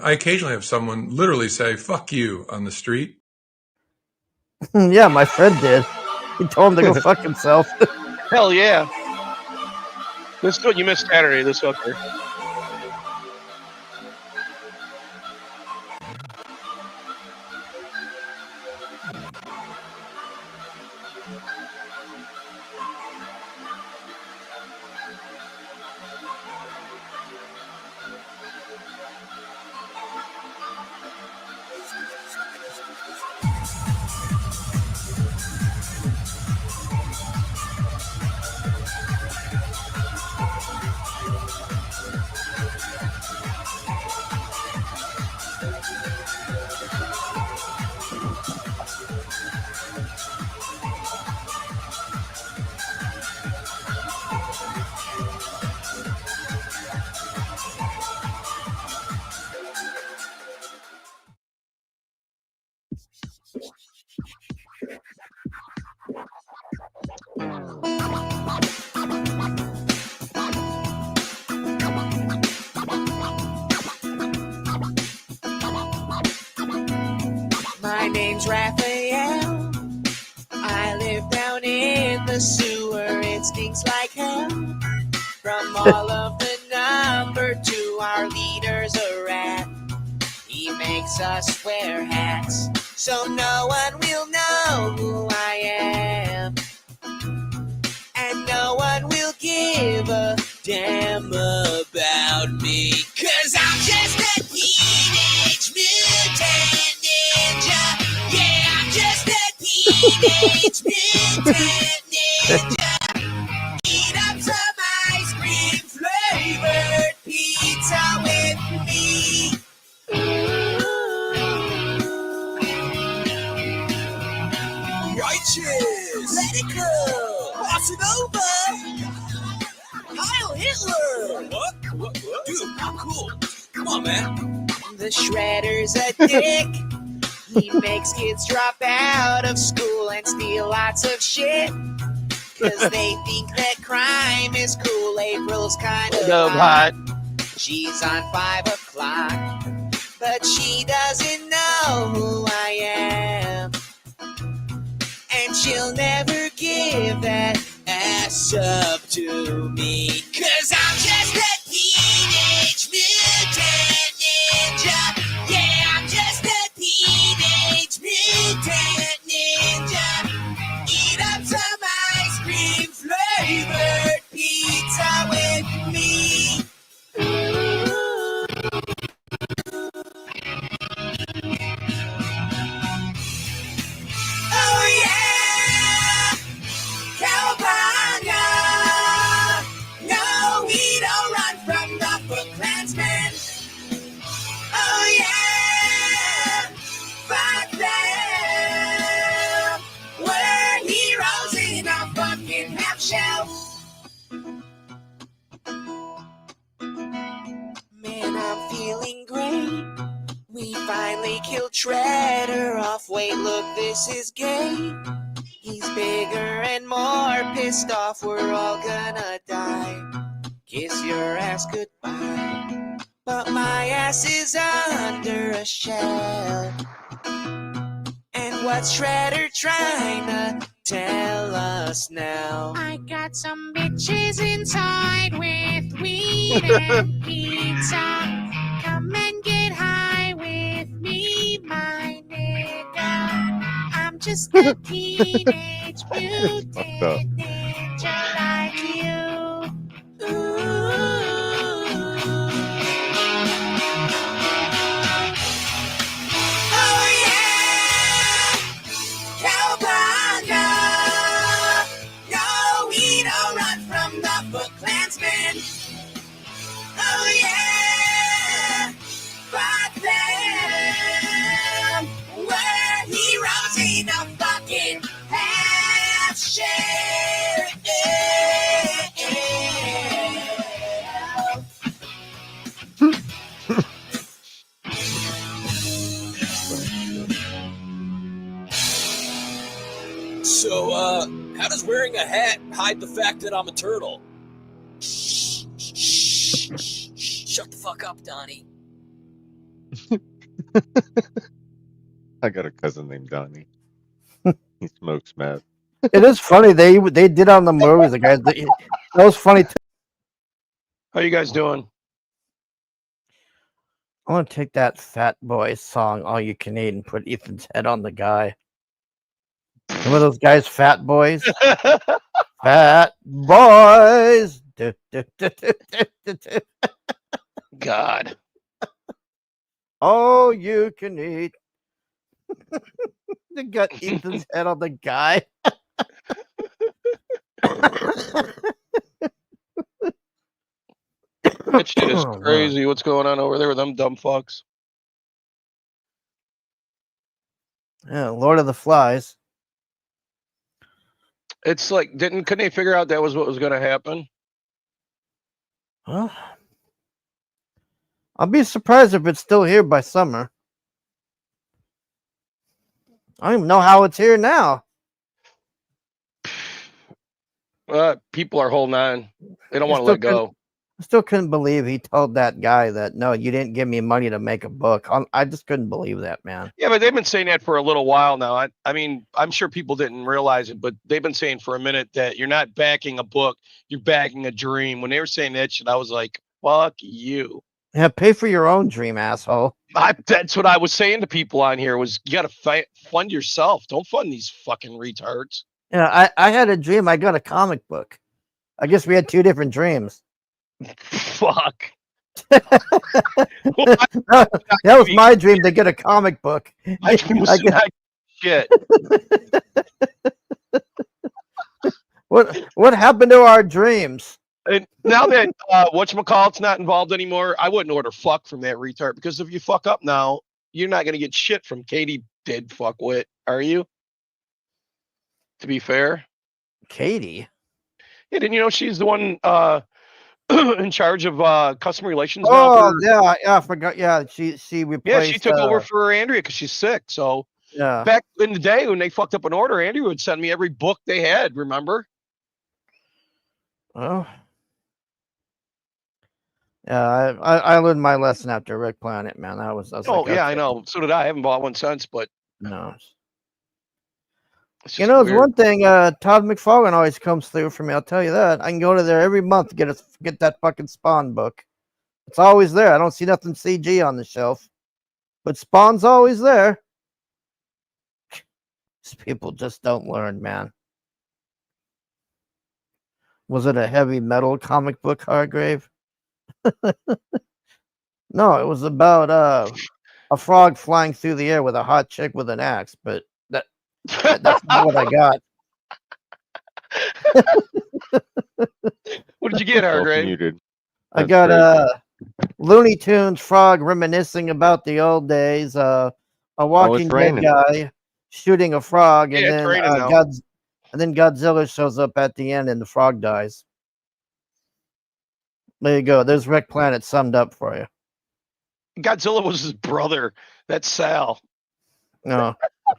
I occasionally have someone literally say "fuck you" on the street. Yeah, my friend did. He told him to go fuck himself. Hell yeah. This is what you missed Saturday, this fucker. My name's Raphael. I live down in the sewer. It stinks like hell. From all of the number two, our leader's a rat. He makes us wear hats, so no one will know who I am. And no one will give a damn about me. 'Cause I'm just a teenage mutant ninja. Yeah, I'm just a teenage mutant ninja. Eat up some ice cream flavored pizza with me. Righteous! Let it go! Pass it over! Heil Hitler! What? Dude, how cool! Come on, man! The Shredder's a dick. He makes kids drop out of school and steal lots of shit. 'Cause they think that crime is cool. April's kind of hot. She's on 5 o'clock. But she doesn't know who I am. And she'll never give that ass up to me. 'Cause I'm just a teenage mutant ninja. Yeah, I'm just a teenage mutant ninja. Eat up some ice cream flavored pizza with me. Oh yeah, Cowabunga! No, we don't run from the Foot Klansmen. Oh yeah, fuck them. We're heroes in a fucking half shell. Man, I'm feeling great. We finally killed Shredder off. Wait, look, this is gay. He's bigger and more pissed off. We're all gonna die. Kiss your ass goodbye. But my ass is under a shell. And what's Shredder trying to tell us now? I got some bitches inside with weed and pizza. Come and get high with me, my nigga. I'm just a teenage mutant ninja like you. Ooh. Oh yeah, Cowabunga! No, we don't run from the Foot Klansmen. Oh yeah, fuck them. We're heroes in a fucking half shell. So, how does wearing a hat hide the fact that I'm a turtle? Shut the fuck up, Donnie. I got a cousin named Donnie. He smokes meth. It is funny. They did on the movies. The guys. That was funny too. How you guys doing? I want to take that Fat Boy song, "All You Can Eat," and put Ethan's head on the guy. Remember those guys, Fat Boys? Fat Boys. God. All you can eat. They got Ethan's head on the guy. That shit is Oh, wow. crazy. What's going on over there with them dumb fucks? Yeah, Lord of the Flies. It's like, couldn't they figure out that was what was going to happen? Well, I'll be surprised if it's still here by summer. I don't even know how it's here now. People are holding on. They don't I want to still let go. I still couldn't believe he told that guy that, no, you didn't give me money to make a book. I just couldn't believe that, man. Yeah, but they've been saying that for a little while now. I mean, I'm sure people didn't realize it, but they've been saying for a minute that you're not backing a book, you're backing a dream. When they were saying that shit, I was like, fuck you. Yeah, pay for your own dream, asshole. That's what I was saying to people on here was you got to fund yourself. Don't fund these fucking retards. Yeah, I had a dream. I got a comic book. I guess we had two different dreams. Fuck. That was my dream to get a comic book. My dream was not shit. What happened to our dreams? And now that whatchamacallit's not involved anymore, I wouldn't order fuck from that retard because if you fuck up now, you're not gonna get shit from Katie did fuckwit, are you? To be fair. Katie? Yeah, didn't you know she's the one in charge of customer relations now? Oh, yeah, I forgot. Yeah, she replaced. Yeah, she took over for Andrea because she's sick. So Yeah. back in the day when they fucked up an order, Andrea would send me every book they had, remember? Oh. Yeah, I learned my lesson after Rick Planet, man. I was Oh, like, yeah, I okay. know. So did I. I haven't bought one since, but No. it's You just know, it's weird. one thing. Todd McFarlane always comes through for me. I'll tell you that. I can go to there every month to get that fucking Spawn book. It's always there. I don't see nothing CG on the shelf, but Spawn's always there. These people just don't learn, man. Was it a heavy metal comic book, Hargrave? No, it was about a frog flying through the air with a hot chick with an axe, but that's not what I got. What did you get, Hargrave? Self-muted. I That's got Looney Tunes frog reminiscing about the old days. A Walking Dead raining. guy shooting a frog, and Yeah, it's then raining now. Godzilla shows up at the end, and the frog dies. There you go. There's Rick Planet summed up for you. Godzilla was his brother. That's Sal. No. I'm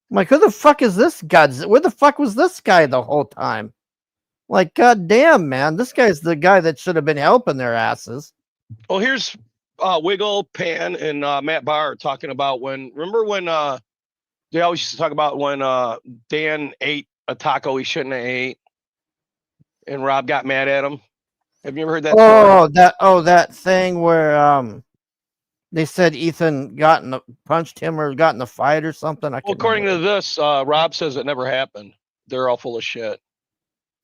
like, who the fuck is this Godzilla? Where the fuck was this guy the whole time? Like, goddamn, man, this guy's the guy that should have been helping their asses. Well, here's Wiggle, Pan, and Matt Barr talking about remember when they always used to talk about when Dan ate a taco he shouldn't have ate, and Rob got mad at him. Have you ever heard that story? That thing where they said Ethan punched him or got in a fight or something. Well, according to this, Rob says it never happened. They're all full of shit.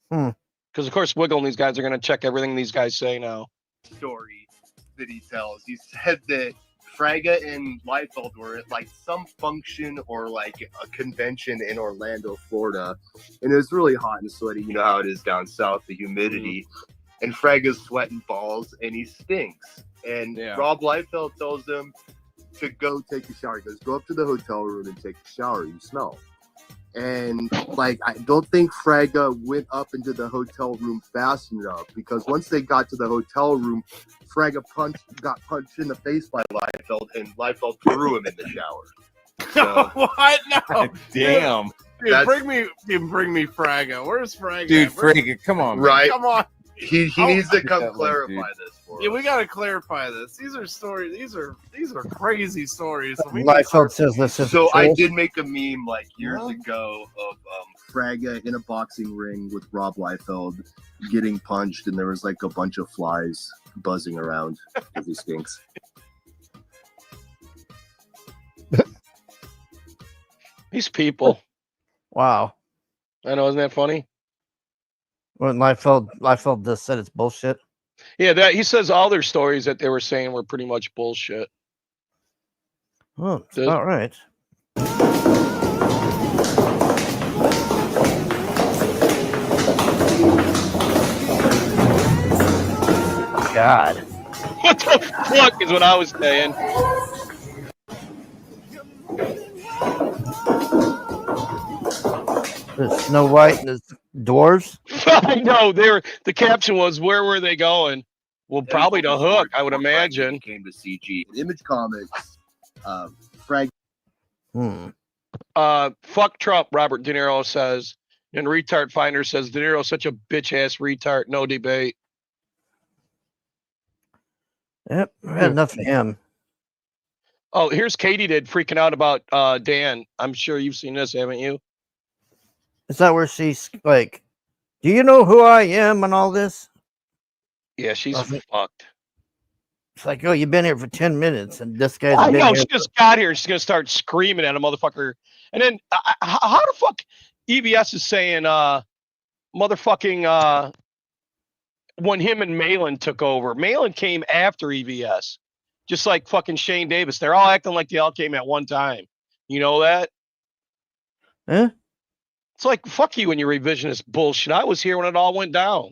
Because of course Wiggle and these guys are going to check everything these guys say now. Story that he tells. He said that Fraga and Liefeld were at like some function or like a convention in Orlando, Florida, and it was really hot and sweaty. You know how it is down south, the humidity. And Fraga's sweating balls and he stinks. And Rob Liefeld tells him to go take a shower. He goes, go up to the hotel room and take a shower. You smell. And like, I don't think Fraga went up into the hotel room fast enough because once they got to the hotel room, Fraga got punched in the face by Liefeld, and Liefeld threw him in the shower. So, What? No. Damn. Dude, bring me Fraga. Where's Fraga? Dude, Fraga, come on, man. right? Come on. He Oh, needs to Get come that link, clarify dude. this for Yeah, us. we gotta clarify this. These are stories. These are crazy stories. So we need Liefeld says this is So I true. did make a meme like years ago of Fraga in a boxing ring with Rob Liefeld getting punched, and there was like a bunch of flies buzzing around because he stinks. These people. Wow. I know, isn't that funny? When Liefeld just said it's bullshit. Yeah, that he says all their stories that they were saying were pretty much bullshit. Oh, it's Does- about right. God. What the fuck is what I was saying? There's Snow White and there's dwarves. I know. The caption was, "Where were they going?" Well, probably to Hook, I would imagine. Came to CG. Image Comics. Frag. Fuck Trump. Robert De Niro says, and Retard Finder says De Niro's such a bitch ass retard. No debate. Yep, I had enough of him. Oh, here's Katie did freaking out about Dan. I'm sure you've seen this, haven't you? Is that where she's like, do you know who I am and all this? Yeah, she's Okay. fucked. It's like, oh, you've been here for 10 minutes and this guy's I been know. here. She just got here and she's gonna start screaming at a motherfucker. And then how the fuck EBS is saying motherfucking when him and Malin took over. Malin came after EBS. Just like fucking Shane Davis. They're all acting like they all came at one time. You know that? Huh? It's like fuck you and your revisionist bullshit. I was here when it all went down.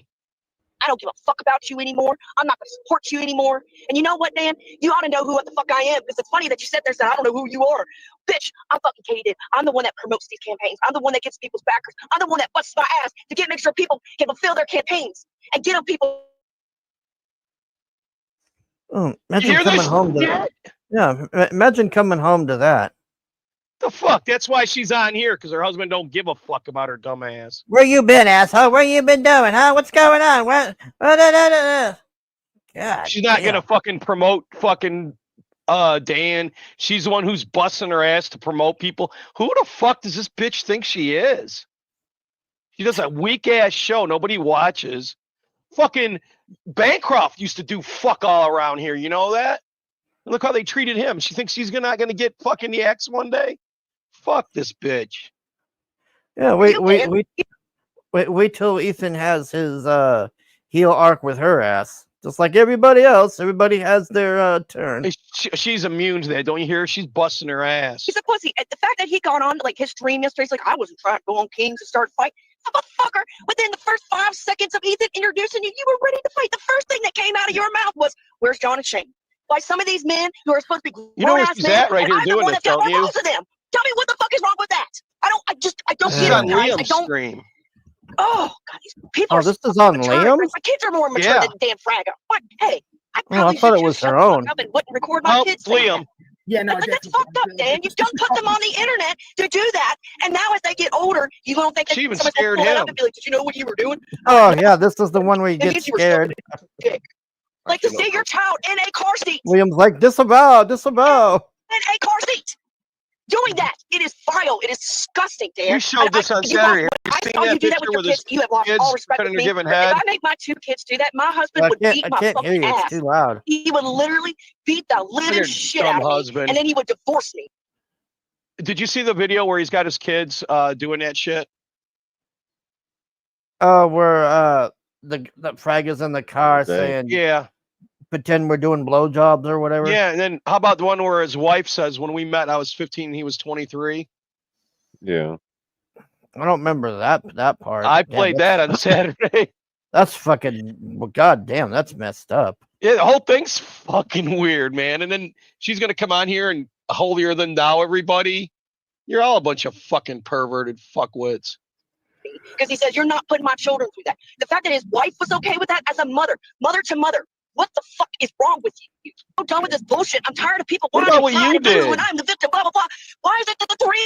I don't give a fuck about you anymore. I'm not going to support you anymore. And you know what, Dan? You ought to know who what the fuck I am, because it's funny that you sit there and said, I don't know who you are. Bitch, I'm fucking Katie Dibb. I'm the one that promotes these campaigns. I'm the one that gets people's backers. I'm the one that busts my ass to make sure people can fulfill their campaigns and get them people. Oh, You imagine hear coming this? home to imagine coming home to that. The fuck? That's why she's on here, because her husband don't give a fuck about her dumb ass. Where you been, asshole? Where you been doing, huh? What's going on? What? God, She's not damn. gonna fucking promote fucking Dan. She's the one who's busting her ass to promote people. Who the fuck does this bitch think she is? She does a weak ass show nobody watches. Fucking Bancroft used to do fuck all around here. You know that? Look how they treated him. She thinks she's not gonna get fucking the X one day. Fuck this bitch. Yeah, wait till Ethan has his heel arc with her ass. Just like everybody else, everybody has their turn. She's immune to that. Don't you hear? She's busting her ass. He's a pussy. And the fact that he got on like his stream yesterday, he's like, I wasn't trying to go on Kings and start a fight. Motherfucker, within the first 5 seconds of Ethan introducing you, you were ready to fight. The first thing that came out of your mouth was, where's John and Shane? By some of these men who are supposed to be You know where grown-ass she's men, at right and here I'm the doing one this, that got don't you? most of them. Tell me what the fuck is wrong with that? I don't This get is it, on guys. I Liam's don't. stream. Oh God, these people Oh, are this so is on mature. Liam's? My kids are more mature Yeah. than Dan Fraga. What? Hey, I Oh, probably I thought should it was just shut her the fuck own. up and wouldn't record my Oh, kids saying Liam. that. Yeah, no, But that's fucked up, Dan. You done put them on the internet to do that, and now as they get older, you don't think that She even somebody's gonna scared pull that him. up and be like, "Did you know what you were doing?" Oh yeah, this is the one where you It get means you were scared. dick. Like to see your child in a car seat, William's like, disavow. in a car seat, doing that. It is vile. It is disgusting, Dan. We showed this on Saturday. Have you I seen saw you that do that with picture your with his kids. You have lost kids all respect cutting with their me. given If head? I make my 2 kids do that, my husband I would beat can't my hear fucking you. It's ass. too loud. He would literally beat the Look at living her shit dumb out of me, husband. and then he would divorce me. Did you see the video where he's got his kids doing that shit? Where the Frag is in the car Dang. saying, Yeah. pretend we're doing blowjobs or whatever. Yeah. And then how about the one where his wife says, when we met, I was 15, he was 23? Yeah. I don't remember that part. I Damn, played that on Saturday. That's fucking. Well, God damn, that's messed up. Yeah, the whole thing's fucking weird, man. And then she's gonna come on here and holier than thou everybody. You're all a bunch of fucking perverted fuckwits. Because he says, you're not putting my children through that. The fact that his wife was okay with that as a mother to mother. What the fuck is wrong with you? I'm done with this bullshit. I'm tired of people What wanting about to what cry you and boo did? and I'm the victim, blah, blah, blah. Why is it that the three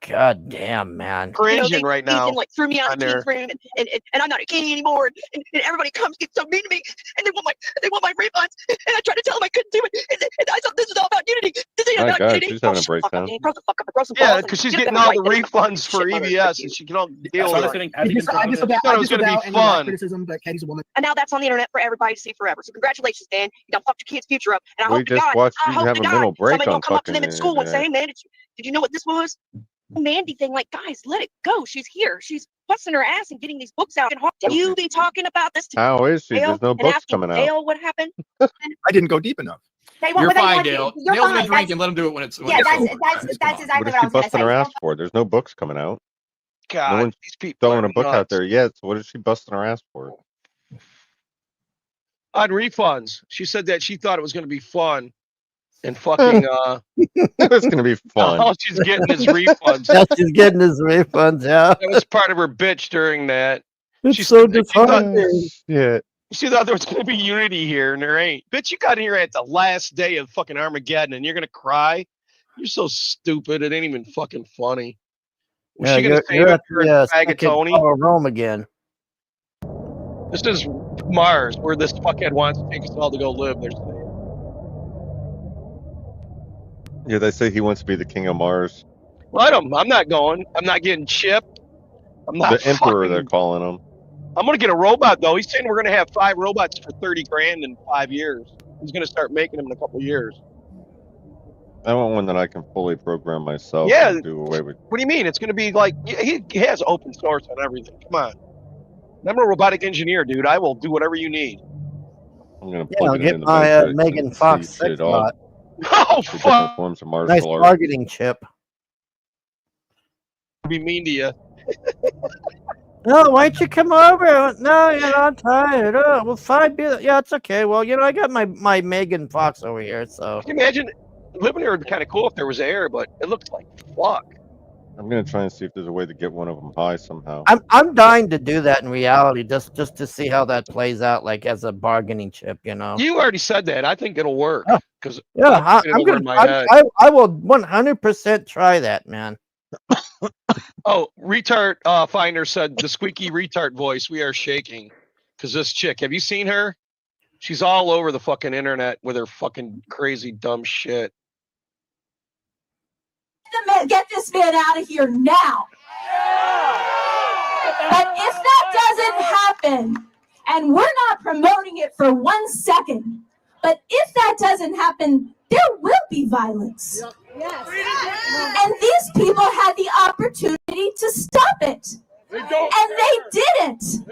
God damn, man. You know, Cringing right they now. like threw me out of on the there. king's room, and I'm not a king anymore. And everybody comes get so mean to me, and they want my refunds. And I tried to tell them I couldn't do it. And I thought this is all about unity. This ain't My about God, unity. she's having a shut the fuck up, breakdown. Dan. Grow the fuck up. Grow some Yeah, balls and because she's get getting them all right. the They don't refunds for shit mother. EBS and she can't deal with it. I She thought it was going to be fun. criticism, but Katie's a woman. And now that's on the internet for everybody to see forever. So congratulations, Dan. You done fucked your kid's future up. And I We hope to just God, watched I you hope have to a God, mental break somebody on don't come up to fucking them in school and say, internet. hey, man, did you know what this was? Mandy thing, like, guys, let it go. She's here. She's busting her ass and getting these books out. And you be talking about this to How is she? Dale There's no and books asking coming out. Dale what happened. I didn't go deep enough. They won't, You're but they fine, want you. Dale. You're Dale's fine. been drinking. Let him do it when it's. When Yeah, it's that's over. that's Come that's on. exactly What is what I she was gonna busting say. her ass for? There's no books coming out. No God, one's these people throwing are a book out nuts. there yet. So what is she busting her ass for? On refunds. She said that she thought it was going to be fun. And fucking, It's gonna be fun. all she's getting is refunds. Yeah, she's getting his refunds. Yeah, That was part of her bitch during that. it's She so said that she thought- disheartening. Shit. She thought there was going to be unity here, and there ain't. Bitch, you got here at the last day of fucking Armageddon, and you're going to cry? You're so stupid. It ain't even fucking funny. Was Yeah, she going to save you're it at for the Faggot Tony? Rome again. This is Mars, where this fuckhead wants to take us all to go live. There's Yeah, they say he wants to be the king of Mars. let him. I'm not going. I'm not getting chipped. I'm not The emperor, fucking- they're calling him. I'm gonna get a robot though. He's saying we're gonna have 5 robots for 30 grand in 5 years. He's gonna start making them in a couple of years. I want one that I can fully program myself. Yeah. And do away with. What do you mean? It's gonna be like he has open source on everything. Come on. I'm a robotic engineer, dude. I will do whatever you need. I'm gonna Yeah, plug I'll it get in the my Matrix Megan and Fox see sex shit all bot. Oh the fuck! different forms of Nice martial arts. targeting chip. Be mean to you. No, why don't you come over? No, I'm tired. Oh, well, fine. Yeah, it's okay. Well, I got my Megan Fox over here, so. Can you imagine living here would be kind of cool if there was air, but it looks like fuck. I'm gonna try and see if there's a way to get one of them high somehow. I'm dying to do that in reality, just to see how that plays out, like as a bargaining chip, You already said that. I think it'll work Oh. because Yeah, I'm over in my head. I will 100% try that, man. Oh, retard finder said the squeaky retard voice. We are shaking because this chick. Have you seen her? She's all over the fucking internet with her fucking crazy dumb shit. Get this man out of here now. But if that doesn't happen, and we're not promoting it for 1 second, but if that doesn't happen, there will be violence. And these people had the opportunity to stop it. And they didn't.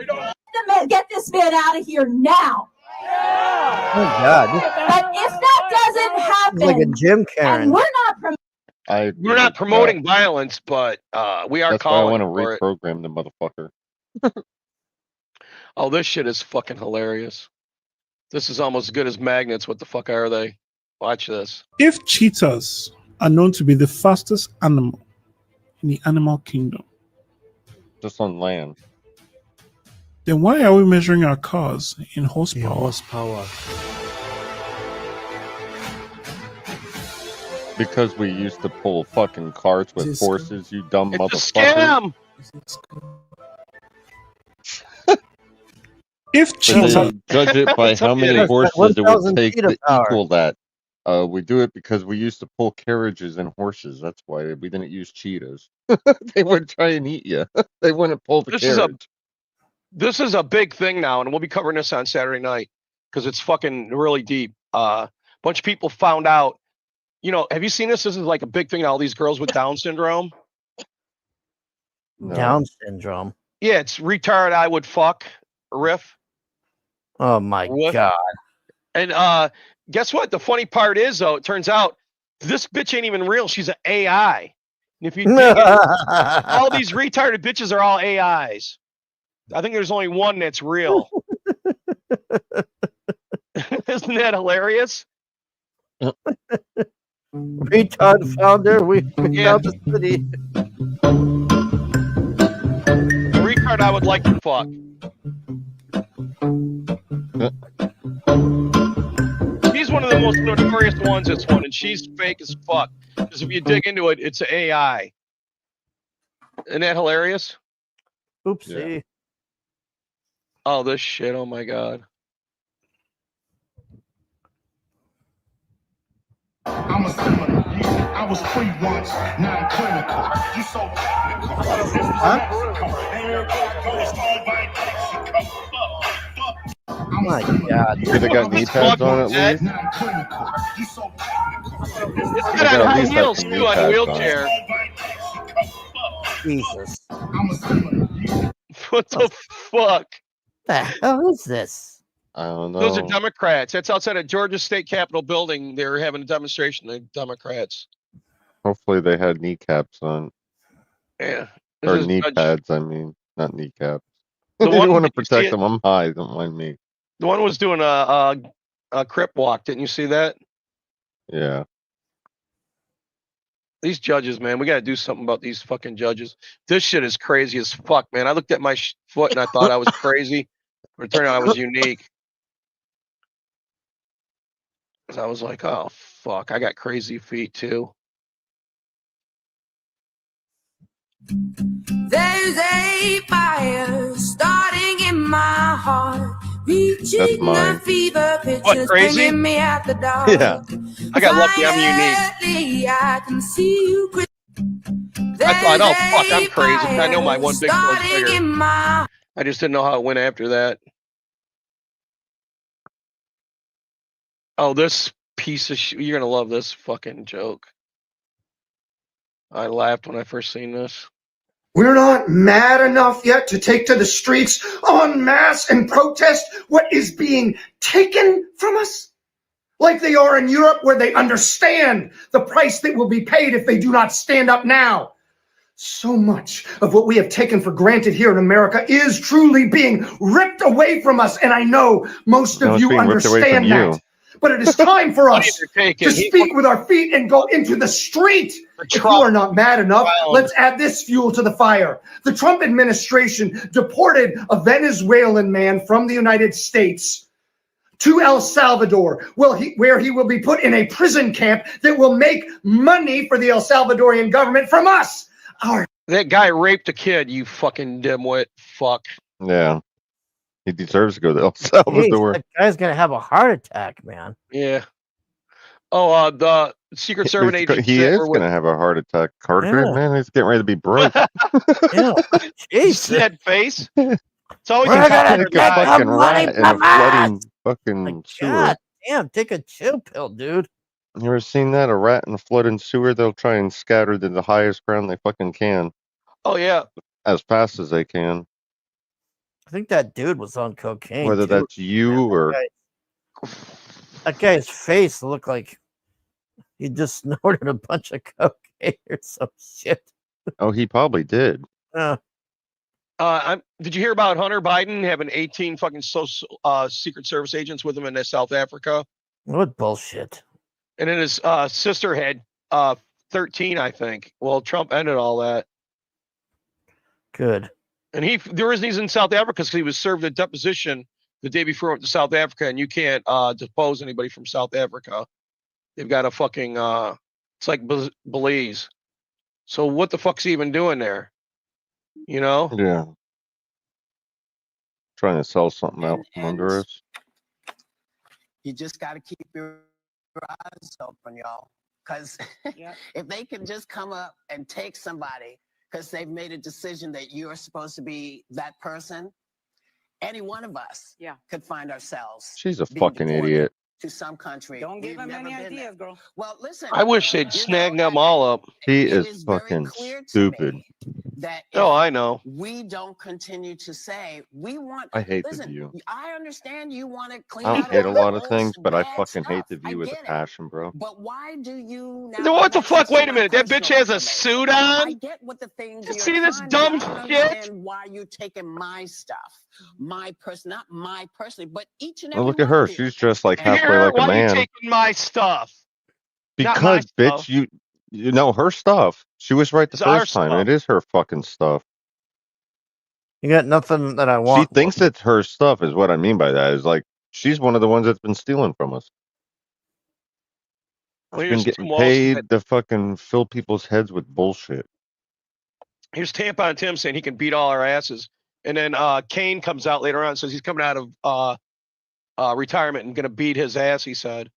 Get this man out of here now. Oh God, But if that doesn't happen, it's like a Jim Karen. and we're not promoting We're not promoting violence, but we are That's why I calling want to for it. reprogram the motherfucker. Oh, this shit is fucking hilarious. This is almost as good as magnets. What the fuck are they? Watch this. If cheetahs are known to be the fastest animal in the animal kingdom, Just on land. then why are we measuring our cars in horsepower? Because we used to pull fucking carts with This- horses, you dumb It's a motherfucker. scam. If But cheetahs, they judge it by how many Yes, horses it would 1,000 take feet of to power. equal that. We do it because we used to pull carriages and horses. That's why we didn't use cheetahs. They would try and eat you. They wouldn't pull the This is a- carriage. This is a big thing now, and we'll be covering this on Saturday night because it's fucking really deep. Bunch of people found out. Have you seen this? This is like a big thing now. All these girls with Down syndrome. No. Down syndrome. Yeah, it's retard. I would fuck riff. Oh my What? God. And guess what? The funny part is, though, it turns out this bitch ain't even real. She's an AI. And if you dig it, all these retarded bitches are all AIs. I think there's only one that's real. Isn't that hilarious? Retard founder, we Yeah. found the city. The retard I would like to fuck. She's one of the most notorious ones, this one, and she's fake as fuck. Because if you dig into it, it's an AI. Isn't that hilarious? Oopsie. Oh, this shit. Oh my god. I'm a criminal. I was free once, non-clinical. You so Oh my god. Could have got knee pads on at least. It's They good got on at high least have heels some too knee on a pads on. wheelchair. Jesus. What the fuck? The hell is this? I don't know. Those are Democrats. That's outside of Georgia State Capitol building. They were having a demonstration. The Democrats. Hopefully they had kneecaps on. Yeah. This Or is knee Judge- pads, I mean. Not kneecaps. The You one- want to did you see protect it? them. I'm high. Don't mind me. The one was doing a crip walk. Didn't you see that? Yeah. These judges, man, we got to do something about these fucking judges. This shit is crazy as fuck, man. I looked at my foot and I thought I was crazy, but it turned out I was unique. 'Cause I was like, oh fuck, I got crazy feet too. There's a fire starting in my heart, reaching mine. a fever pitch, What, just crazy? bringing me at the dark. Yeah. I got lucky. I'm unique. Finally, I can see you. I thought, oh fuck, I'm crazy. I know my one big toe's bigger. I just didn't know how it went after that. Oh, this piece of shit. You're gonna love this fucking joke. I laughed when I first seen this. We're not mad enough yet to take to the streets en masse and protest what is being taken from us? Like they are in Europe, where they understand the price that will be paid if they do not stand up now. So much of what we have taken for granted here in America is truly being ripped away from us, and I know most No, of it's you being ripped away from understand you. that. But it is time for Money us they're taking. to speak with our feet and go into the street. If you are not mad enough, let's add this fuel to the fire. The Trump administration deported a Venezuelan man from the United States to El Salvador, where he will be put in a prison camp that will make money for the El Salvadorian government from us. That guy raped a kid, you fucking dimwit. Fuck. Yeah. He deserves to go to El Jeez, Salvador. that guy's gonna have a heart attack, man. Yeah. Oh, the Secret Service agents. He that is were going with- to have a heart attack. Carter, Yeah. man, he's getting ready to be broke. Yeah. Jesus. Dead face. It's always We're a gonna cover Like a get guy. fucking the money rat in a from us. flooding fucking sewer. God damn, take a chill pill, dude. You ever seen that? A rat in a flooding sewer? They'll try and scatter to the highest ground they fucking can, Oh yeah. as fast as they can. I think that dude was on cocaine. Whether too. that's you or That guy's face looked like he just snorted a bunch of cocaine or some shit. oh, he probably did. Did you hear about Hunter Biden having 18 fucking Secret Service agents with him in South Africa? What bullshit. And then his sister had 13, I think. Well, Trump ended all that. Good. And the reason he's in South Africa is because he was served a deposition the day before he went to South Africa, and you can't depose anybody from South Africa. They've got a fucking it's like Belize. So what the fuck's he even doing there? You know? Yeah. Trying to sell something out from under us. You just got to keep your eyes open, y'all. Because if they can just come up and take somebody because they've made a decision that you're supposed to be that person, any one of us could find ourselves. She's a being fucking deported idiot. To some country. Don't give we've him never any been there. ideas, girl. Well, listen. I wish they'd snag them all up. He is fucking stupid. That Oh, I know. we don't continue to say we want. I hate the listen, View. I understand you want to clean I don't out hate a all lot the of things, old but I bad fucking hate stuff. the View I with a get it. passion, bro. But why do you now? Then what the want fuck? to Wait a see minute. my That bitch personal has a information? suit I on? get what the things You you're see this trying, dumb but I don't shit? understand why you taking my stuff, my person, not my personally, but each and Well, every look at one her. of you. She's dressed like halfway Here, like a why are you man. taking my stuff? Not my Because, bitch, stuff. you know her stuff. She was right the It's our first time. stuff. It is her fucking stuff. You got nothing that I She want. thinks it's her stuff, is what I mean by that. Is like she's one of the ones that's been stealing from us. Well, She's here's been getting Tim Walsh. paid to fucking fill people's heads with bullshit. Here's Tampon Tim saying he can beat all our asses. And then Kane comes out later on and says he's coming out of retirement and going to beat his ass, he said.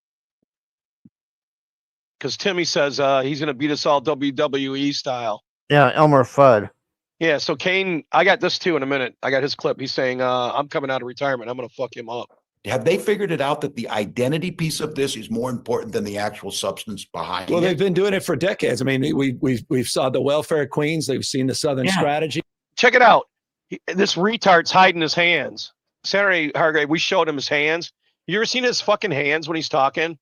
Because Timmy says he's going to beat us all WWE style. Yeah, Elmer Fudd. Yeah, so Kane, I got this too in a minute. I got his clip. He's saying, I'm coming out of retirement. I'm going to fuck him up. Have they figured it out that the identity piece of this is more important than the actual substance behind Well, it? they've been doing it for decades. I mean, we've saw the welfare queens. They've seen the Southern strategy. Check it out. This retard's hiding his hands. Saturday, Hargrave, we showed him his hands. You ever seen his fucking hands when he's talking?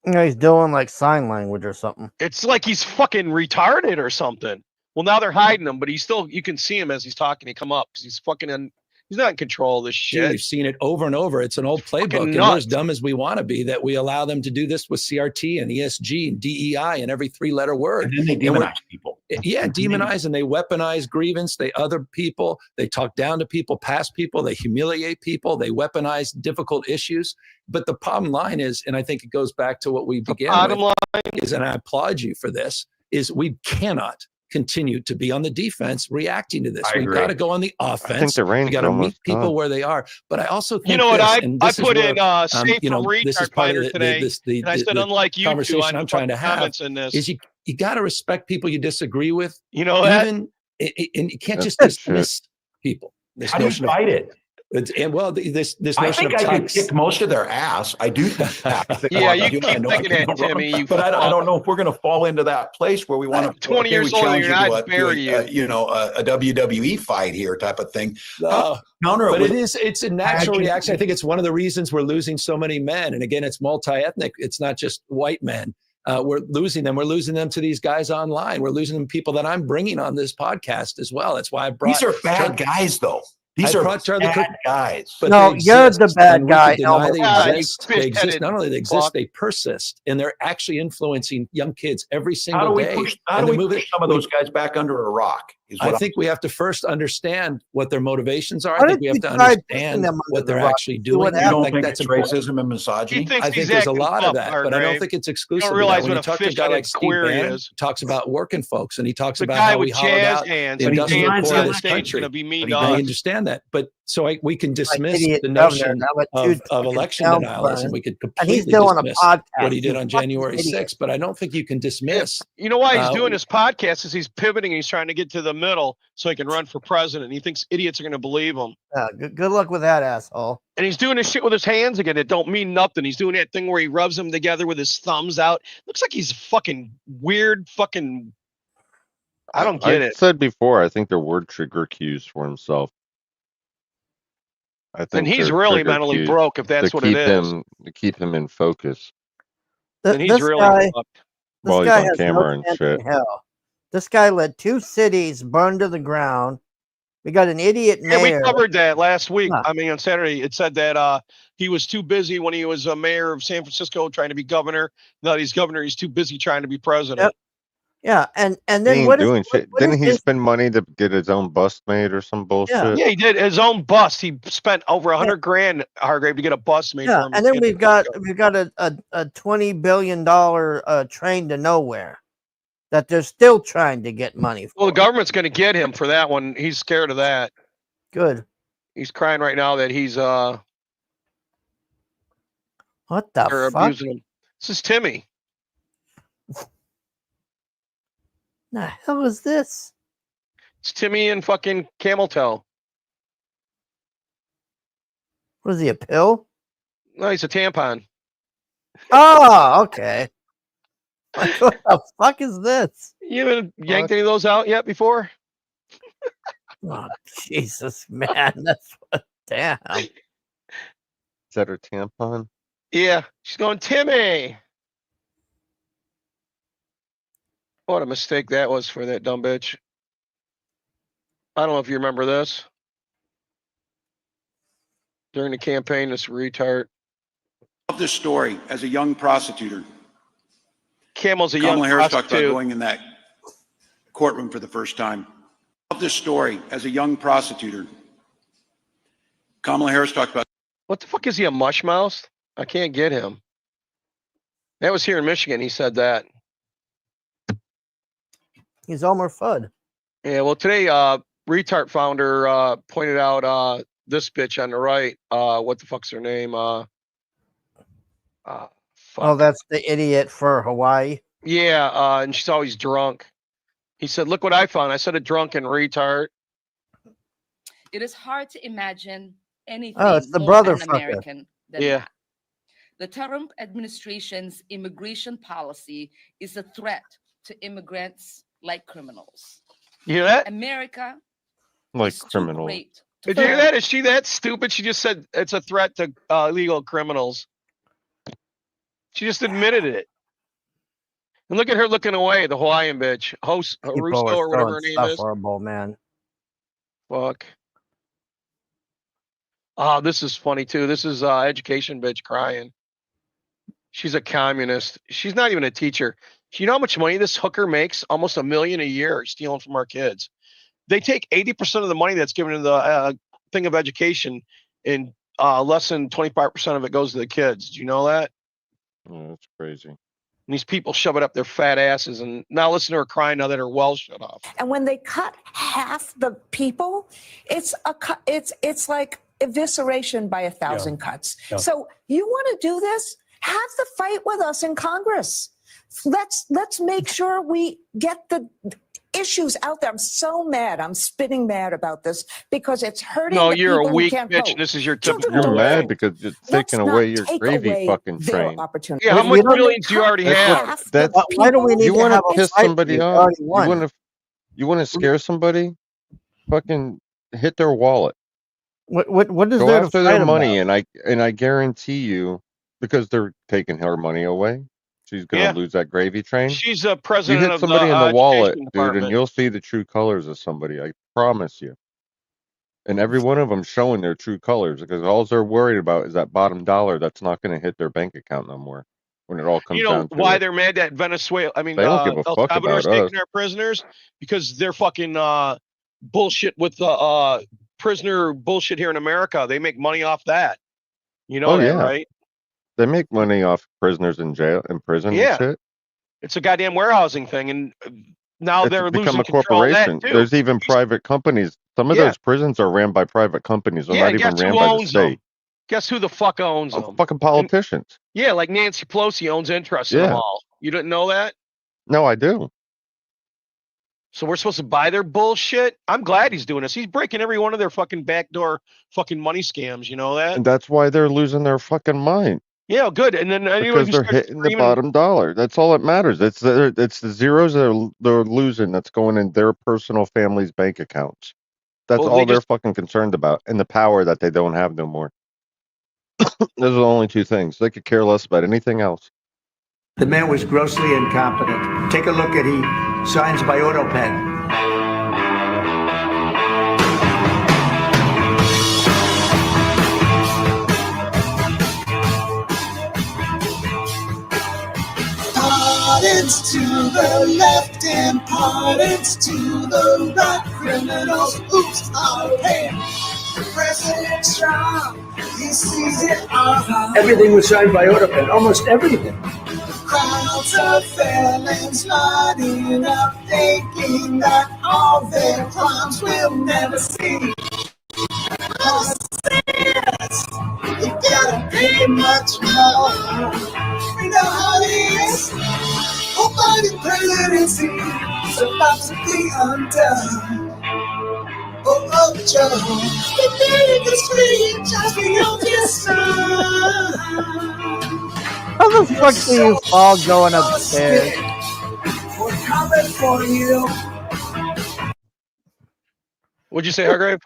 Yeah, he's doing like sign language or something. It's like he's fucking retarded or something. Well, now they're hiding him, but he's still, you can see him as he's talking. He come up because he's fucking he's not in control of this shit. We've seen it over and over. It's an old playbook, and we're as dumb as we want to be that we allow them to do this with CRT and ESG and DEI and every three-letter word. And then they demonize people. Yeah, demonize, and they weaponize grievance. They other people. They talk down to people, past people. They humiliate people. They weaponize difficult issues. But the bottom line is, and I think it goes back to what we began with, is, and I applaud you for this, is we cannot continue to be on the defense reacting to this. We've got to go on the offense. I think the rain's we got to meet almost people gone. where they are. But I also think You know what? this, I put in safe you know, from this is retard part of fighter today. And I said, unlike you two, conversation I I'm trying to have comments in this. is you got to respect people you disagree with. You know that? Even, and you can't That's just good dismiss people. This How do you notion of- fight it? And well, this I notion think of I could kick most of their ass. I do think that. Yeah, you I keep know I thinking can that, go wrong, Timmy, you but I fuck. don't know if we're going to fall into that place where we want to. 20 years older than you, I'd bury you. A WWE fight here type of thing. Counter but with it's a natural pageant. reaction. I think it's one of the reasons we're losing so many men. And again, it's multi-ethnic. It's not just white men. We're losing them. We're losing them to these guys online. We're losing them to people that I'm bringing on this podcast as well. That's why I brought. These are bad guys, though. These are bad guys. But No, they you're the exist, bad and we guy, can deny they Elmer. exist. They exist. Not only they exist, they persist, and they're actually influencing young kids every How do single we day. push? How And do they're we moving- push some of those guys back under a rock? Is what I think we have to first understand what their motivations are. Why I think don't we have you to try pushing understand them what under the they're rock? actually See doing. what I You don't think think that's it's important. racism and misogyny? thinks I think he's there's a acting lot tough, of that, but I Hargrave. don't think it's exclusive. don't to realize that. When what you a talk to a guy fish-headed like Steve queer he Bannon, is. he talks about working folks, and he talks The about guy how with we hollowed jazz out hands the and industrial hands core on of the this stage country. gonna be mean I to us. understand that, but so we can dismiss idiot the governor, notion now let of two fucking election towns denialism. burn, We could and he's completely doing a dismiss podcast. what he did You on fucking January idiot. 6th, but I don't think you can dismiss. You know why he's Uh, doing this podcast is he's pivoting and he's trying to get to the middle so he can run for president. He thinks idiots are going to believe him. Yeah, good luck with that, asshole. And he's doing this shit with his hands again. It don't mean nothing. He's doing that thing where he rubs them together with his thumbs out. Looks like he's fucking weird fucking. I don't get I it. said before, I think they're word trigger cues for himself. I think And he's they're really trigger mentally cues broke if that's to what it keep is. to keep him in focus. And he's This really guy, fucked. this While he's guy on has camera no and chance shit. in hell. This guy let 2 cities burn to the ground. We got an idiot Yeah, we mayor. covered that last week. Yeah. I mean, on Saturday, it said that he was too busy when he was a mayor of San Francisco trying to be governor. Now that he's governor, he's too busy trying to be president. Yep. Yeah, and He then ain't what is doing shit. what Didn't is he his- spend money to get his own bus made or some bullshit? Yeah, he did his own bus. He spent over $100 grand, Hargrave, to get a bus made for yeah, him. and then we've got a $20 billion train to nowhere that they're still trying to get money for. Well, the government's going to get him for that one. He's scared of that. Good. He's crying right now that he's What the they're fuck? abusing him. This is Timmy. The hell is this? It's Timmy and fucking Camel Toe. What is he, a pill? No, he's a tampon. Oh, okay. Like, what the fuck is this? You haven't yanked any of those out yet before? Oh, Jesus, man. That's what. Damn. Is that her tampon? Yeah, she's going, Timmy. What a mistake that was for that dumb bitch. I don't know if you remember this. During the campaign, this retard. Of this story as a young prosecutor. Camel's a young Kamala Harris talked about prostitute. going in that courtroom for the first time. Of this story as a young prosecutor. Kamala Harris talked about. What the fuck is he, a mush mouth? I can't get him. That was here in Michigan. He said that. He's Elmer Fudd. Yeah, well, today, Retard Founder pointed out this bitch on the right. What the fuck's her name? Oh, Fuck. that's the idiot for Hawaii. Yeah, and she's always drunk. He said, "Look what I found." I said, "A drunken retard." It is hard to imagine anything Oh, it's the more brother un-American than Yeah. that. The Trump administration's immigration policy is a threat to immigrants like criminals. You hear that? America Like is too criminal. great. Did you hear that? Is she that stupid? She just said it's a threat to illegal criminals. She just admitted it. And look at her looking away, the Hawaiian bitch. Host People Russo are or whatever her so name is. insufferable, man. Fuck. Oh, this is funny too. This is education bitch crying. She's a communist. She's not even a teacher. You know how much money this hooker makes? Almost $1 million a year stealing from our kids. They take 80% of the money that's given to the thing of education, and less than 25% of it goes to the kids. Do you know that? Oh, that's crazy. And these people shove it up their fat asses, and now listen to her crying now that her well's shut off. And when they cut half the people, it's like evisceration by 1,000 cuts. Yeah. So you want to do this? Have the fight with us in Congress. Let's make sure we get the issues out there. I'm so mad. I'm spitting mad about this because it's hurting. No, the you're people a who weak can't bitch. vote. This is your Children typical. You're don't mad vote. because it's Let's taking not away your take gravy away fucking their train. opportunity. Yeah, how much We don't millions do you already have? Half the That's Why do we need you to want have to a piss fight? somebody We off. already You won. want to scare somebody. Fucking hit their wallet. What is Go there to after fight their money, about? and I guarantee you, because they're taking her money away, she's gonna Yeah. lose that gravy train. She's a You president hit of the somebody in the wallet, education dude, department. and you'll see the true colors of somebody. I promise you. And every one of them showing their true colors because all they're worried about is that bottom dollar that's not going to hit their bank account no more when it all comes You know down to why it. they're mad that Venezuela? I mean, They don't give a El fuck Salvador's about us. taking our prisoners because they're fucking bullshit with the prisoner bullshit here in America. They make money off that. You know Oh that, yeah, right? they make money off prisoners in jail, in prison Yeah. and shit. It's a goddamn warehousing thing, and now It's they're become losing a control of that corporation. too. There's even private companies. Some of Yeah. those prisons are ran by private companies. They're Yeah, not even guess who ran by the owns them? state. Guess who the fuck owns Oh, them? fucking politicians. Yeah, like Nancy Pelosi owns interest in them Yeah. all. You didn't know that? No, I do. So we're supposed to buy their bullshit? I'm glad he's doing this. He's breaking every one of their fucking backdoor fucking money scams. You know that? And that's why they're losing their fucking mind. Yeah, good. And then anyone Because who they're starts hitting the screaming, bottom dollar. That's all that matters. It's the zeros they're losing that's going in their personal family's bank accounts. That's Well, all they they're just- fucking concerned about, and the power that they don't have no more. Those are the only two things. They could care less about anything else. The man was grossly incompetent. Take a look at he signs by auto pen. Pardons to the left and pardons to the right. Criminals, oops, are paying. The president's strong, he sees it all. Everything was signed by auto pen. Almost everything. Crowds of felons lining up, thinking that all their crimes will never see. You gotta pay much more. You know how it is. Obama presidency is about to be undone. Oh, Joe, the day of the street just beyond your sun. How the fuck do you fall going upstairs? We're coming for you. What'd you say, Hargrave?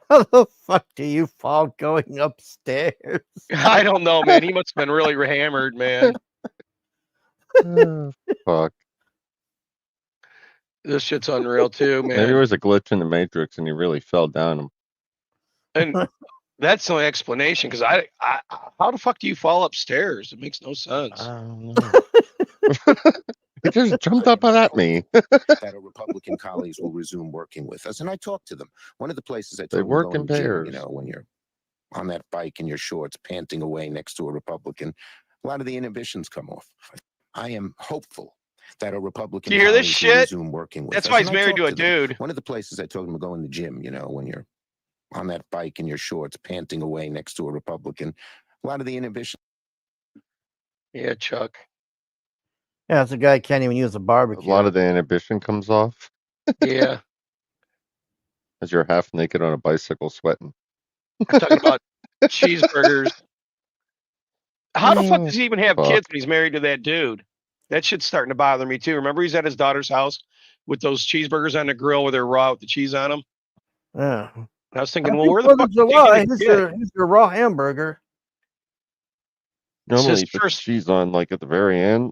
How the fuck do you fall going upstairs? I don't know, man. He must have been really hammered, man. Fuck. This shit's unreal too, Maybe there man. was a glitch in the matrix and he really fell down. And that's the only explanation. Because I, how the fuck do you fall upstairs? It makes no sense. He just jumped up at me. That our Republican colleagues will resume working with us. And I talked to them. One of the places I They told them work go in in the gym, pairs. you know, when you're on that bike in your shorts, panting away next to a Republican, a lot of the inhibitions come off. I am hopeful that a Republican Do you hear this colleagues will shit? resume working with That's us. why he's And I married talked to a them. dude. One of the places I told him to go in the gym, you know, when you're on that bike in your shorts, panting away next to a Republican, a lot of the inhibition. Yeah, Chuck. Yeah, it's a guy can't even use a A barbecue. lot of the inhibition comes off Yeah. as you're half naked on a bicycle sweating. I'm talking about cheeseburgers. How the fuck does he even have Fuck. kids when he's married to that dude? That shit's starting to bother me too. Remember, he's at his daughter's house with those cheeseburgers on the grill where they're raw with the cheese on them. Yeah. I was thinking, I well, think where the 4th fuck of did you July, get a kid? here's your raw hamburger. Normally his you put first- cheese on like at the very end.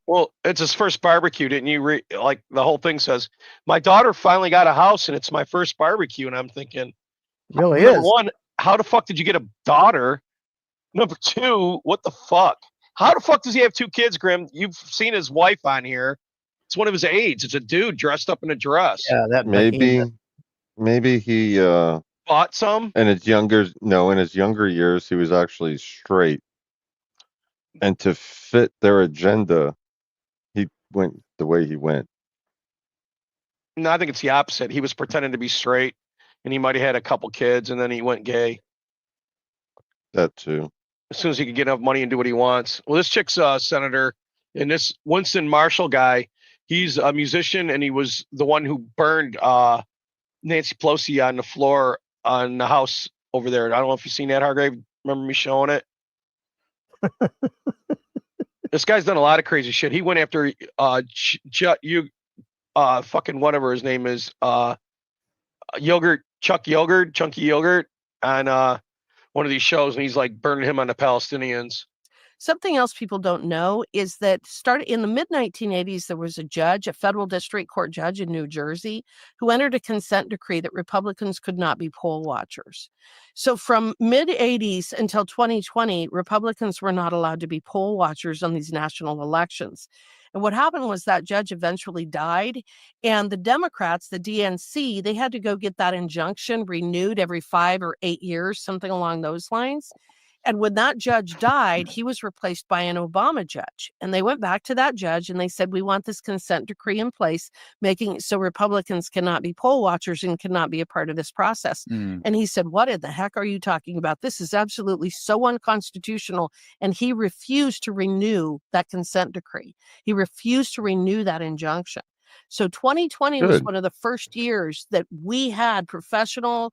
Well, it's his first barbecue, didn't you? Like the whole thing says, my daughter finally got a house and it's my first barbecue, and I'm thinking, Really number is. one, how the fuck did you get a daughter? Number two, what the fuck? How the fuck does he have 2 kids, Grim? You've seen his wife on here. It's one of his aides. It's a dude dressed up in a dress. Yeah, that Maybe he Bought some. in his younger years he was actually straight. And to fit their agenda, he went the way he went. No, I think it's the opposite. He was pretending to be straight, and he might have had a couple kids, and then he went gay That too. as soon as he could get enough money and do what he wants. Well, this chick's a senator, and this Winston Marshall guy, he's a musician, and he was the one who burned Nancy Pelosi on the floor on the house over there. I don't know if you've seen that, Hargrave. Remember me showing it? This guy's done a lot of crazy shit. He went after fucking whatever his name is, Chunky Yogurt on one of these shows, and he's like burning him on the Palestinians. Something else people don't know is that started in the mid 1980s, there was a judge, a federal district court judge in New Jersey, who entered a consent decree that Republicans could not be poll watchers. So from mid 80s until 2020, Republicans were not allowed to be poll watchers on these national elections. And what happened was that judge eventually died, and the Democrats, the DNC, they had to go get that injunction renewed every 5 or 8 years, something along those lines. And when that judge died, he was replaced by an Obama judge. And they went back to that judge and they said, we want this consent decree in place, making it so Republicans cannot be poll watchers and cannot be a part of this process. And he said, what in the heck are you talking about? This is absolutely so unconstitutional. And he refused to renew that consent decree. He refused to renew that injunction. So 2020 was Good. one of the first years that we had professional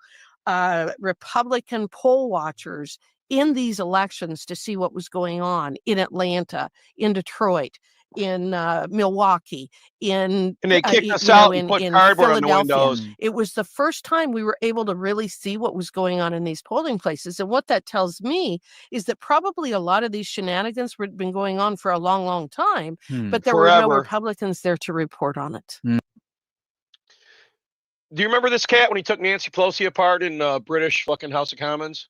Republican poll watchers in these elections to see what was going on in Atlanta, in Detroit, in Milwaukee, And they kicked us out and put cardboard on the windows. It was the first time we were able to really see what was going on in these polling places. And what that tells me is that probably a lot of these shenanigans had been going on for a long, long time, but there were no Forever. Republicans there to report on it. Do you remember this cat when he took Nancy Pelosi apart in British fucking House of Commons?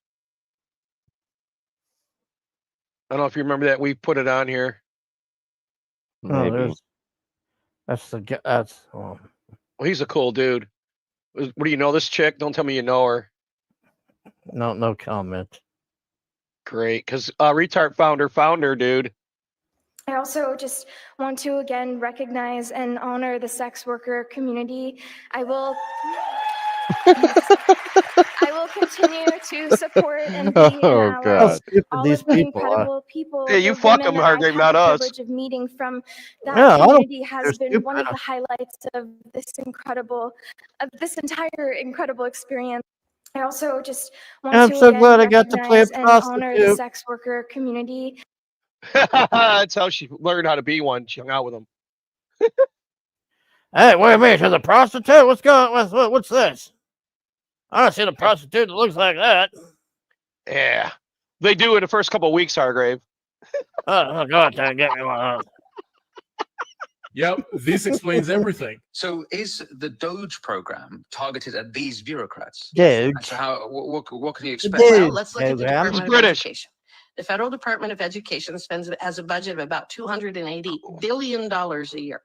I don't know if you remember that. We put it on here. Maybe. That's Well, he's a cool dude. What do you know this chick? Don't tell me you know her. no comment. Great, because retard founder, dude. I also just want to again recognize and honor the sex worker community. I will continue to support and be an Oh, ally. God. How stupid All these of the people are. incredible people. Yeah, you the fuck women them, I Hargrave, had not the us. privilege of meeting from that Yeah, I don't community think has they're been one of stupid. the highlights of this entire incredible experience. I also just want I'm to so again glad I got to play a recognize and honor the prostitute. sex worker community. That's how she learned how to be one. She hung out with him. Hey, wait a minute, there's a prostitute? What's this? I don't see a prostitute that looks like that. Yeah, they do in the first couple of weeks, Hargrave. Oh God, get me one. Yep, this explains everything. So is the Doge program targeted at these bureaucrats? Doge? And so how, what can you expect? Well, let's look at the program. Department of Education. The federal Department of Education has a budget of about $280 billion a year.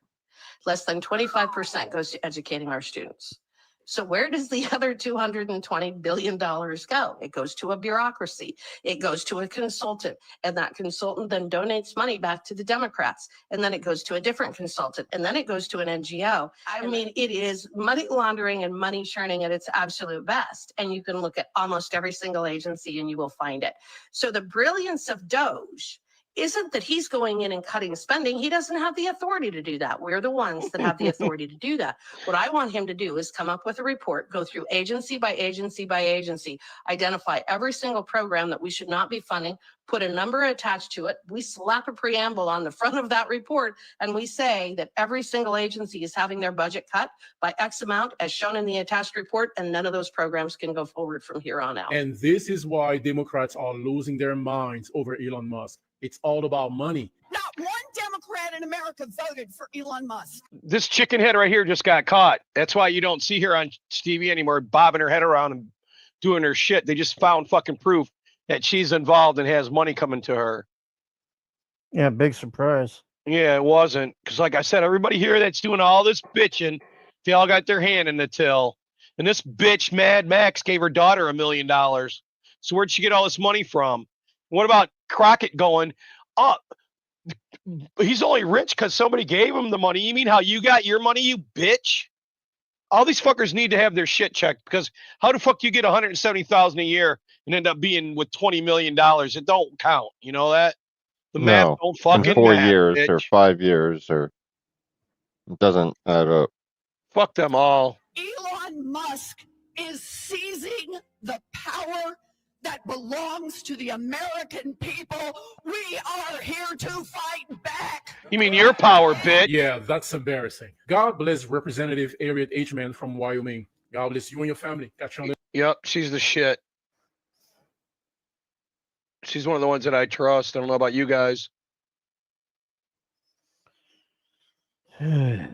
Less than 25% goes to educating our students. So where does the other $220 billion go? It goes to a bureaucracy. It goes to a consultant, and that consultant then donates money back to the Democrats. And then it goes to a different consultant, and then it goes to an NGO. I mean, it is money laundering and money churning at its absolute best. And you can look at almost every single agency and you will find it. So the brilliance of DOJ isn't that he's going in and cutting spending. He doesn't have the authority to do that. We're the ones that have the authority to do that. What I want him to do is come up with a report, go through agency by agency by agency, identify every single program that we should not be funding, put a number attached to it. We slap a preamble on the front of that report, and we say that every single agency is having their budget cut by X amount as shown in the attached report, and none of those programs can go forward from here on out. And this is why Democrats are losing their minds over Elon Musk. It's all about money. Not one Democrat in America voted for Elon Musk. This chicken head right here just got caught. That's why you don't see her on TV anymore, bobbing her head around and doing her shit. They just found fucking proof that she's involved and has money coming to her. Yeah, big surprise. Yeah, it wasn't. Because like I said, everybody here that's doing all this bitching, they all got their hand in the till. And this bitch, Mad Max, gave her daughter $1 million. So where'd she get all this money from? What about Crockett going, oh, he's only rich because somebody gave him the money. You mean how you got your money, you bitch? All these fuckers need to have their shit checked, because how the fuck you get $170,000 a year and end up being with $20 million? It don't count. You know that? The math don't fucking in 4 math, years bitch. or 5 years, or it doesn't add up. Fuck them all. Elon Musk is seizing the power that belongs to the American people. We are here to fight back. You mean your power, bitch? Yeah, that's embarrassing. God bless Representative Harriet H. Mann from Wyoming. God bless you and your family. Catch you on the Yep, she's the shit. She's one of the ones that I trust. I don't know about you guys. Yeah.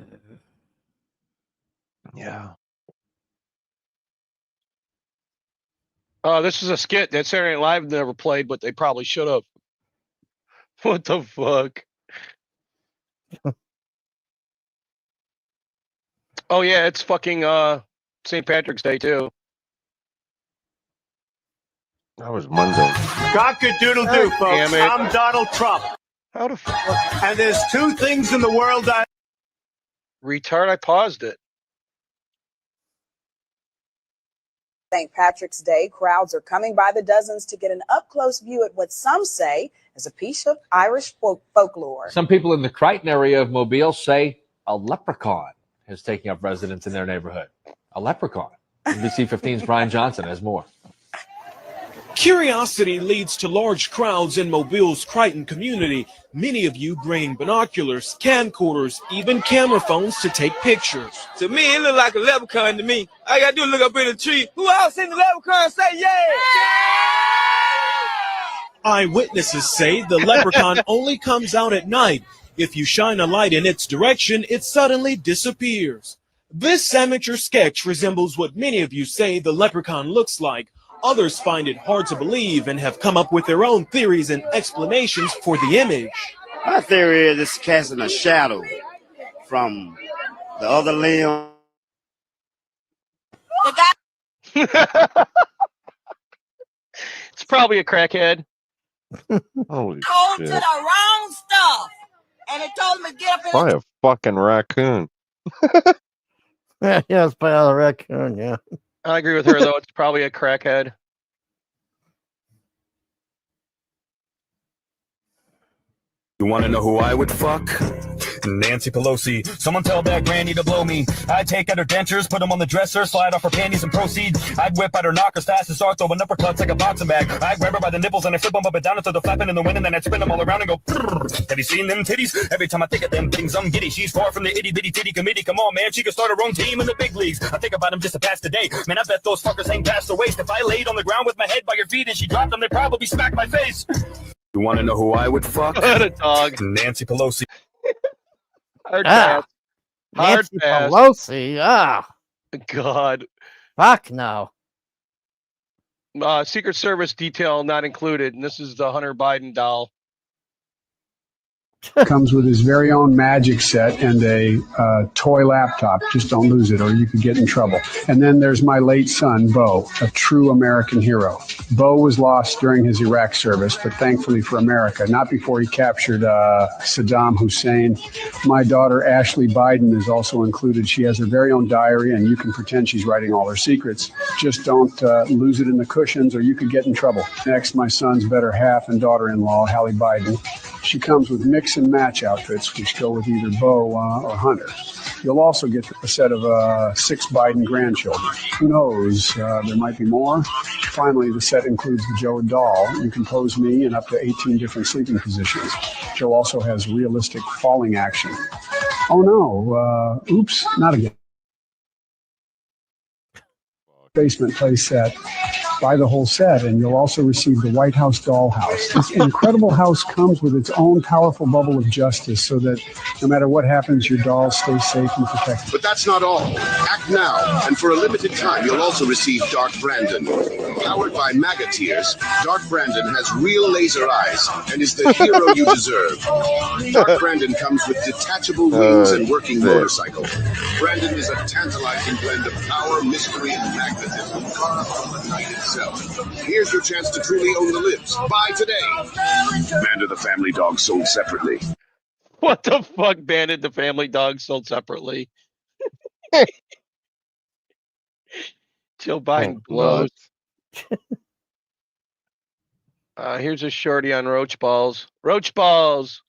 This is a skit that Saturday Night Live never played, but they probably should have. What the fuck? Oh yeah, it's fucking St. Patrick's Day too. That was Monday. Cock-a-doodle-doo, folks. Damn it. I'm Donald Trump. How the fuck? And there's two things in the world I... Retard, I paused it. St. Patrick's Day, crowds are coming by the dozens to get an up-close view at what some say is a piece of Irish folklore. Some people in the Crichton area of Mobile say a leprechaun is taking up residence in their neighborhood. A leprechaun. NBC 15's Brian Johnson has more. Curiosity leads to large crowds in Mobile's Crichton community. Many of you bringing binoculars, camcorders, even camera phones to take pictures. To me, it look like a leprechaun to me. All I gotta do is look up in the tree. Who else seen the leprechaun and say yeah? Eyewitnesses say the leprechaun only comes out at night. If you shine a light in its direction, it suddenly disappears. This amateur sketch resembles what many of you say the leprechaun looks like. Others find it hard to believe and have come up with their own theories and explanations for the image. My theory is it's casting a shadow from the other limb. It's probably a crackhead. Holy Told to shit. the wrong stuff. And it told him to get up in Buy a fucking raccoon. Yeah, it's by the raccoon, yeah. I agree with her though. It's probably a crackhead. You want to know who I would fuck? Nancy Pelosi. Someone tell that granny to blow me. I'd take out her dentures, put them on the dresser, slide off her panties and proceed. I'd whip out her knockers fast and start throwing uppercuts like a boxing bag. I'd grab her by the nipples and I'd flip them up and down until they're flapping in the wind, and then I'd spin them all around and go, "Brrr." Have you seen them titties? Every time I think of them things, I'm giddy. She's far from the itty bitty titty committee. Come on, man, she could start her own team in the big leagues. I think about them just to pass the day. Man, I bet those fuckers ain't past the waist. If I laid on the ground with my head by your feet and she dropped them, they'd probably smack my face. You want to know who I would fuck? What a dog. Nancy Pelosi. Hard pass. Hard Nancy pass. Pelosi, God. fuck no. Secret Service detail not included, and this is the Hunter Biden doll. Comes with his very own magic set and a toy laptop. Just don't lose it or you could get in trouble. And then there's my late son, Bo, a true American hero. Bo was lost during his Iraq service, but thankfully for America, not before he captured Saddam Hussein. My daughter, Ashley Biden, is also included. She has her very own diary, and you can pretend she's writing all her secrets. Just don't lose it in the cushions or you could get in trouble. Next, my son's better half and daughter-in-law, Hallie Biden. She comes with mix and match outfits, which go with either Bo or Hunter. You'll also get a set of 6 Biden grandchildren. Who knows? There might be more. Finally, the set includes the Joe doll. You can pose me in up to 18 different sleeping positions. Joe also has realistic falling action. Oh no, oops, not again. Basement play set. Buy the whole set, and you'll also receive the White House dollhouse. This incredible house comes with its own powerful bubble of justice so that no matter what happens, your dolls stay safe and protected. But that's not all. Act now, and for a limited time, you'll also receive Dark Brandon. Powered by MAGA tears, Dark Brandon has real laser eyes and is the hero you deserve. Dark Brandon comes with detachable wings and working motorcycle. Brandon is a tantalizing blend of power, mystery, and magnetism carved from the night itself. Here's your chance to truly own the libs. Buy today. Band of the Family Dog sold separately. What the fuck? Banded the Family Dog sold separately. Joe Biden blows. Here's a shorty on Roach Balls. Roach Balls.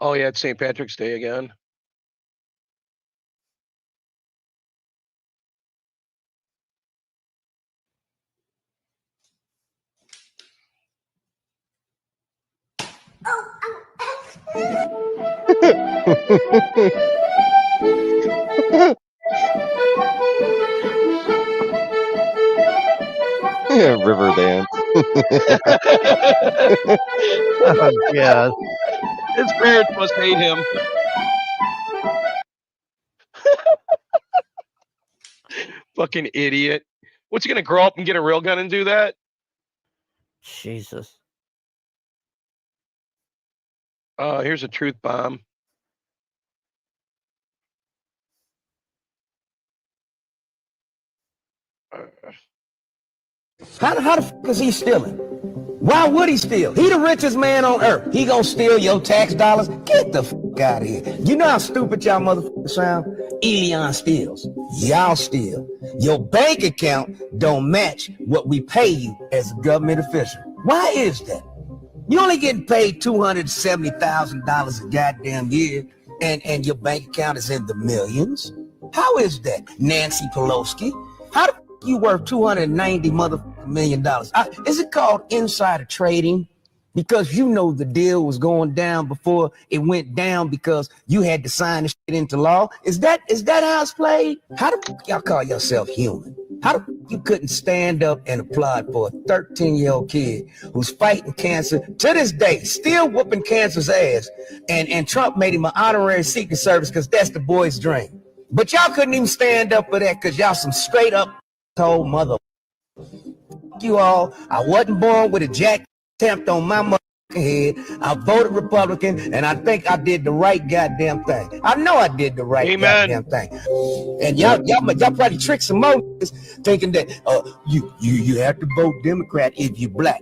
Oh yeah, it's St. Patrick's Day again. Yeah, river dance. Oh god. His parents must hate him. Fucking idiot. What's he gonna grow up and get a real gun and do that? Jesus. Here's a truth bomb. How the f is he stealing? Why would he steal? He the richest man on earth. He gonna steal your tax dollars? Get the f out of here. You know how stupid y'all motherfuckers sound? Elion steals. Y'all steal. Your bank account don't match what we pay you as a government official. Why is that? You only getting paid $270,000 a goddamn year, and your bank account is in the millions? How is that, Nancy Pelosi? How the f you worth $290 million? Is it called insider trading? Because you know the deal was going down before it went down because you had to sign the shit into law. Is that how it's played? How the f y'all call yourself human? How the f you couldn't stand up and apply for a 13-year-old kid who's fighting cancer to this day, still whooping cancer's ass, and Trump made him an honorary Secret Service because that's the boy's dream. But y'all couldn't even stand up for that because y'all some straight up told mother. You all, I wasn't born with a jack attempt on my motherfucking head. I voted Republican, and I think I did the right goddamn thing. I know I did the right goddamn thing. And y'all probably tricked some more thinking that you have to vote Democrat if you're black.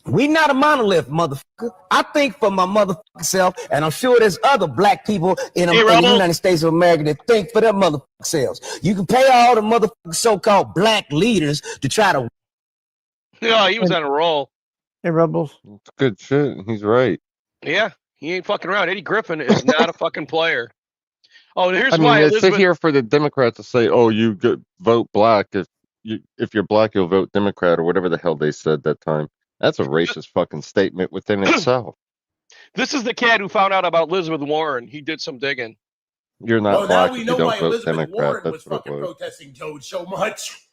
We not a monolith, motherfucker. I think for my motherfucking self, and I'm sure there's other black people in the United States of America that think for their motherfucking selves. You can pay all the motherfucking so-called black leaders to try to. Yeah, he was on a roll. Hey, Rebels. It's good shit. He's right. Yeah, he ain't fucking around. Eddie Griffin is not a fucking player. Oh, here's I mean, why it's Elizabeth. sit here for the Democrats to say, "Oh, you vote black if you're black, you'll vote Democrat," or whatever the hell they said that time. That's a racist fucking statement within itself. This is the cat who found out about Elizabeth Warren. He did some digging. You're not Well, black now we if know you why don't vote Elizabeth Democrat. Warren was That's what fucking it was. protesting Doge so much.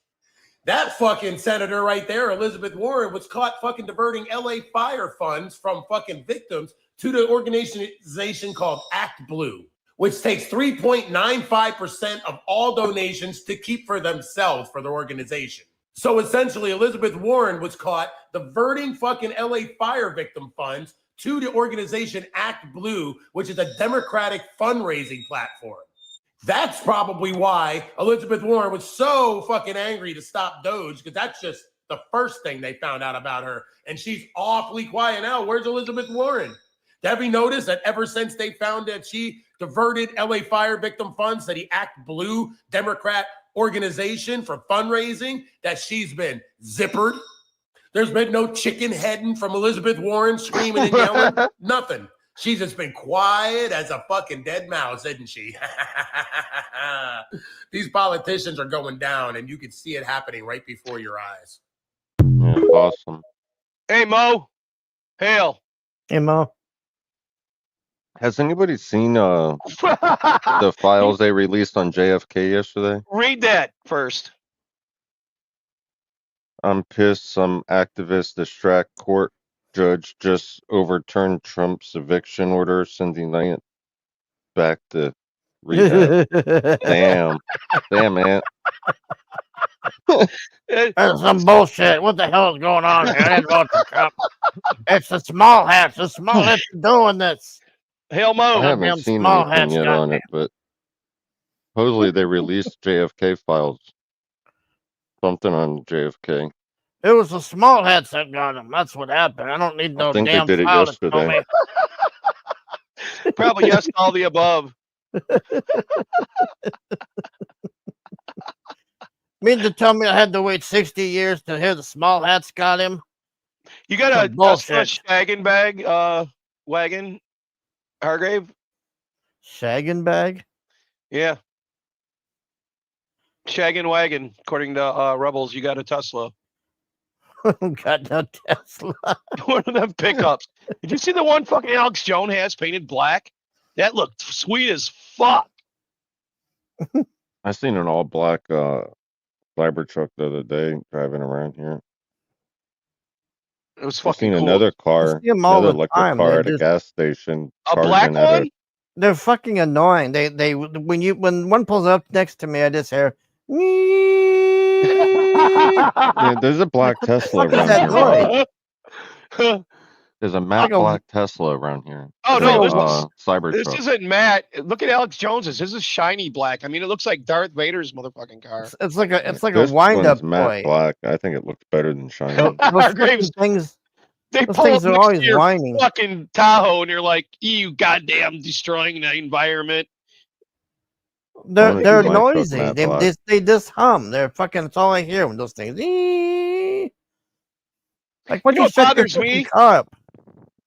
That fucking senator right there, Elizabeth Warren, was caught fucking diverting LA fire funds from fucking victims to the organization called Act Blue, which takes 3.95% of all donations to keep for themselves for their organization. So essentially, Elizabeth Warren was caught diverting fucking LA fire victim funds to the organization Act Blue, which is a Democratic fundraising platform. That's probably why Elizabeth Warren was so fucking angry to stop Doge, because that's just the first thing they found out about her. And she's awfully quiet now. Where's Elizabeth Warren? Have you noticed that ever since they found that she diverted LA fire victim funds to the Act Blue Democrat organization for fundraising, that she's been zippered? There's been no chicken heading from Elizabeth Warren screaming and yelling. Nothing. She's just been quiet as a fucking dead mouse, isn't she? These politicians are going down, and you can see it happening right before your eyes. Yeah, awesome. Hey, Mo. Hale. Hey, Mo. Has anybody seen the files they released on JFK yesterday? Read that first. I'm pissed some activist distract court judge just overturned Trump's eviction order, sending it back to rehab. Damn, man. That's some bullshit. What the hell is going on here? I didn't vote for Trump. It's the small hats. The small hats doing this. Hell, Mo. I haven't seen small anything hats, yet on it, but supposedly they released JFK files. Something on JFK. It was the small hats that got him. That's what happened. I don't need no I think damn they did it file to tell yesterday. me. Probably yes to all the above. Mean to tell me I had to wait 60 years to hear the small hats got him? You got Some a bullshit. shagging bag wagon, Hargrave? Shaggin' bag? Yeah. Shaggin' wagon, according to Rebels. You got a Tesla. Got no Tesla. One of them pickups. Did you see the one fucking Alex Jones has painted black? That looked sweet as fuck. I seen an all black Cybertruck the other day driving around here. It was I fucking seen cool. another car, see 'em all another the electric time. car They're at a just- gas station. A black charging at one? They're fucking annoying. They when one pulls up next to me, I just hear. Yeah, there's a black Tesla fuck is around that here. noise? Bro. There's a matte like a- black Tesla around here. Oh, It's no, like this a Cybertruck. This isn't Matt. Look at Alex Jones's. This is shiny black. I mean, it looks like Darth Vader's motherfucking car. It's like a This wind up one's matte toy. black. I think it looks better than shiny. Those Hargraves, fucking things. They Those pull things up are next always to your whining. fucking Tahoe, and you're like, "You goddamn destroying the environment." They're wanna keep my truck noisy. matte They black. they just hum. They're fucking. That's all I hear when those things. Like what You know what shut your bothers fucking me? car up?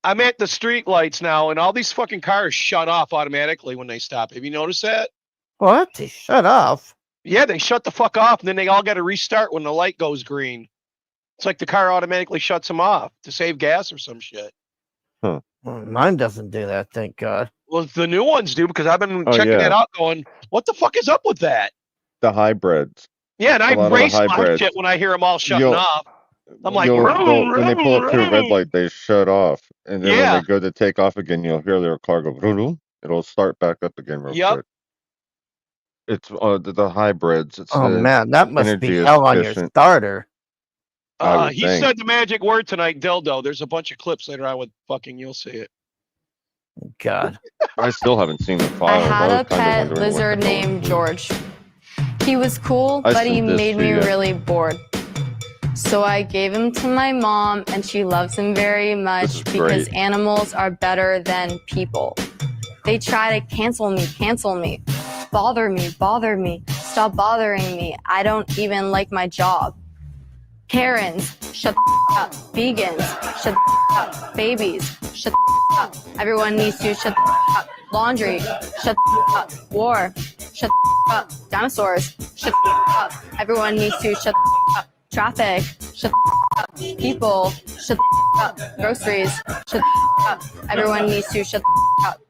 I'm at the street lights now, and all these fucking cars shut off automatically when they stop. Have you noticed that? What? They shut off. Yeah, they shut the fuck off, and then they all got to restart when the light goes green. It's like the car automatically shuts them off to save gas or some shit. Well, mine doesn't do that, thank God. Well, the new ones do, because I've been Oh, checking yeah. that out going, what the fuck is up with that? The hybrids. Yeah, and A I lot of the race my hybrids. shit when I hear them all shutting You'll- off. I'm like, when they pull up to a red light, they shut off, and then Yeah. when they go to take off again, you'll hear their car go. "Vroom." It'll start back up again real Yep. quick. It's the hybrids. It's Oh the man, that must be energy hell on your efficient. starter. I would he think. said the magic word tonight, dildo. There's a bunch of clips later on with fucking, you'll see it. God. I still haven't seen the I file. had I a was kinda pet wondering what lizard the hell- named George. He was cool, I but he sent this made to me you. really bored. So I gave him to my mom, and she loves him very much is because great. animals are better than people. They try to cancel me, bother me, stop bothering me. I don't even like my job. Karens, shut the up. Vegans, shut the up. Babies, shut the up. Everyone needs to shut the up. Laundry, shut the up. War, shut the up. Dinosaurs, shut the up. Everyone needs to shut the up. Traffic, shut the up. People, shut the up. Groceries, shut the up. Everyone needs to shut the up.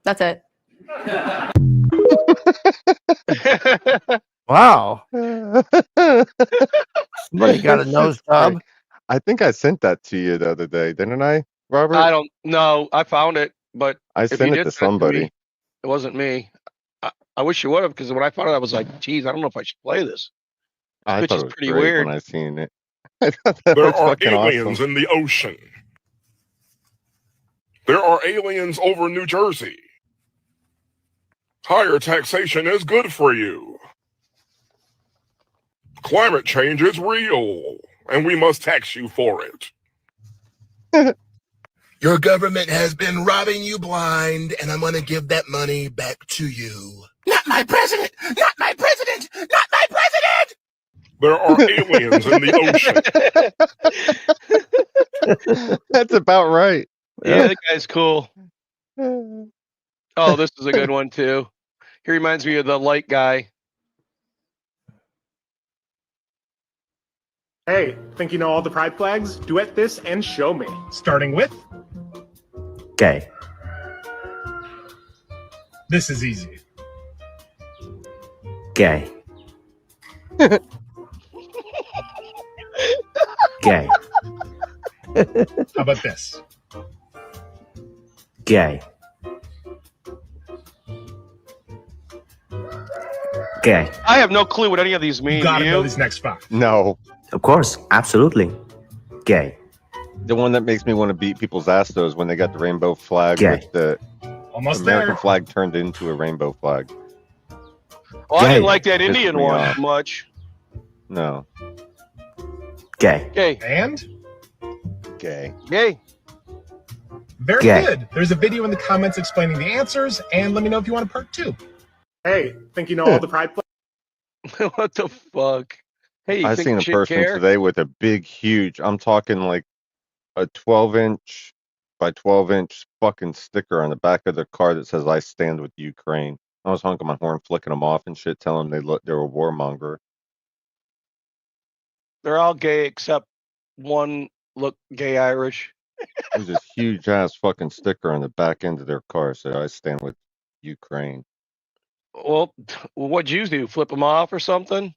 That's it. Wow. Somebody got a nose job. I think I sent that to you the other day, didn't I, Robert? I don't know. I found it, but I if you sent it did to send somebody. me, it wasn't me. I wish you would have, because when I found it, I was like, geez, I don't know if I should play this. I Which thought is it was pretty great weird. when I seen it. I thought that There was are fucking aliens awesome. in the ocean. There are aliens over New Jersey. Higher taxation is good for you. Climate change is real, and we must tax you for it. Your government has been robbing you blind, and I'm going to give that money back to you. Not my president! Not my president! Not my president! There are aliens in the ocean. That's about right. Yeah, the guy's cool. Oh, this is a good one too. He reminds me of the light guy. Hey, think you know all the pride flags? Duet this and show me. Starting with Gay. this is easy. Gay. Gay. How about this? Gay. Gay. I have no clue what any of these mean. Gotta do know you? these next five. No. Of course, absolutely. Gay. The one that makes me want to beat people's ass though is when they got the rainbow flag Gay. with the Almost American there. flag turned into a rainbow flag. Well, I didn't Gay. like that Pisses Indian me one off. much. No. Gay. Gay. And Gay. Gay. very Gay. good. There's a video in the comments explaining the answers, and let me know if you want a part 2. Hey, think you know all the pride flags? What the fuck? Hey, you I think seen we a should person care? today with a big, huge, I'm talking like a 12-inch by 12-inch fucking sticker on the back of their car that says, I stand with Ukraine. I was honking my horn, flicking them off and shit, telling them they were a warmonger. They're all gay except one look gay Irish. There's this huge ass fucking sticker on the back end of their car said, I stand with Ukraine. Well, what'd you do? Flip them off or something?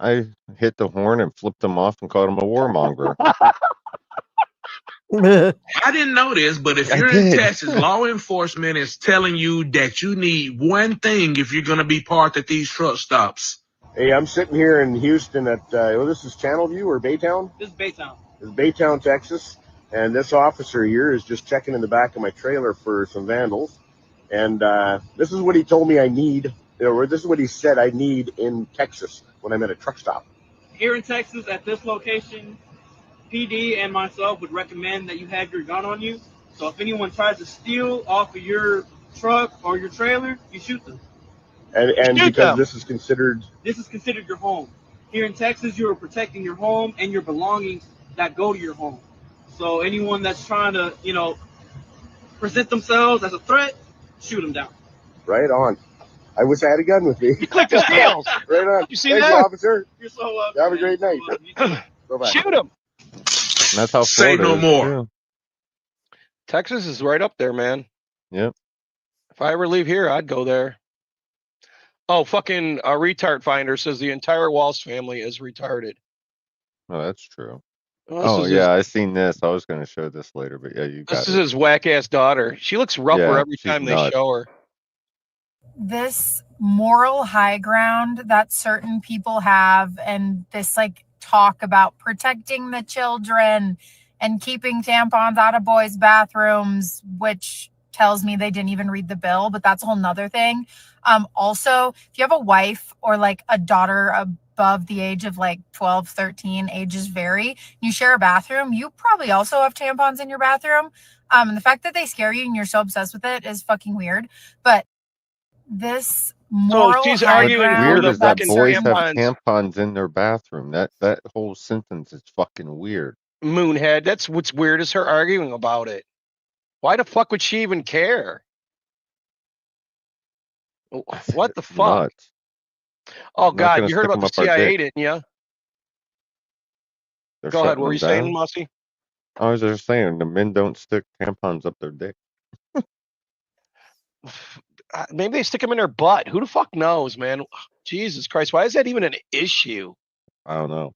I hit the horn and flipped them off and called him a warmonger. I didn't know this, but if I you're in did. Texas, law enforcement is telling you that you need one thing if you're going to be parked at these truck stops. Hey, I'm sitting here in Houston at, this is Channelview or Baytown? This is Baytown. This is Baytown, Texas. And this officer here is just checking in the back of my trailer for some vandals. And this is what he told me I need, or this is what he said I need in Texas when I'm at a truck stop. Here in Texas, at this location, PD and myself would recommend that you have your gun on you. So if anyone tries to steal off of your truck or your trailer, you shoot them. And Shoot because them. this is considered, This is considered your home. Here in Texas, you are protecting your home and your belongings that go to your home. So anyone that's trying to, present themselves as a threat, shoot them down. right on. I wish I had a gun with me. You clicked his heels. Right on. You see Thanks, that? officer. You're so welcome. Have a great night. Bye-bye. Shoot him. And that's how Say Florida no is, more. too. Texas is right up there, man. Yep. If I ever leave here, I'd go there. Oh, fucking retard finder says the entire Walsh family is retarded. Oh, that's true. Well, this Oh is yeah, I seen this. I was going to show this later, but yeah, you got This is it. his whack ass daughter. She looks rougher Yeah, every she's time they nuts. show her. This moral high ground that certain people have, and this like talk about protecting the children and keeping tampons out of boys' bathrooms, which tells me they didn't even read the bill, but that's a whole nother thing. Also, if you have a wife or like a daughter above the age of like 12, 13, ages vary, you share a bathroom, you probably also have tampons in your bathroom. And the fact that they scare you and you're so obsessed with it is fucking weird. But this moral she's high arguing ground for Weird the is that fucking boys have tampons. tampons in their bathroom. That whole sentence is fucking weird. Moonhead. That's what's weird is her arguing about it. Why the fuck would she even care? What the fuck? Nuts. Oh I'm not God, gonna you heard stick about 'em the up our CIA, dick. didn't you? They're Go ahead. shutting What were you them saying, down. Mossy? I was just saying the men don't stick tampons up their dick. Maybe they stick them in their butt. Who the fuck knows, man? Jesus Christ, why is that even an issue? I don't know.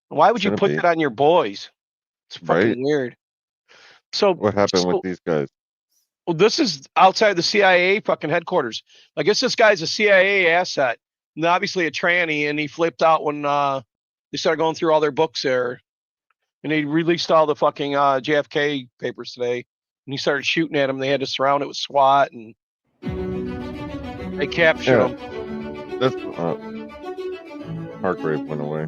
Why would you Shouldn't put be. that on your boys? It's fucking Right? weird. So What happened with so these guys? well, this is outside the CIA fucking headquarters. I guess this guy's a CIA asset, and obviously a tranny, and he flipped out when they started going through all their books there, and they released all the fucking JFK papers today, and he started shooting at him. They had to surround it with SWAT, and they captured Yeah, him. that's Hargrave went away.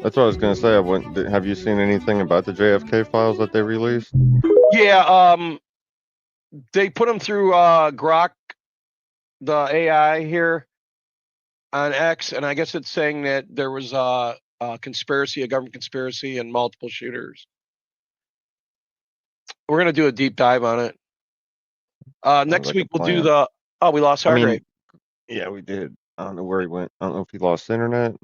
That's what I was gonna say. Have you seen anything about the JFK files that they released? Yeah, they put him through Grok, the AI here on X, and I guess it's saying that there was a conspiracy, a government conspiracy, and multiple shooters. We're gonna do a deep dive on it. Next like a week we'll do plan. the. Oh, we lost I Hargrave. mean, yeah, we did. I don't know where he went. I don't know if he lost internet.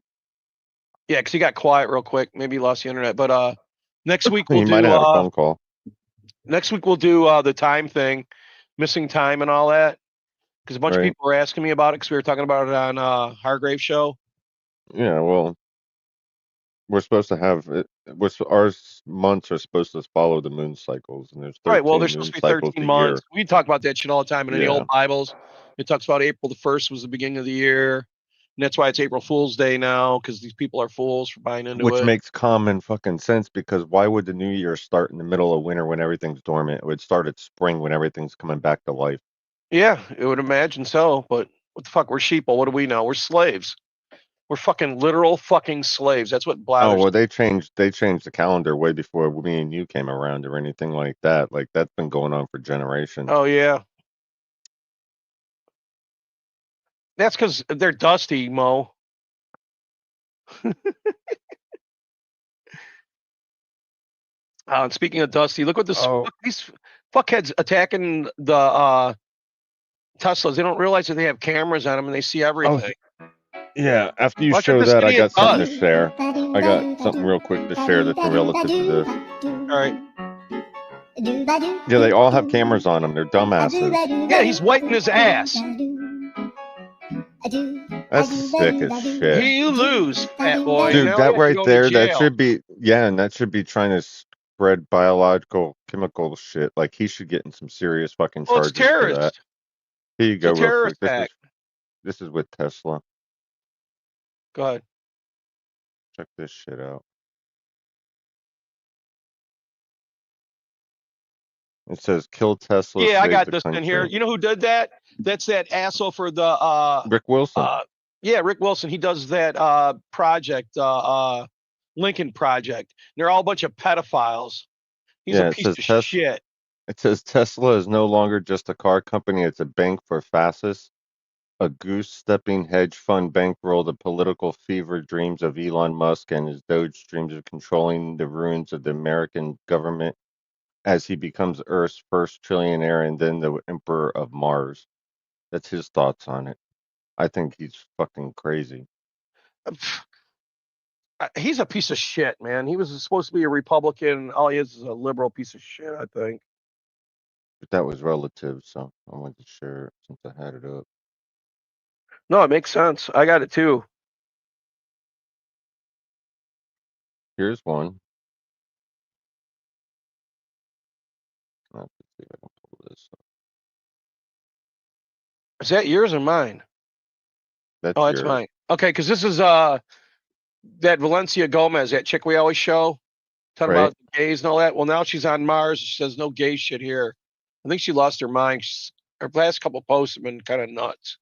Yeah, because he got quiet real quick. Maybe he lost the internet. But next week He we'll might do. have had a phone call. Next week we'll do the time thing, missing time and all that. Because a bunch of Right. people were asking me about it because we were talking about it on Hargrave show. Yeah, well, we're supposed to have it. Our months are supposed to follow the moon cycles, and there's All right. Well, 13 there's moon supposed to be cycles 13 a months. year. We talk about that shit all the time. And in the Yeah. old Bibles, it talks about April the 1st was the beginning of the year. And that's why it's April Fool's Day now, because these people are fools for buying into Which it. makes common fucking sense, because why would the new year start in the middle of winter when everything's dormant? It would start at spring when everything's coming back to life. Yeah, it would imagine so. But what the fuck? We're sheeple. What do we know? We're slaves. We're fucking literal fucking slaves. That's what Oh, Blathers. well, they changed the calendar way before me and you came around or anything like that. Like, that's been going on for generations. Oh, yeah. That's because they're dusty, Mo. And speaking of dusty, look what this look, these fuckheads attacking the Teslas. They don't realize that they have cameras on them and they see everything. Yeah, after you Watch show what this that, I idiot got something does. to share. I got something real quick to share that's relative to this. All right. Yeah, they all have cameras on them. They're dumbasses. Yeah, he's wiping his ass. That's sick as shit. You lose, fat boy. Dude, Now that you have to right go to there, that jail. should be, yeah, and that should be trying to spread biological, chemical shit. Like, he should get in some serious fucking Well, it's charges for that. terrorist. Here you It's go, a real quick. terrorist act. This is with Tesla. Go ahead. Check this shit out. It says kill Tesla. Yeah, I save got the this in here. country. You know who did that? That's that asshole for the Rick Wilson. yeah, Rick Wilson. He does that project, Lincoln Project. They're all a bunch of pedophiles. He's Yeah, a it piece says of shit. It says Tesla is no longer just a car company, it's a bank for fascists. A goose-stepping hedge fund bankroll the political fever dreams of Elon Musk and his Doge dreams of controlling the ruins of the American government as he becomes Earth's first trillionaire and then the emperor of Mars. That's his thoughts on it. I think he's fucking crazy. He's a piece of shit, man. He was supposed to be a Republican. All he is a liberal piece of shit, I think. But that was relative, so I wanted to share it since I had it up. No, it makes sense. I got it too. Here's one. Let's see if I can pull this up. Is that yours or mine? That's Oh, that's yours. mine. Okay, because this is that Valencia Gomez, that chick we always show, talking Right. about gays and all that. Well, now she's on Mars. She says no gay shit here. I think she lost her mind. Her last couple posts have been kind of nuts.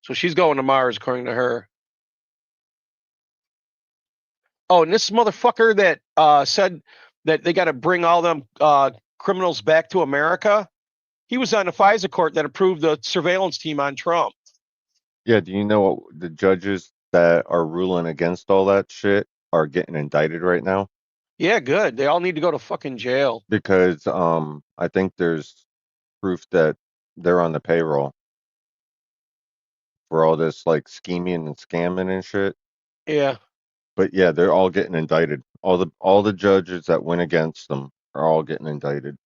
So she's going to Mars, according to her. Oh, and this motherfucker that said that they got to bring all them criminals back to America. He was on the FISA court that approved the surveillance team on Trump. Yeah, do you know what the judges that are ruling against all that shit are getting indicted right now? Yeah, good. They all need to go to fucking jail. Because I think there's proof that they're on the payroll for all this like scheming and scamming and shit. Yeah. But yeah, they're all getting indicted. All the judges that went against them are all getting indicted.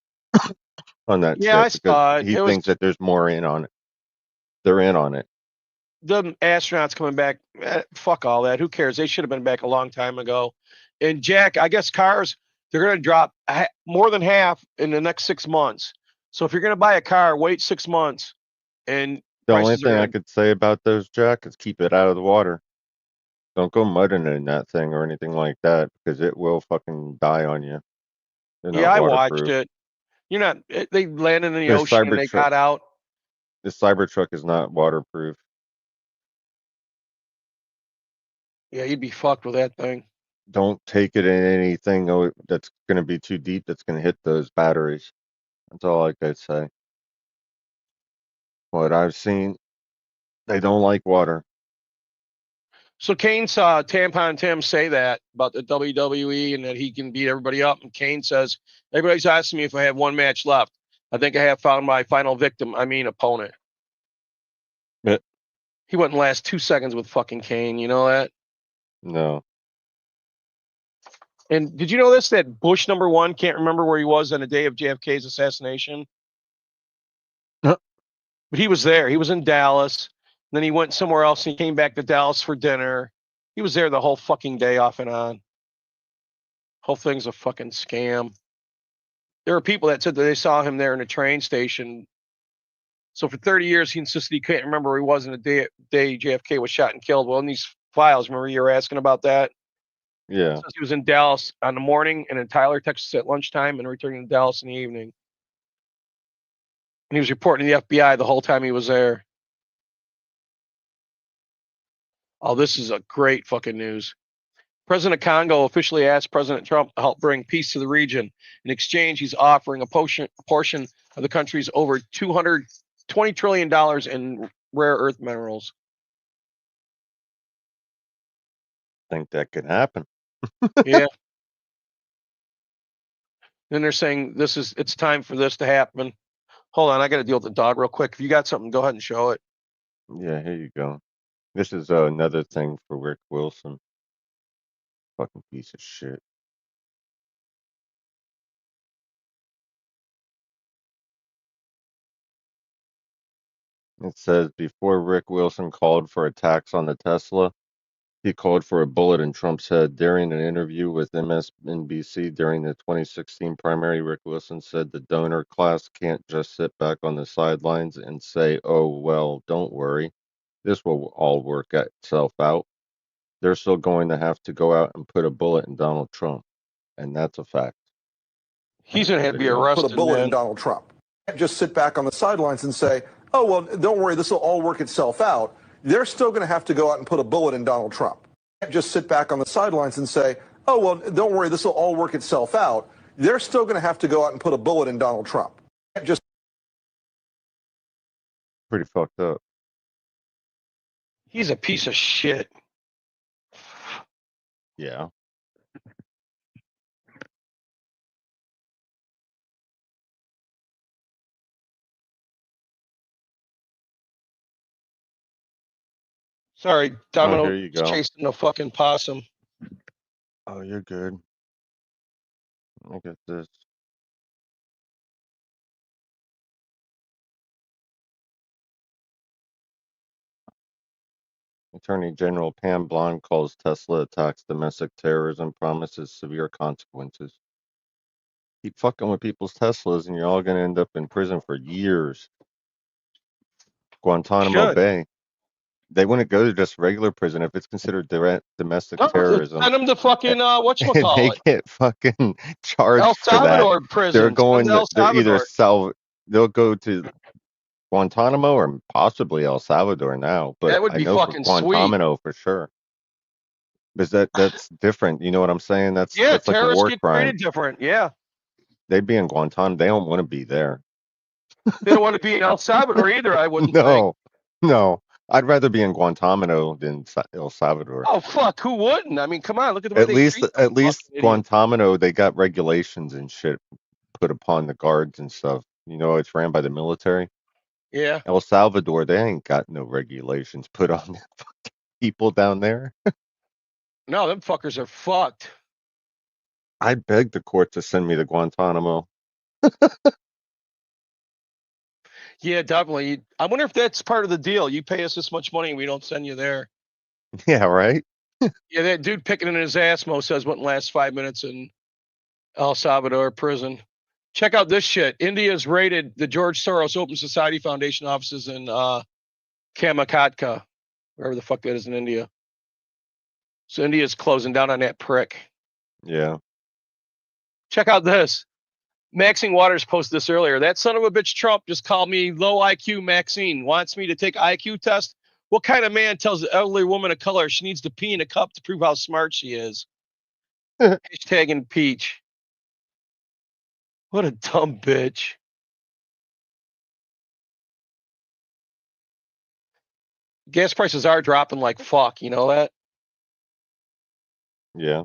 on that Yeah, I shit because saw it. he It was thinks that there's more in on it. They're in on it. the astronauts coming back. Fuck all that. Who cares? They should have been back a long time ago. And Jack, I guess cars, they're going to drop more than half in the next 6 months. So if you're going to buy a car, wait 6 months and The only prices are thing I going to. could say about those, Jack, is keep it out of the water. Don't go mudding in that thing or anything like that because it will fucking die on you. They're Yeah, not I watched waterproof. it. You're not. They landed in the The ocean and they Cybertruck, got out. the Cybertruck is not waterproof. Yeah, you'd be fucked with that thing. Don't take it in anything that's going to be too deep that's going to hit those batteries. That's all I could say. What I've seen, they don't like water. So Kane saw Tampon Tim say that about the WWE and that he can beat everybody up. And Kane says, everybody's asking me if I have one match left. I think I have found my final victim. I mean, opponent. But He wouldn't last 2 seconds with fucking Kane. You know that? no, And did you know this? That Bush #1 can't remember where he was on the day of JFK's assassination. Huh. But he was there. He was in Dallas. Then he went somewhere else and he came back to Dallas for dinner. He was there the whole fucking day off and on. Whole thing's a fucking scam. There were people that said that they saw him there in a train station. So for 30 years, he insisted he couldn't remember where he was on the day JFK was shot and killed. Well, in these files, remember you were asking about that? yeah, Says he was in Dallas on the morning and in Tyler, Texas at lunchtime and returning to Dallas in the evening. And he was reporting to the FBI the whole time he was there. Oh, this is a great fucking news. President of Congo officially asked President Trump to help bring peace to the region. In exchange, he's offering a portion of the country's over $220 trillion in rare earth minerals. think that could happen. Yeah. Then they're saying it's time for this to happen. Hold on, I got to deal with the dog real quick. If you got something, go ahead and show it. Yeah, here you go. This is another thing for Rick Wilson. Fucking piece of shit. It says before Rick Wilson called for a tax on the Tesla, he called for a bullet in Trump's head. During an interview with MSNBC during the 2016 primary, Rick Wilson said the donor class can't just sit back on the sidelines and say, oh, well, don't worry. This will all work itself out. They're still going to have to go out and put a bullet in Donald Trump. And that's a fact. He's going to have to be Put a arrested, bullet in man. Donald Trump. Can't just sit back on the sidelines and say, oh, well, don't worry, this will all work itself out. They're still going to have to go out and put a bullet in Donald Trump. Can't just sit back on the sidelines and say, oh, well, don't worry, this will all work itself out. They're still going to have to go out and put a bullet in Donald Trump. Can't just Pretty fucked up. He's a piece of shit. Yeah. Sorry, Oh, Domino here you was go. chasing a fucking possum. Oh, you're good. Look at this. Attorney General Pam Blond calls Tesla attacks domestic terrorism, promises severe consequences. Keep fucking with people's Teslas and you're all going to end up in prison for years. Guantanamo Should. Bay. They wouldn't go to just regular prison if it's considered direct domestic No, terrorism. send him to fucking They whatchamacallit. get fucking charged El for that. Salvador They're prison. going. Send El They're either Salvador. they'll go to Guantanamo or possibly El Salvador now, but That would I be know for fucking sweet. Guantanamo for sure. Because that's different. You know what I'm saying? That's Yeah, like a terrorists war get crime. treated different. Yeah. They'd be in Guantanamo. They don't want to be there. They don't want to be in El Salvador either, I wouldn't think. No. I'd rather be in Guantanamo than El Salvador. Oh fuck, who wouldn't? I mean, come on, look at the way At they least treat at least fucking idiots. Guantanamo, they got regulations and shit put upon the guards and stuff. You know, it's ran by the military. Yeah. El Salvador, they ain't got no regulations put on the fucking people down there. No, them fuckers are fucked. I begged the court to send me to Guantanamo. Yeah, definitely. I wonder if that's part of the deal. You pay us this much money and we don't send you there. Yeah, right? Yeah, that dude picking in his ass, Mo says, wouldn't last 5 minutes in El Salvador prison. Check out this shit. India's raided the George Soros Open Society Foundation offices in Kamakatka, wherever the fuck that is in India. So India's closing down on that prick. Yeah. Check out this. Maxine Waters posted this earlier. That son of a bitch Trump just called me low IQ Maxine. Wants me to take IQ test. What kind of man tells the elderly woman of color she needs to pee in a cup to prove how smart she is? Hashtag impeach. What a dumb bitch. Gas prices are dropping like fuck. You know that? Yeah.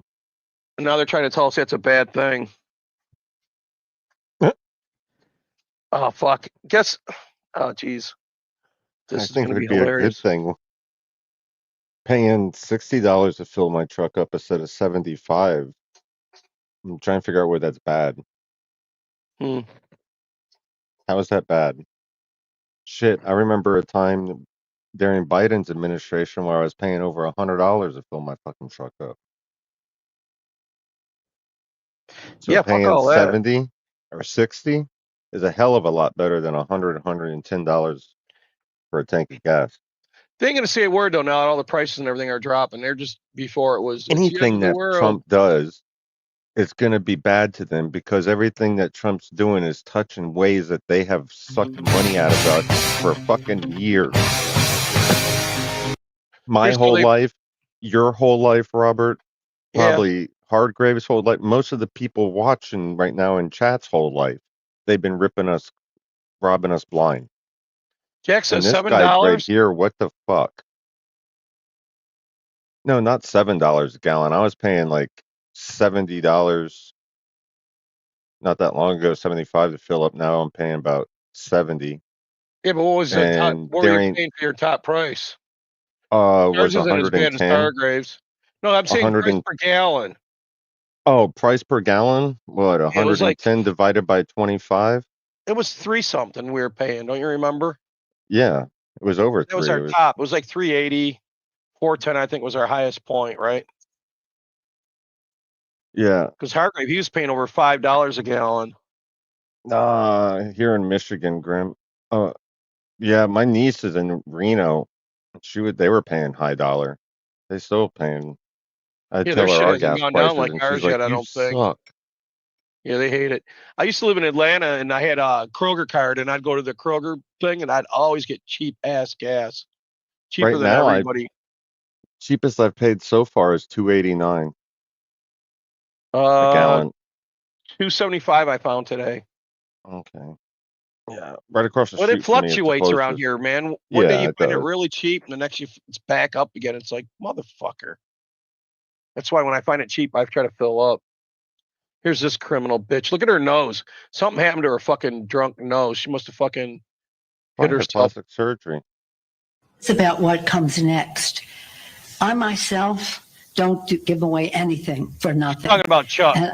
And now they're trying to tell us that's a bad thing. Oh, fuck. Guess. Oh, geez. This I is think going it to would be be a good hilarious. thing. Paying $60 to fill my truck up instead of 75. I'm trying to figure out where that's bad. Hmm. How is that bad? Shit, I remember a time during Biden's administration where I was paying over $100 to fill my fucking truck up. So Yeah, fuck paying all that. 70 or 60 is a hell of a lot better than $110 for a tank of gas. They ain't going to say a word, though, now all the prices and everything are dropping. They're just before it was. It's the end Anything of the that world. Trump does, it's going to be bad to them because everything that Trump's doing is touching ways that they have sucked money out of us for fucking years. My Here's whole what they- life, your whole life, Robert, Yeah. probably Hardgrave's whole life, most of the people watching right now in chat's whole life, they've been ripping us, robbing us blind. Jack And says this $7. guy right here, what the fuck? No, not $7 a gallon. I was paying like $70 not that long ago, 75 to fill up. Now I'm paying about 70. Yeah, but what was the top? And What were there you ain't paying for your top price? was Yours isn't as bad as 110. Hargrave's. No, I'm saying 100 price and per gallon. oh, price per gallon? What, Yeah, it was like 110 divided by 25? it was 3 something we were paying. Don't you remember? Yeah, it was over That was 3. our It was top. It was like 380. 410, I think, was our highest point, right? yeah. Because Hargrave, he was paying over $5 a gallon. Here in Michigan, Grim. Yeah, my niece is in Reno. They were paying high dollar. They still paying. I Yeah, tell their her shit our hasn't gas gone prices, down like and ours she's like, yet, I "You don't think. suck." Yeah, they hate it. I used to live in Atlanta, and I had a Kroger card, and I'd go to the Kroger thing, and I'd always get cheap ass gas, cheaper Right than now, everybody. cheapest I've paid so far is $2.89 a Uh, gallon. $2.75 I found today. Okay. Yeah, right across the But it street from me, it's the fluctuates around closest. here, man. One day Yeah, you it find it does. really cheap, and the next it's back up again. It's like, motherfucker. That's why when I find it cheap, I try to fill up. Here's this criminal bitch. Look at her nose. Something happened to her fucking drunk nose. She must have fucking hit Probably had herself. plastic surgery. It's about what comes next. I myself don't give away anything for nothing. Talking about Chuck. And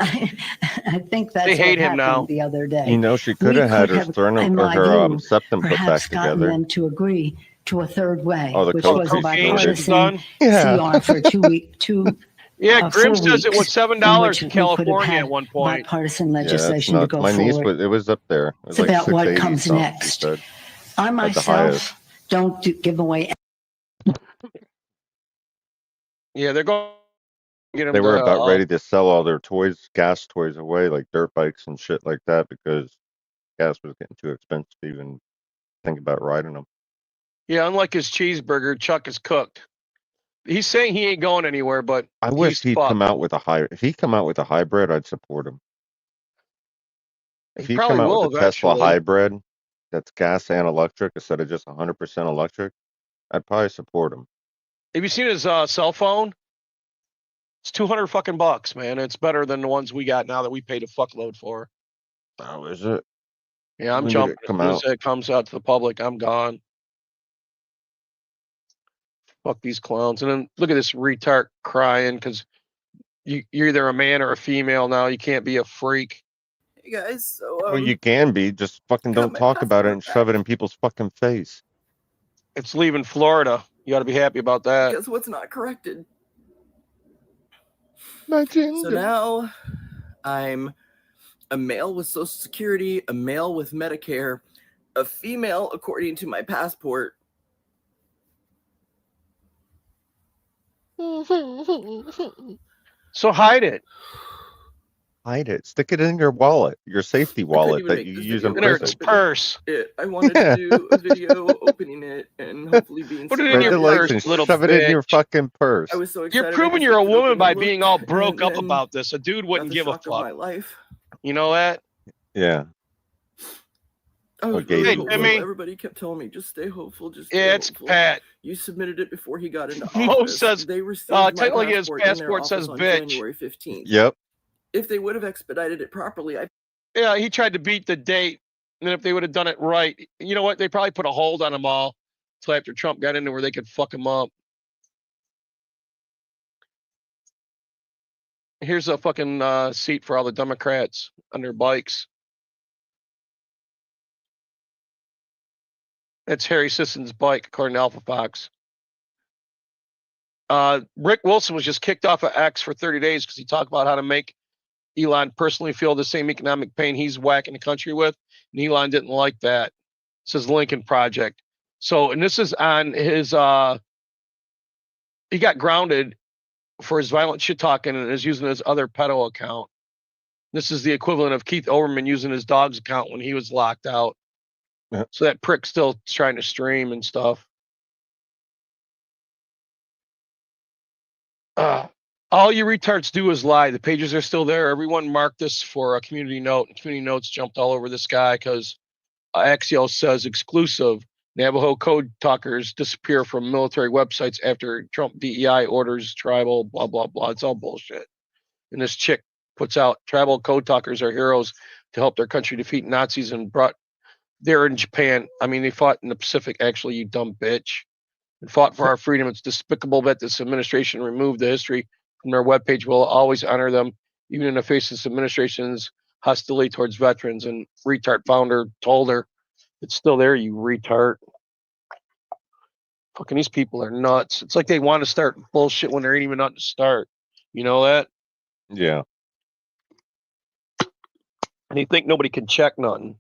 I think that's They hate what him happened now. the other day. You know, she could We have had could her have, sternum in or my her view, septum put back perhaps gotten together. them to agree to a third way, Oh, the which coke was a be sorted. bipartisan Yeah. CR for 2 weeks. Yeah, Grim 4 says it was weeks $7 in in which we could have California had at one point. bipartisan Yeah, it's legislation to nuts. go My niece forward. it was up there. It was It's like about what 680 comes something, next. she said. I At the myself highest. don't give away. Yeah, they're going to get him They were to. about ready to sell all their toys, gas toys away, like dirt bikes and shit like that, because gas was getting too expensive to even think about riding them. Yeah, unlike his cheeseburger, Chuck is cooked. He's saying he ain't going anywhere, but I wish he's he'd fucked. come out with if he come out with a hybrid, I'd support him. If He he probably come out will with a Tesla eventually. hybrid that's gas and electric instead of just 100% electric, I'd probably support him. Have you seen his cell phone? It's 200 fucking bucks, man. It's better than the ones we got now that we paid a fuckload for. Oh, is it? Yeah, I'm When did jumping it as come soon out? as it comes out to the public. I'm gone. Fuck these clowns. And then look at this retard crying because you're either a man or a female now. You can't be a freak. Hey guys, so Well, you can be. Just fucking don't talk about it and shove it in people's fucking face. It's leaving Florida. You got to be happy about that. guess what's not corrected? My So gender. now I'm a male with Social Security, a male with Medicare, a female according to my passport. So hide it. Hide it. Stick it in your wallet, your safety wallet even that make you this use video in work. prison. Purse. I wanted to do a video opening it and hopefully being Put it in your Congratulations, purse, little shove it in your bitch. fucking purse. I was so excited. You're I proving just you're a picked it up woman and I by being looked, all broke and up then about this. A dude got wouldn't the give a shock of fuck. my life. You know that? Yeah. I was Okay. really Hey, hopeful. Jimmy. Everybody kept telling me, just stay hopeful, just stay Yeah, it's hopeful. Pat. You submitted it before he got into Mo office. says, They received my technically his passport in their passport office says on bitch. January 15th. Yep. If they would have expedited it properly, I Yeah, he tried to beat the date. And if they would have done it right, you know what? They probably put a hold on them all until after Trump got in there where they could fuck him up. Here's a fucking seat for all the Democrats on their bikes. That's Harry Sisson's bike, according to Alpha Fox. Rick Wilson was just kicked off of X for 30 days because he talked about how to make Elon personally feel the same economic pain he's whacking the country with. And Elon didn't like that. It says Lincoln Project. So, and this is on his, he got grounded for his violent shit talking and is using his other pedo account. This is the equivalent of Keith Olbermann using his dog's account when he was locked out. Yeah. So that prick's still trying to stream and stuff. All you retards do is lie. The pages are still there. Everyone marked this for a community note. And community notes jumped all over this guy because Axios says exclusive. Navajo code talkers disappear from military websites after Trump DEI orders tribal, blah, blah, blah. It's all bullshit. And this chick puts out tribal code talkers are heroes to help their country defeat Nazis and brought there in Japan. I mean, they fought in the Pacific, actually, you dumb bitch. And fought for our freedom. It's despicable that this administration removed the history from their webpage. We'll always honor them, even in the face of this administration's hostility towards veterans. And retard founder told her, it's still there, you retard. Fucking these people are nuts. It's like they want to start bullshit when there ain't even nothing to start. You know that? Yeah. And they think nobody can check nothing.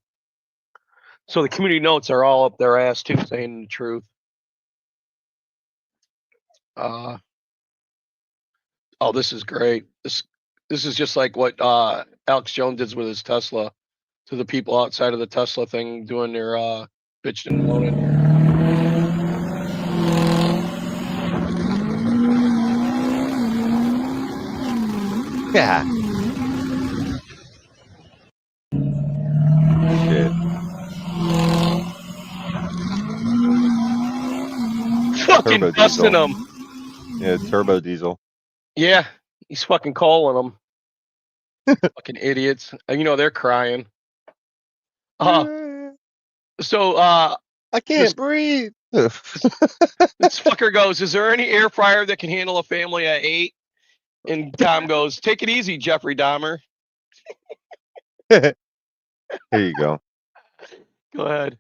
So the community notes are all up their ass too, saying the truth. Oh, this is great. This is just like what Alex Jones did with his Tesla to the people outside of the Tesla thing doing their bitched and moaning. Yeah. Shit. Fucking Turbo busting diesel. them. Yeah, turbo diesel. Yeah, he's fucking calling them. Fucking idiots. And you know they're crying. So I can't breathe. this fucker goes, is there any air fryer that can handle a family of 8? And Tom goes, take it easy, Jeffrey Dahmer. Here you go. Go ahead.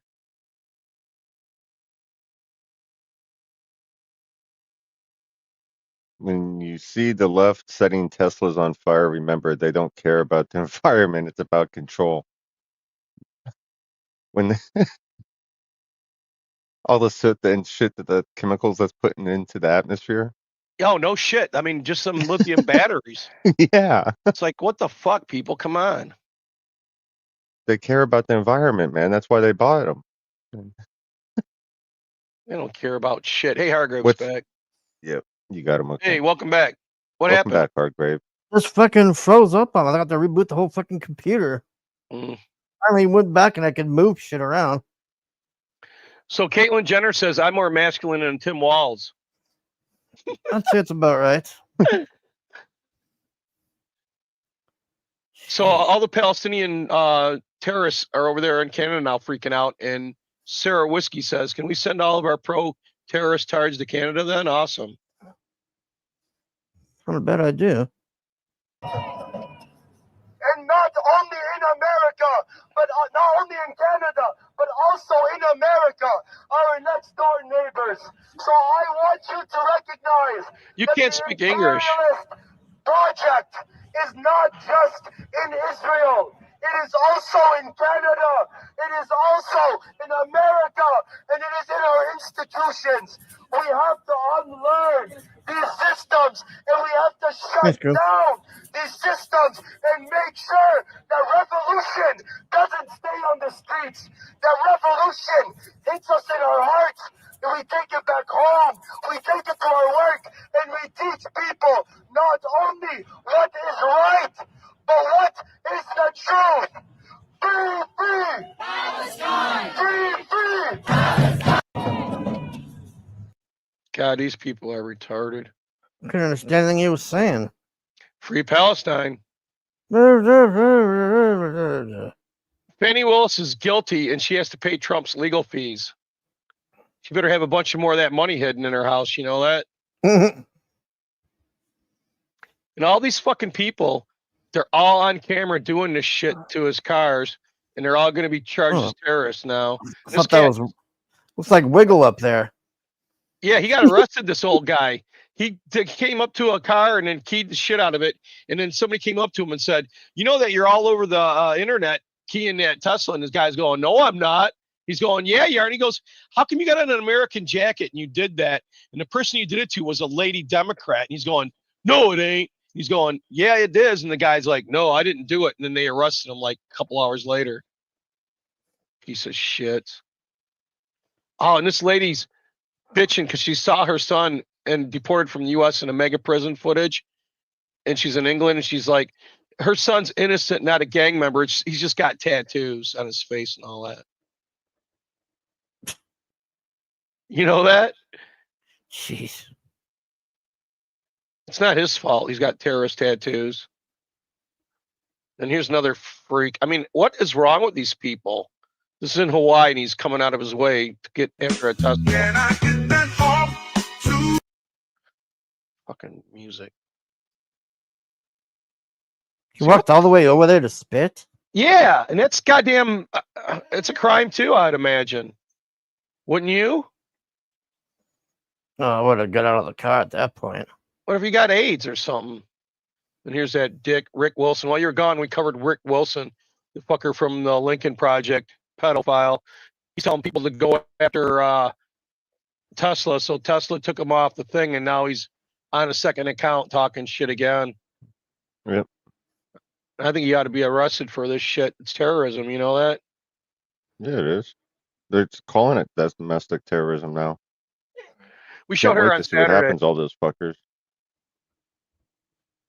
When you see the left setting Teslas on fire, remember they don't care about the environment. It's about control. When all the soot and shit that the chemicals that's putting into the atmosphere. Oh, no shit. I mean, just some lithium batteries. Yeah. It's like, what the fuck, people? Come on. They care about the environment, man. That's why they bought them. They don't care about shit. Hey, Hargrave's What's- back. Yep. You got them. Okay. Hey, welcome back. What Welcome happened? back, Hargrave. Just fucking froze up on it. I got to reboot the whole fucking computer. Mm. I mean, went back and I could move shit around. So Caitlyn Jenner says, I'm more masculine than Tim Walz. I'd say it's about right. So all the Palestinian terrorists are over there in Canada now freaking out. And Sarah Whiskey says, can we send all of our pro-terrorist tards to Canada then? Awesome. Not a bad idea. And not only in America, but not only in Canada, but also in America, our next door neighbors. So I want you to recognize You that can't the speak English. imperialist project is not just in Israel. It is also in Canada. It is also in America. And it is in our institutions. We have to unlearn these systems and we have to shut down these systems and make sure that revolution doesn't stay on the streets. That revolution hits us in our hearts and we take it back home. We take it to our work and we teach people not only what is right, but what is the truth. Free, free! Palestine! Free, free! God, these people are retarded. I couldn't understand anything he was saying. Free Palestine. Fannie Willis is guilty and she has to pay Trump's legal fees. She better have a bunch of more of that money hidden in her house. You know that? And all these fucking people, they're all on camera doing this shit to his cars, and they're all going to be charged as terrorists now. I thought that was looks like Wiggle up there. Yeah, he got arrested, this old guy. He came up to a car and then keyed the shit out of it. And then somebody came up to him and said, you know that you're all over the internet keying that Tesla? And this guy's going, no, I'm not. He's going, yeah, you are. And he goes, how come you got on an American jacket and you did that? And the person you did it to was a lady Democrat. And he's going, no, it ain't. He's going, yeah, it is. And the guy's like, no, I didn't do it. And then they arrested him like a couple hours later. Piece of shit. Oh, and this lady's bitching because she saw her son and deported from the U.S. in a mega prison footage. And she's in England. And she's like, her son's innocent, not a gang member. He's just got tattoos on his face and all that. You know that? Jeez. It's not his fault. He's got terrorist tattoos. And here's another freak. I mean, what is wrong with these people? This is in Hawaii, and he's coming out of his way to get after a Tesla. Fucking music. He walked all the way over there to spit? Yeah, and that's goddamn, it's a crime too, I'd imagine. Wouldn't you? Oh, I would have got out of the car at that point. What if you got AIDS or something? And here's that dick, Rick Wilson. While you're gone, we covered Rick Wilson, the fucker from the Lincoln Project, pedophile. He's telling people to go after Tesla, so Tesla took him off the thing, and now he's on a second account talking shit again. Yep. I think he ought to be arrested for this shit. It's terrorism, you know that? Yeah, it is. They're calling it that's domestic terrorism now. We showed her on to see what Saturday. happens, all those fuckers.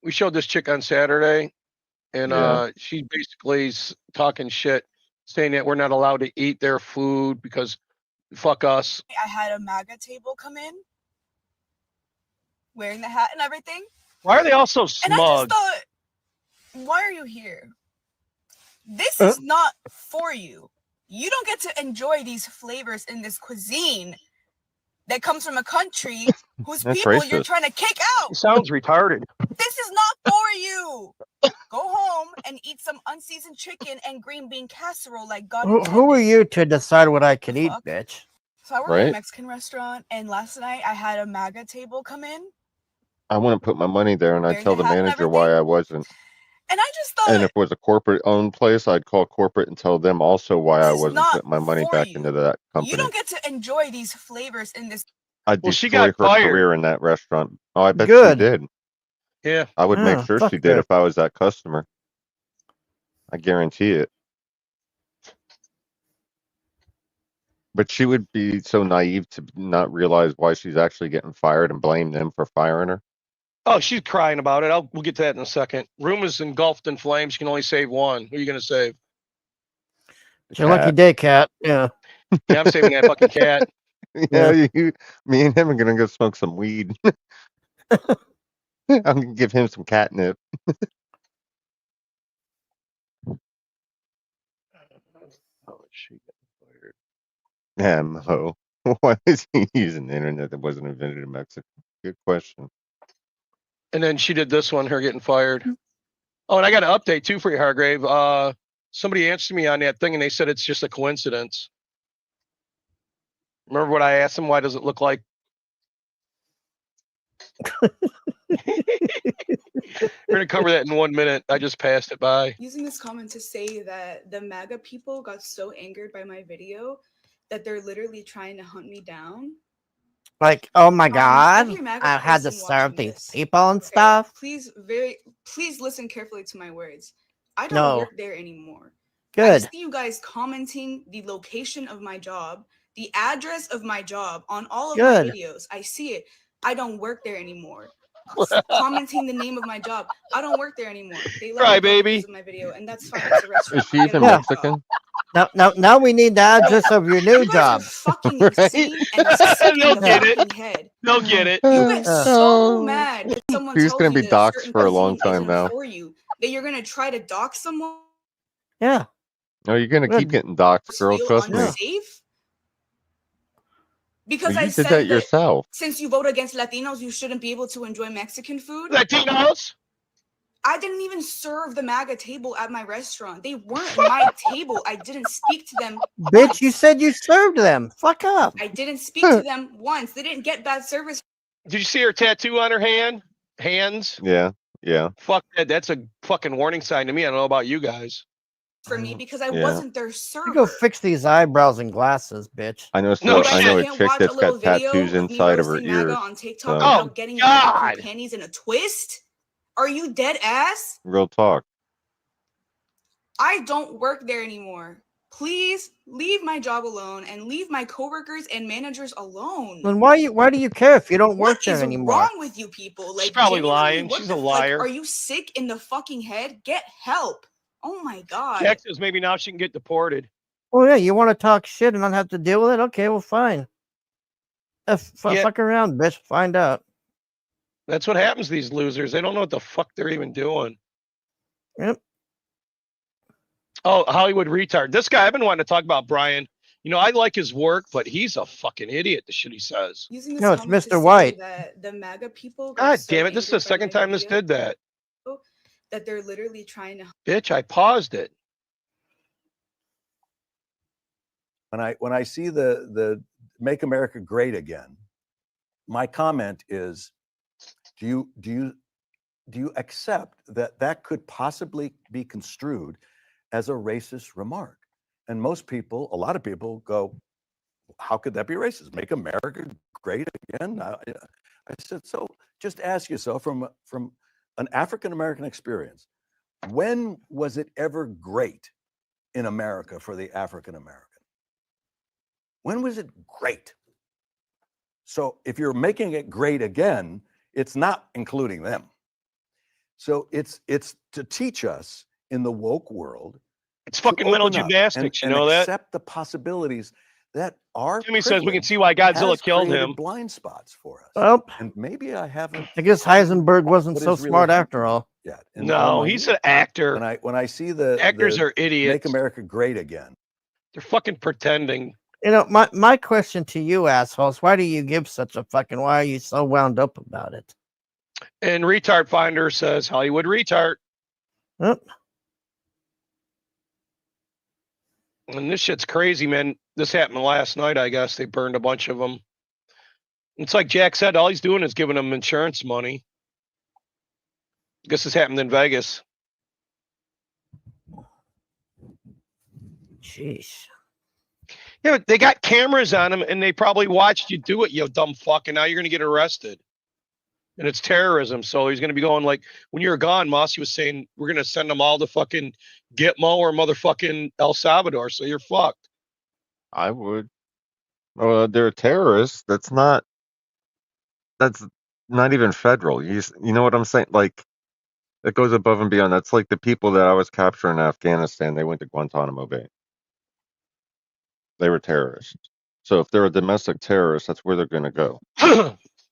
We showed this chick on Saturday, and Yeah. she basically talking shit, saying that we're not allowed to eat their food because fuck us. I had a MAGA table come in, wearing the hat and everything. Why are they all so And I just smug? thought, why are you here? This is not for you. You don't get to enjoy these flavors in this cuisine that comes from a country whose That's people you're racist. trying to kick out. It sounds retarded. This is not for you. Go home and eat some unseasoned chicken and green bean casserole like God Who intended. are you to decide what I can eat, bitch? So I work at a Right. Mexican restaurant, and last night I had a MAGA table come in, I wouldn't put my money there, and I'd Wearing tell the the hat and manager why I wasn't. and I just thought, And if it was a corporate-owned place, I'd call corporate and tell them also why I This is wasn't not putting my money back into that you company. don't get to enjoy these flavors in this. I'd Well, she destroy got her fired. career in that restaurant. Oh, I bet Good. she did. Yeah. I would Yeah, make sure fuck she did that. if I was that customer. I guarantee it. But she would be so naive to not realize why she's actually getting fired and blame them for firing her. Oh, she's crying about it. We'll get to that in a second. Room is engulfed in flames. You can only save one. Who are you going to save? It's your lucky day, cat. Yeah. Yeah, I'm saving that fucking cat. Yeah, me and him are gonna go smoke some weed. I'm gonna give him some catnip. Oh, she got fired. Yeah, Mo. Why is he using the internet that wasn't invented in Mexico? Good question. And then she did this one, her getting fired. Oh, and I got an update too for you, Hargrave. Somebody answered me on that thing and they said it's just a coincidence. Remember what I asked them? Why does it look like? We're gonna cover that in 1 minute. I just passed it by. Using this comment to say that the MAGA people got so angered by my video that they're literally trying to hunt me down. Like, oh my God, every MAGA I had to person serve watching these this, people and okay, stuff. Please listen carefully to my words. I don't No. work there anymore. I Good. see you guys commenting the location of my job, the address of my job on all of Good. my videos. I see it. I don't work there anymore. Commenting the name of my job. I don't work there anymore. They let Cry, me go baby. because of my video, and that's fine. It's a restaurant. Is she even Yeah. Mexican? Now we need the address of your new You guys are job. fucking Right? insane and sick They'll in the get it. fucking head. They'll get it. You get so mad if someone He's tells gonna you be that a doxxed certain for a long cuisine time isn't now. for you, that you're gonna try to dox someone. Yeah. No, you're gonna keep Good. getting doxxed, girl. Feel Trust me. unsafe because Well, I you did said that yourself. since you vote against Latinos, you shouldn't be able to enjoy Mexican food. Latinos? I didn't even serve the MAGA table at my restaurant. They weren't my table. I didn't speak to them. Bitch, you said you served them. Fuck up. I didn't speak to them once. They didn't get bad service Did you see her tattoo on her hand? Hands? Yeah, yeah, Fuck that. That's a fucking warning sign to me. I don't know about you guys. for me because I yeah. wasn't their server. You go fix these eyebrows and glasses, bitch. I know. No So I know shit. a chick that's got tattoos inside of her roasting MAGA ears. on TikTok So, about getting God. American panties in a twist. Are you dead ass? real talk. I don't work there anymore. Please leave my job alone and leave my coworkers and managers alone. Then why do you care if you don't work What there is anymore? wrong with you people? She's probably genuinely, lying. what She's the a fuck? liar. Are you sick in the fucking head? Get help. Oh my God. Texas, maybe now she can get deported. Oh yeah, you want to talk shit and not have to deal with it? Okay, well fine. Yeah. Fuck around, bitch. Find out. That's what happens to these losers. They don't know what the fuck they're even doing. Yep. Oh, Hollywood retard. This guy, I've been wanting to talk about Brian. You know, I like his work, but he's a fucking idiot, the shit he says. Using this No, it's comment to Mr. say White. That the MAGA people got God so damn it. This is the angered by second my time this video did that. that they're literally trying to Bitch, I paused it. When I see the Make America Great Again, my comment is, do you accept that that could possibly be construed as a racist remark? And most people, a lot of people go, how could that be racist? Make America great again? I said, so just ask yourself from an African-American experience, when was it ever great in America for the African-American? When was it great? So if you're making it great again, it's not including them. So it's to teach us in the woke world. It's fucking mental open up gymnastics, you and know that? accept the possibilities that are. Jimmy says we can see why Godzilla has killed created him. Blind spots for us. Well, And maybe I haven't. I guess Heisenberg wasn't what so is really smart happening after all. yet. No, he's an actor. When I see the Actors the are idiots. Make America Great Again. They're fucking pretending. You know, my question to you assholes, why do you give such a fucking, why are you so wound up about it? And Retard Finder says Hollywood retard. Yep. And this shit's crazy, man. This happened last night, I guess. They burned a bunch of them. It's like Jack said, all he's doing is giving them insurance money. I guess this happened in Vegas. Jeez. Yeah, but they got cameras on him and they probably watched you do it, you dumb fuck, and now you're going to get arrested. And it's terrorism. So he's going to be going like, when you're gone, Mossy was saying, we're going to send them all to fucking Gitmo or motherfucking El Salvador. So you're fucked. I would. They're terrorists. That's not even federal. You know what I'm saying? Like, it goes above and beyond. That's like the people that I was capturing in Afghanistan. They went to Guantanamo Bay. They were terrorists. So if they're a domestic terrorist, that's where they're going to go.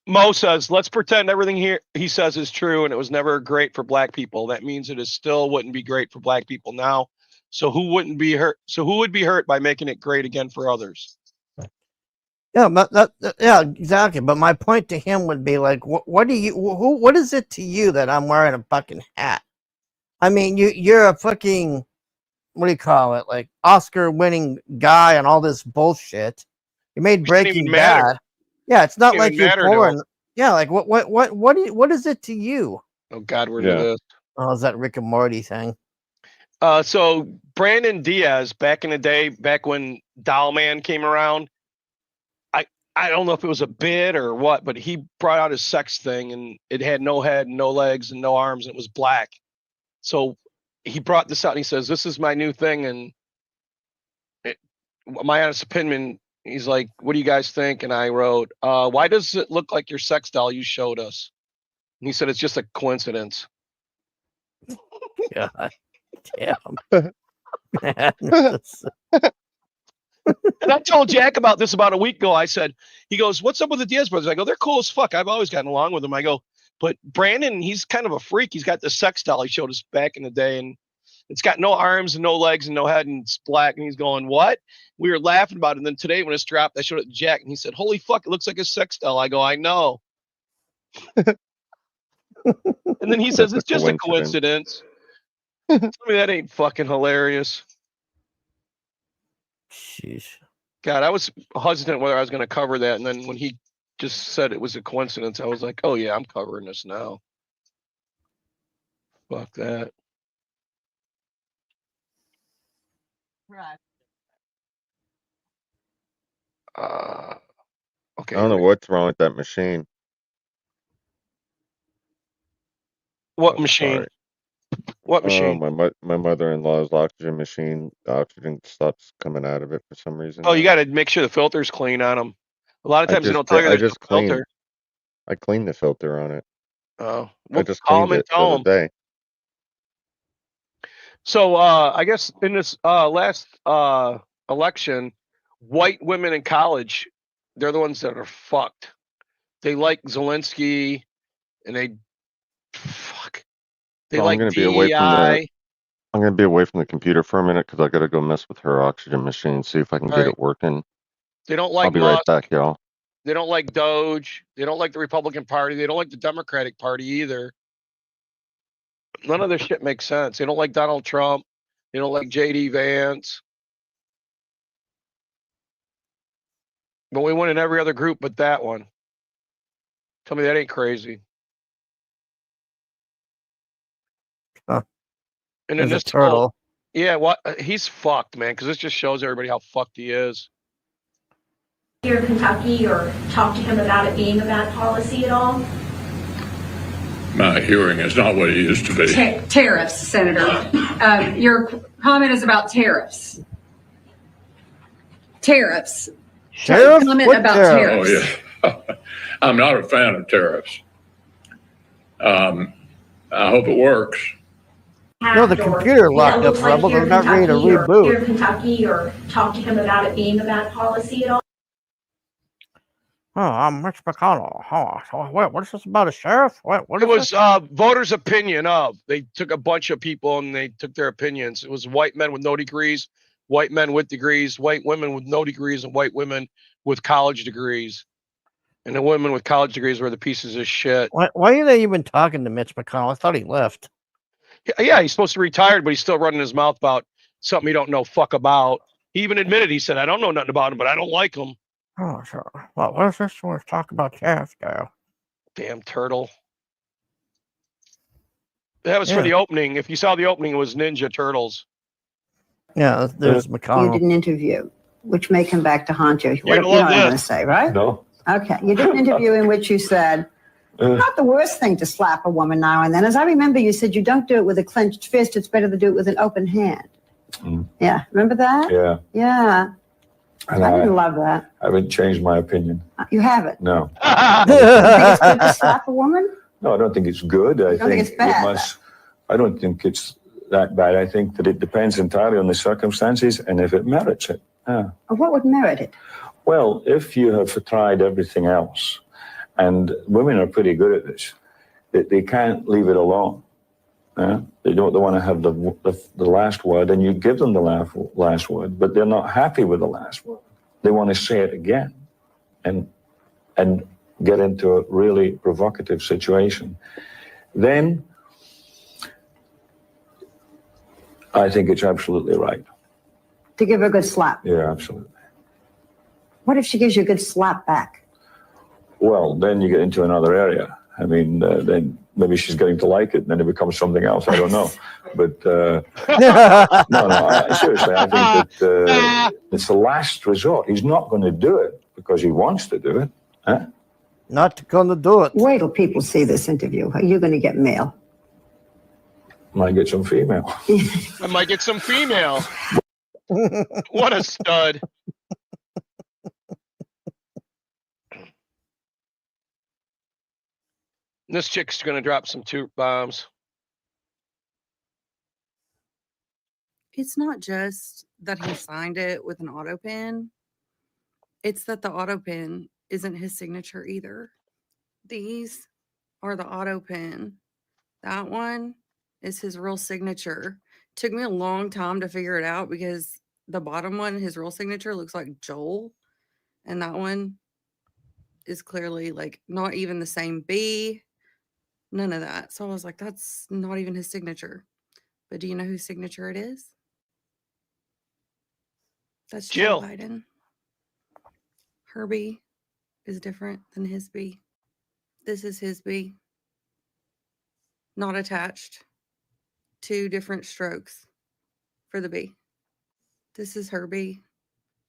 Mo says, let's pretend everything here he says is true and it was never great for black people. That means it is still wouldn't be great for black people now. So who wouldn't be hurt? So who would be hurt by making it great again for others? Yeah, but yeah, exactly. But my point to him would be like, what is it to you that I'm wearing a fucking hat? I mean, you're a fucking, what do you call it? Like Oscar-winning guy and all this bullshit. You made It doesn't even Breaking matter. Bad. Yeah, it's not Doesn't like even you're matter to foreign. him. Yeah, like what is it to you? Oh God, where Yeah. did this? Oh, is that Rick and Morty thing? So Brandon Diaz, back in the day, back when Doll Man came around, I don't know if it was a bit or what, but he brought out his sex thing, and it had no head, no legs, and no arms, and it was black. So he brought this out, and he says, "This is my new thing," and my honest opinion, he's like, "What do you guys think?" And I wrote, "Why does it look like your sex doll you showed us?" And he said, "It's just a coincidence." God damn. Man. And I told Jack about this about a week ago. I said, he goes, "What's up with the Diaz brothers?" I go, "They're cool as fuck. I've always gotten along with them." I go, "But Brandon, he's kind of a freak. He's got the sex doll he showed us back in the day, and it's got no arms and no legs and no head, and it's black." And he's going, "What?" We were laughing about it. And then today when it's dropped, I showed it to Jack, and he said, "Holy fuck, it looks like a sex doll." I go, "I know." And then he says, "It's just a coincidence." Tell me that ain't fucking hilarious. Sheesh. God, I was hesitant whether I was going to cover that, and then when he just said it was a coincidence, I was like, "Oh yeah, I'm covering this now." Fuck that. Right. Okay. I don't know what's wrong with that machine. What machine? Sorry. What machine? My mother-in-law's oxygen machine. The oxygen stops coming out of it for some reason. Oh, you got to make sure the filter's clean on them. A lot of I times they just don't tell you I there's just no cleaned. filter. I cleaned the filter on it. Oh, I well, just call cleaned them and it the tell other them. day. So I guess in this last election, white women in college, they're the ones that are fucked. They like Zelensky, and they Well, like DEI. I'm gonna be away from the computer for a minute because I gotta go mess with her oxygen machine, see if I can All get right. it working. They don't I'll like be right Musk. back, y'all. They don't like Doge. They don't like the Republican Party. They don't like the Democratic Party either. None of this shit makes sense. They don't like Donald Trump. They don't like JD Vance. But we win in every other group but that one. Tell me that ain't crazy. Huh. And then There's this a turtle. yeah, what he's fucked, man, because this just shows everybody how fucked he is. Here in Kentucky, or talk to him about it being a bad policy at all? My hearing is not what it used to be. Tariffs, Senator. Your comment is about tariffs. Tariffs. Tariffs? Comment What about tariffs? tariffs. Oh, yeah. I'm not a fan of tariffs. I hope it works. No, the computer locked up, Rebel. They're not ready to Here in reboot. Kentucky, or talk to him about it being a bad policy at all? Oh, I'm Mitch McConnell. Oh, what is this about a sheriff? What It is was this? voters' opinion of. They took a bunch of people and they took their opinions. It was white men with no degrees, white men with degrees, white women with no degrees, and white women with college degrees. And the women with college degrees were the pieces of shit. Why are they even talking to Mitch McConnell? I thought he left. Yeah, he's supposed to be retired, but he's still running his mouth about something he don't know fuck about. He even admitted, he said, "I don't know nothing about him, but I don't like him." Oh, sure. Well, what is this? Let's talk about tariffs, girl. Damn turtle. That was for Yeah. the opening. If you saw the opening, it was Ninja Turtles. Yeah, there's You McConnell. did an interview, which may come back to haunt you. You're You know gonna what love I'm going to this. say, right? No. Okay. You did an interview in which you said, not the worst thing to slap a woman now and then. As I remember, you said you don't do it with a clenched fist. It's better to do it with an open hand. Yeah. Remember that? Yeah. Yeah. And I didn't love that. I haven't changed my opinion. You haven't. No. You think it's good to slap a woman? No, I don't think it's good. I don't think it's bad? I don't think it's that bad. I think that it depends entirely on the circumstances and if it merits it. Yeah. Or what would merit it? Well, if you have tried everything else, and women are pretty good at this, they can't leave it alone. They don't want to have the last word, and you give them the last word, but they're not happy with the last word. They want to say it again, and get into a really provocative situation. Then I think it's absolutely right. To give her a good slap. Yeah, absolutely. What if she gives you a good slap back? Well, then you get into another area. I mean, then maybe she's getting to like it, and then it becomes something else. I don't know. But seriously, I think that it's the last resort. He's not going to do it because he wants to do it. Huh? Not gonna do it. Wait till people see this interview. You're going to get mail. Might get some female. I might get some female. What a stud. This chick's gonna drop some two bombs. It's not just that he signed it with an auto pen. It's that the auto pen isn't his signature either. These are the auto pen. That one is his real signature. Took me a long time to figure it out because the bottom one, his real signature, looks like Joel. And that one is clearly like not even the same B. None of that. So I was like, that's not even his signature. But do you know whose signature it is? That's Jill Biden. Her B is different than his B. This is his B. Not attached. Two different strokes for the B. This is her B.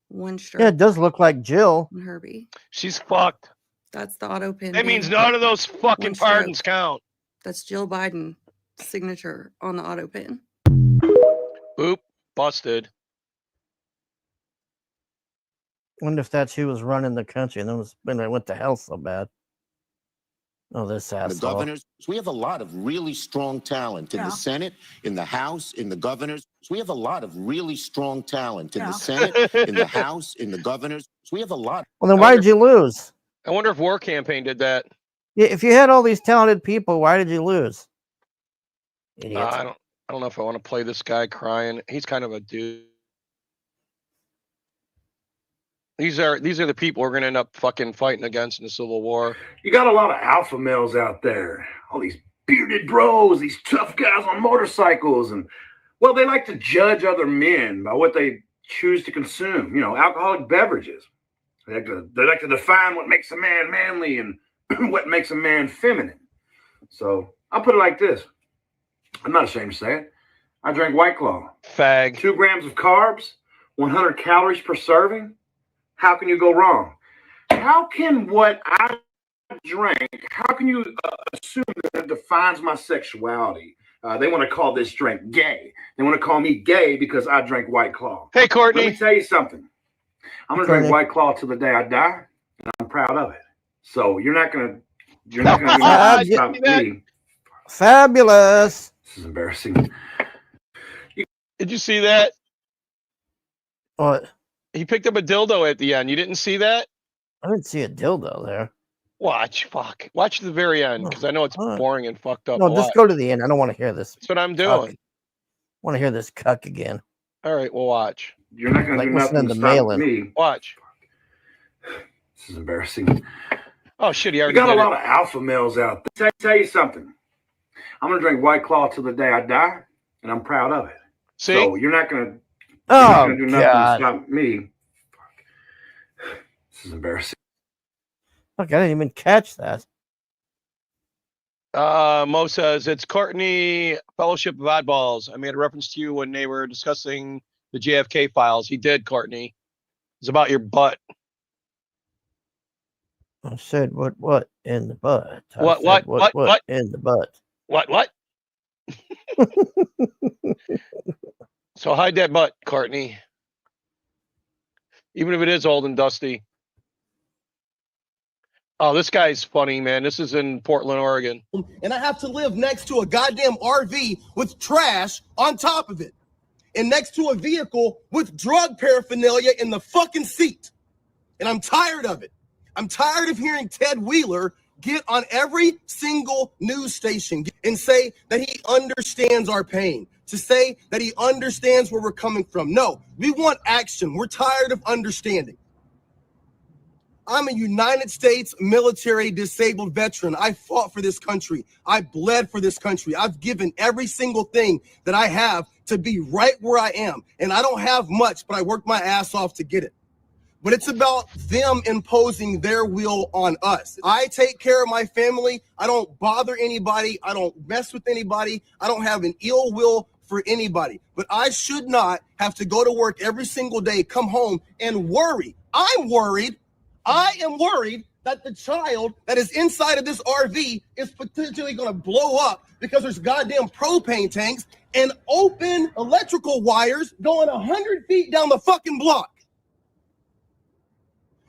One stroke. Yeah, it does look like Jill. And her B. She's fucked. That's the auto pin. That means none of those fucking pardons count. That's Jill Biden signature on the auto pin. Boop. Busted. Wonder if that's who was running the country and then when it went to hell so bad. Oh, this asshole. The governors. So we have a lot of really strong talent in the Senate, in the House, in the governors. So we have a lot of really strong talent in the Senate, in the House, in the governors. So we have a lot. Well, then why did you lose? I wonder if War Campaign did that. Yeah, if you had all these talented people, why did you lose? Idiot. I don't know if I want to play this guy crying. He's kind of a dude. These are the people we're gonna end up fucking fighting against in the Civil War. You got a lot of alpha males out there. All these bearded bros, these tough guys on motorcycles, and well, they like to judge other men by what they choose to consume. You know, alcoholic beverages. They like to define what makes a man manly and what makes a man feminine. So I'll put it like this. I'm not ashamed to say it. I drink White Claw. Fag. 2 grams of carbs, 100 calories per serving. How can you go wrong? How can what I drank, how can you assume that it defines my sexuality? They want to call this drink gay. They want to call me gay because I drank White Claw. Hey, Courtney. Let me tell you something. I'm going to drink White Claw till the day I die, and I'm proud of it. So you're not going to do nothing to stop me. Fabulous. This is embarrassing. Did you see that? What? He picked up a dildo at the end. You didn't see that? I didn't see a dildo there. Watch the very end because I know it's boring and fucked up. No, just go to the end. I don't want to hear this. That's what I'm doing. I want to hear this cuck again. All right, we'll watch. You're not going to do nothing to stop me. Watch. This is embarrassing. Oh shit! He already You got a did lot it. of alpha males out there. Tell you something. I'm going to drink White Claw till the day I die, and I'm proud of it. See? So you're not going to. Oh, do nothing God. to stop me. This is embarrassing. Look, I didn't even catch that. Mo says it's Courtney Fellowship of Oddballs. I made a reference to you when they were discussing the JFK files. He did, Courtney. It's about your butt. I said what in the butt? I What said, what in the butt? What? So hide that butt, Courtney. Even if it is old and dusty. Oh, this guy's funny, man. This is in Portland, Oregon. And I have to live next to a goddamn RV with trash on top of it. And next to a vehicle with drug paraphernalia in the fucking seat. And I'm tired of it. I'm tired of hearing Ted Wheeler get on every single news station and say that he understands our pain, to say that he understands where we're coming from. No, we want action. We're tired of understanding. I'm a United States military disabled veteran. I fought for this country. I bled for this country. I've given every single thing that I have to be right where I am. And I don't have much, but I worked my ass off to get it. But it's about them imposing their will on us. I take care of my family. I don't bother anybody. I don't mess with anybody. I don't have an ill will for anybody. But I should not have to go to work every single day, come home and worry. I'm worried. I am worried that the child that is inside of this RV is potentially going to blow up because there's goddamn propane tanks and open electrical wires going 100 feet down the fucking block.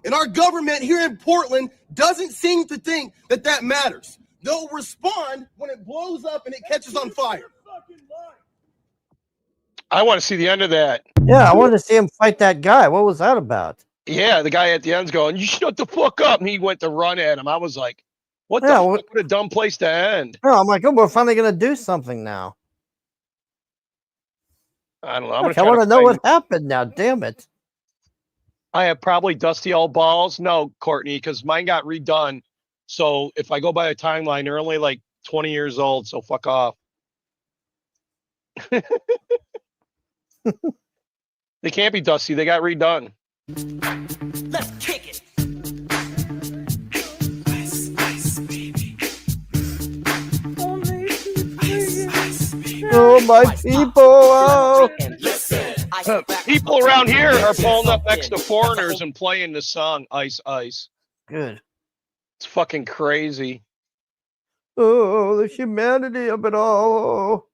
And our government here in Portland doesn't seem to think that that matters. They'll respond when it blows up and it catches on fire. I want to see the end of that. Yeah, I wanted to see him fight that guy. What was that about? Yeah, the guy at the end's going, "You shut the fuck up," and he went to run at him. I was like, "What the fuck? What a dumb place to end." No, I'm like, oh, we're finally gonna do something now. I don't know. Look, I want to know what happened now. Damn it! I have probably dusty old balls. No, Courtney, because mine got redone. So if I go by a timeline, they're only like 20 years old. So fuck off. They can't be dusty. They got redone. Let's kick it. Oh, my people! Oh. People around here are pulling up next to foreigners and playing the song "Ice Ice." Good. It's fucking crazy. Oh, the humanity of it all.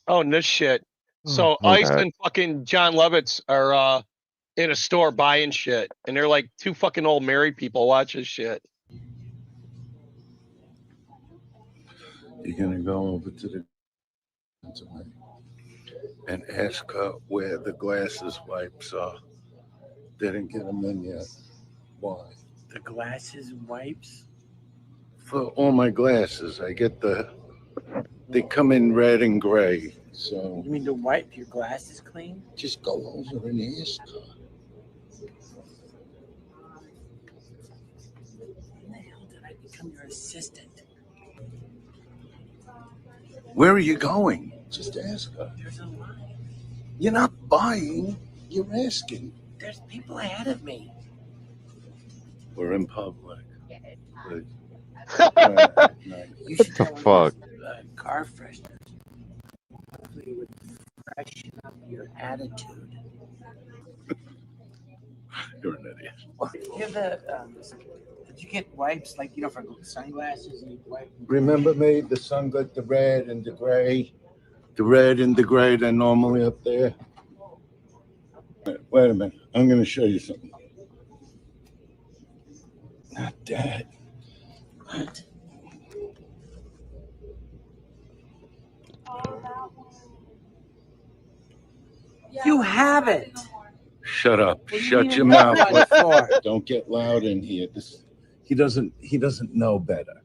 Oh, and this shit. So Okay. Ice and fucking John Lovitz are in a store buying shit, and they're like two fucking old married people. Watch this shit. You're gonna go over to the and ask her where the glasses wipes are. They didn't get them in yet. Why? The glasses wipes? For all my glasses, I get they come in red and gray. So You mean to wipe your glasses clean? just go over and ask her. When the hell did I become your assistant? Where are you going? Just ask her. There's a line. You're not buying, you're asking. There's people ahead of me. We're in public. Good. You What should the tell them fuck? car fresheners. Hopefully it would freshen up your attitude. You're an idiot. You have the, did you get wipes like, for sunglasses and you wipe? Remember me? The sun got the red and the gray. The red and the gray, they're normally up there. Wait a minute. I'm going to show you something. Not that. What? You have it. Shut up. What do you Shut need your another mouth. one for? Don't get loud in here. He doesn't know better.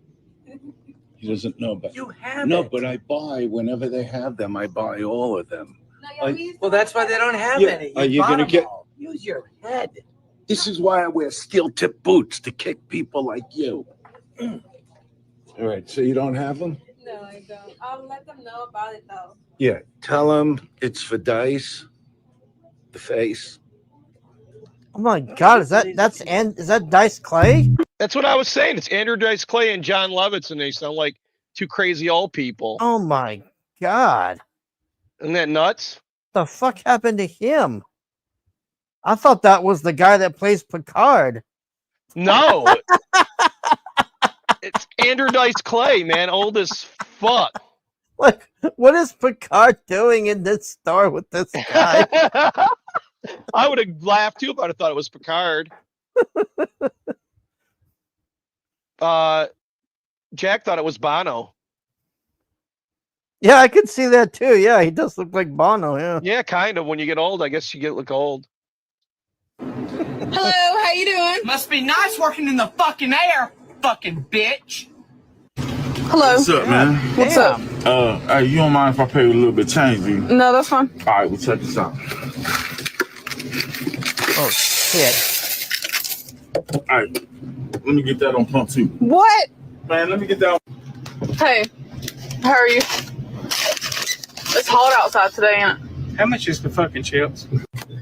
He doesn't know better. You have No, it. but I buy whenever they have them. I buy all of them. Well, that's why they don't have Yeah, any. are you bought gonna them get- all. Use your head. This is why I wear steel-tip boots to kick people like you. All right, so you don't have them? No, I don't. I'll let them know about it though. Yeah, tell them it's for Dice, the face. Oh my God! Is that Dice Clay? That's what I was saying. It's Andrew Dice Clay and John Lovitz, and they sound like two crazy old people. Oh my God! Isn't that nuts? The fuck happened to him? I thought that was the guy that plays Picard. No. It's Andrew Dice Clay, man. Old as fuck. Like, what is Picard doing in this store with this guy? I would have laughed too if I'd have thought it was Picard. Jack thought it was Bono. Yeah, I could see that too. Yeah, he does look like Bono. Yeah. Yeah, kind of. When you get old, I guess you look old. Hello, how you doing? Must be nice working in the fucking air, fucking bitch. Hello. What's up, man? What's up? Hey, you don't mind if I pay you a little bit of change, do you? No, that's fine. All right, well, check this out. Oh shit! All right, let me get that on pump two. What? Man, let me get that. Hey, how are you? It's hot outside today, ain't it? How much is the fucking chips?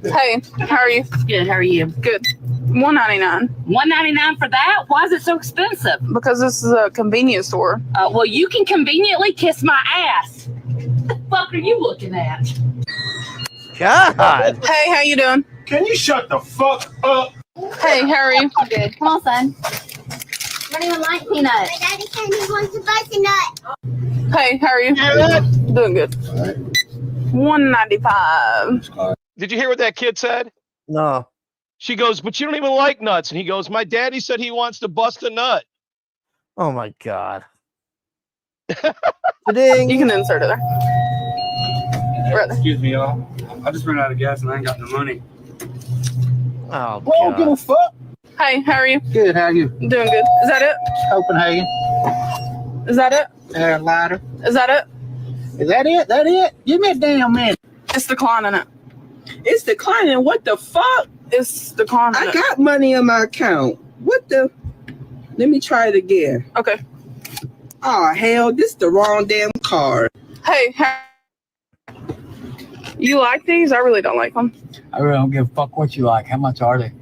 Hey, how are you? Good. How are you? Good. $1.99. $1.99 for that? Why is it so expensive? Because this is a convenience store. Well, you can conveniently kiss my ass. What the fuck are you looking at? God. Hey, how you doing? Can you shut the fuck up? Hey, how are you? Good. Come on, son. I don't even like peanuts. My daddy said he wants a button nut. Hey, how are you? Doing good. $1.95. Did you hear what that kid said? No. She goes, but you don't even like nuts. And he goes, my daddy said he wants to bust a nut. Oh my God. Ding. You can insert it there. Right there. Excuse me, y'all. I just ran out of gas and I ain't got no money. Oh, Well, I don't give a fuck. Hey, how are you? Good. How are you? Doing good. Is that it? Copenhagen. Is that it? Lighter. Is that it? Is that it? That it? Give me a damn minute. It's declining it. It's declining. What the fuck? It's declining I it. got money in my account. What the? Let me try it again. Okay. Oh, hell, this is the wrong damn card. Hey, you like these? I really don't like them. I really don't give a fuck what you like. How much are they?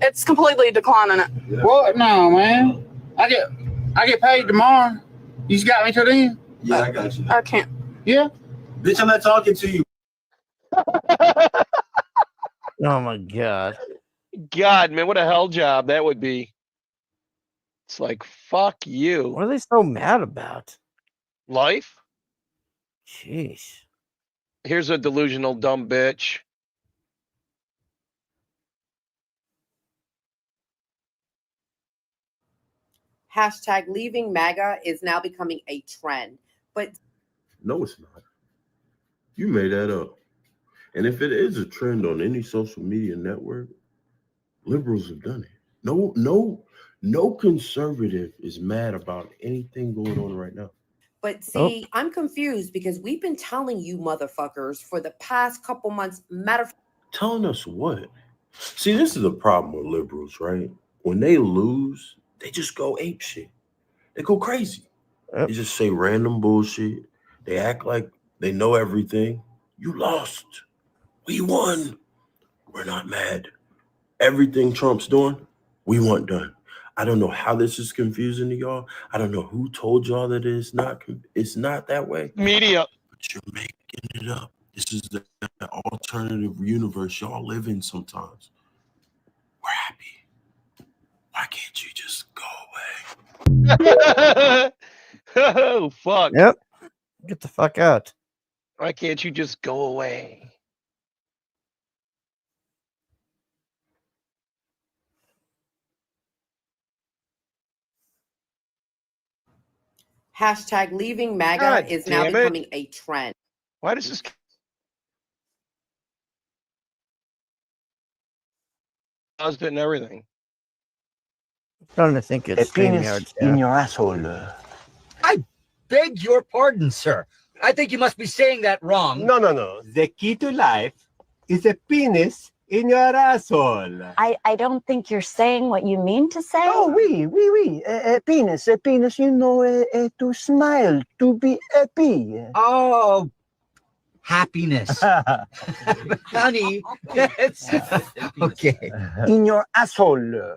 It's completely declining it. What? No, man. I get paid tomorrow. You just got me till then? Yeah, I got you. I can't. Yeah. Bitch, I'm not talking to you. Oh my God. God, man, what a hell job that would be. It's like, fuck you. What are they so mad about? Life? Jeez. Here's a delusional dumb bitch. Hashtag leaving MAGA is now becoming a trend. But No, it's not. You made that up. And if it is a trend on any social media network, liberals have done it. No conservative is mad about anything going on right now. But see, I'm confused because we've been telling you motherfuckers for the past couple months. Telling us what? See, this is the problem with liberals, right? When they lose, they just go ape shit. They go crazy. They just say random bullshit. They act like they know everything. You lost. We won. We're not mad. Everything Trump's doing, we want done. I don't know how this is confusing to y'all. I don't know who told y'all that it's not that way. Media. But you're making it up. This is the alternative universe y'all live in sometimes. We're happy. Why can't you just go away? Oh, fuck. Yep. Get the fuck out. Why can't you just go away? Hashtag leaving MAGA God is now damn it. becoming a trend. Why does this husband and everything? I'm trying to think it's StreamYard. in your asshole. I beg your pardon, sir. I think you must be saying that wrong. No. The key to life is a penis in your asshole. I don't think you're saying what you mean to say. Oh, oui. A penis, you know, to smile, to be happy. Oh, happiness. Honey, it's okay. In your asshole.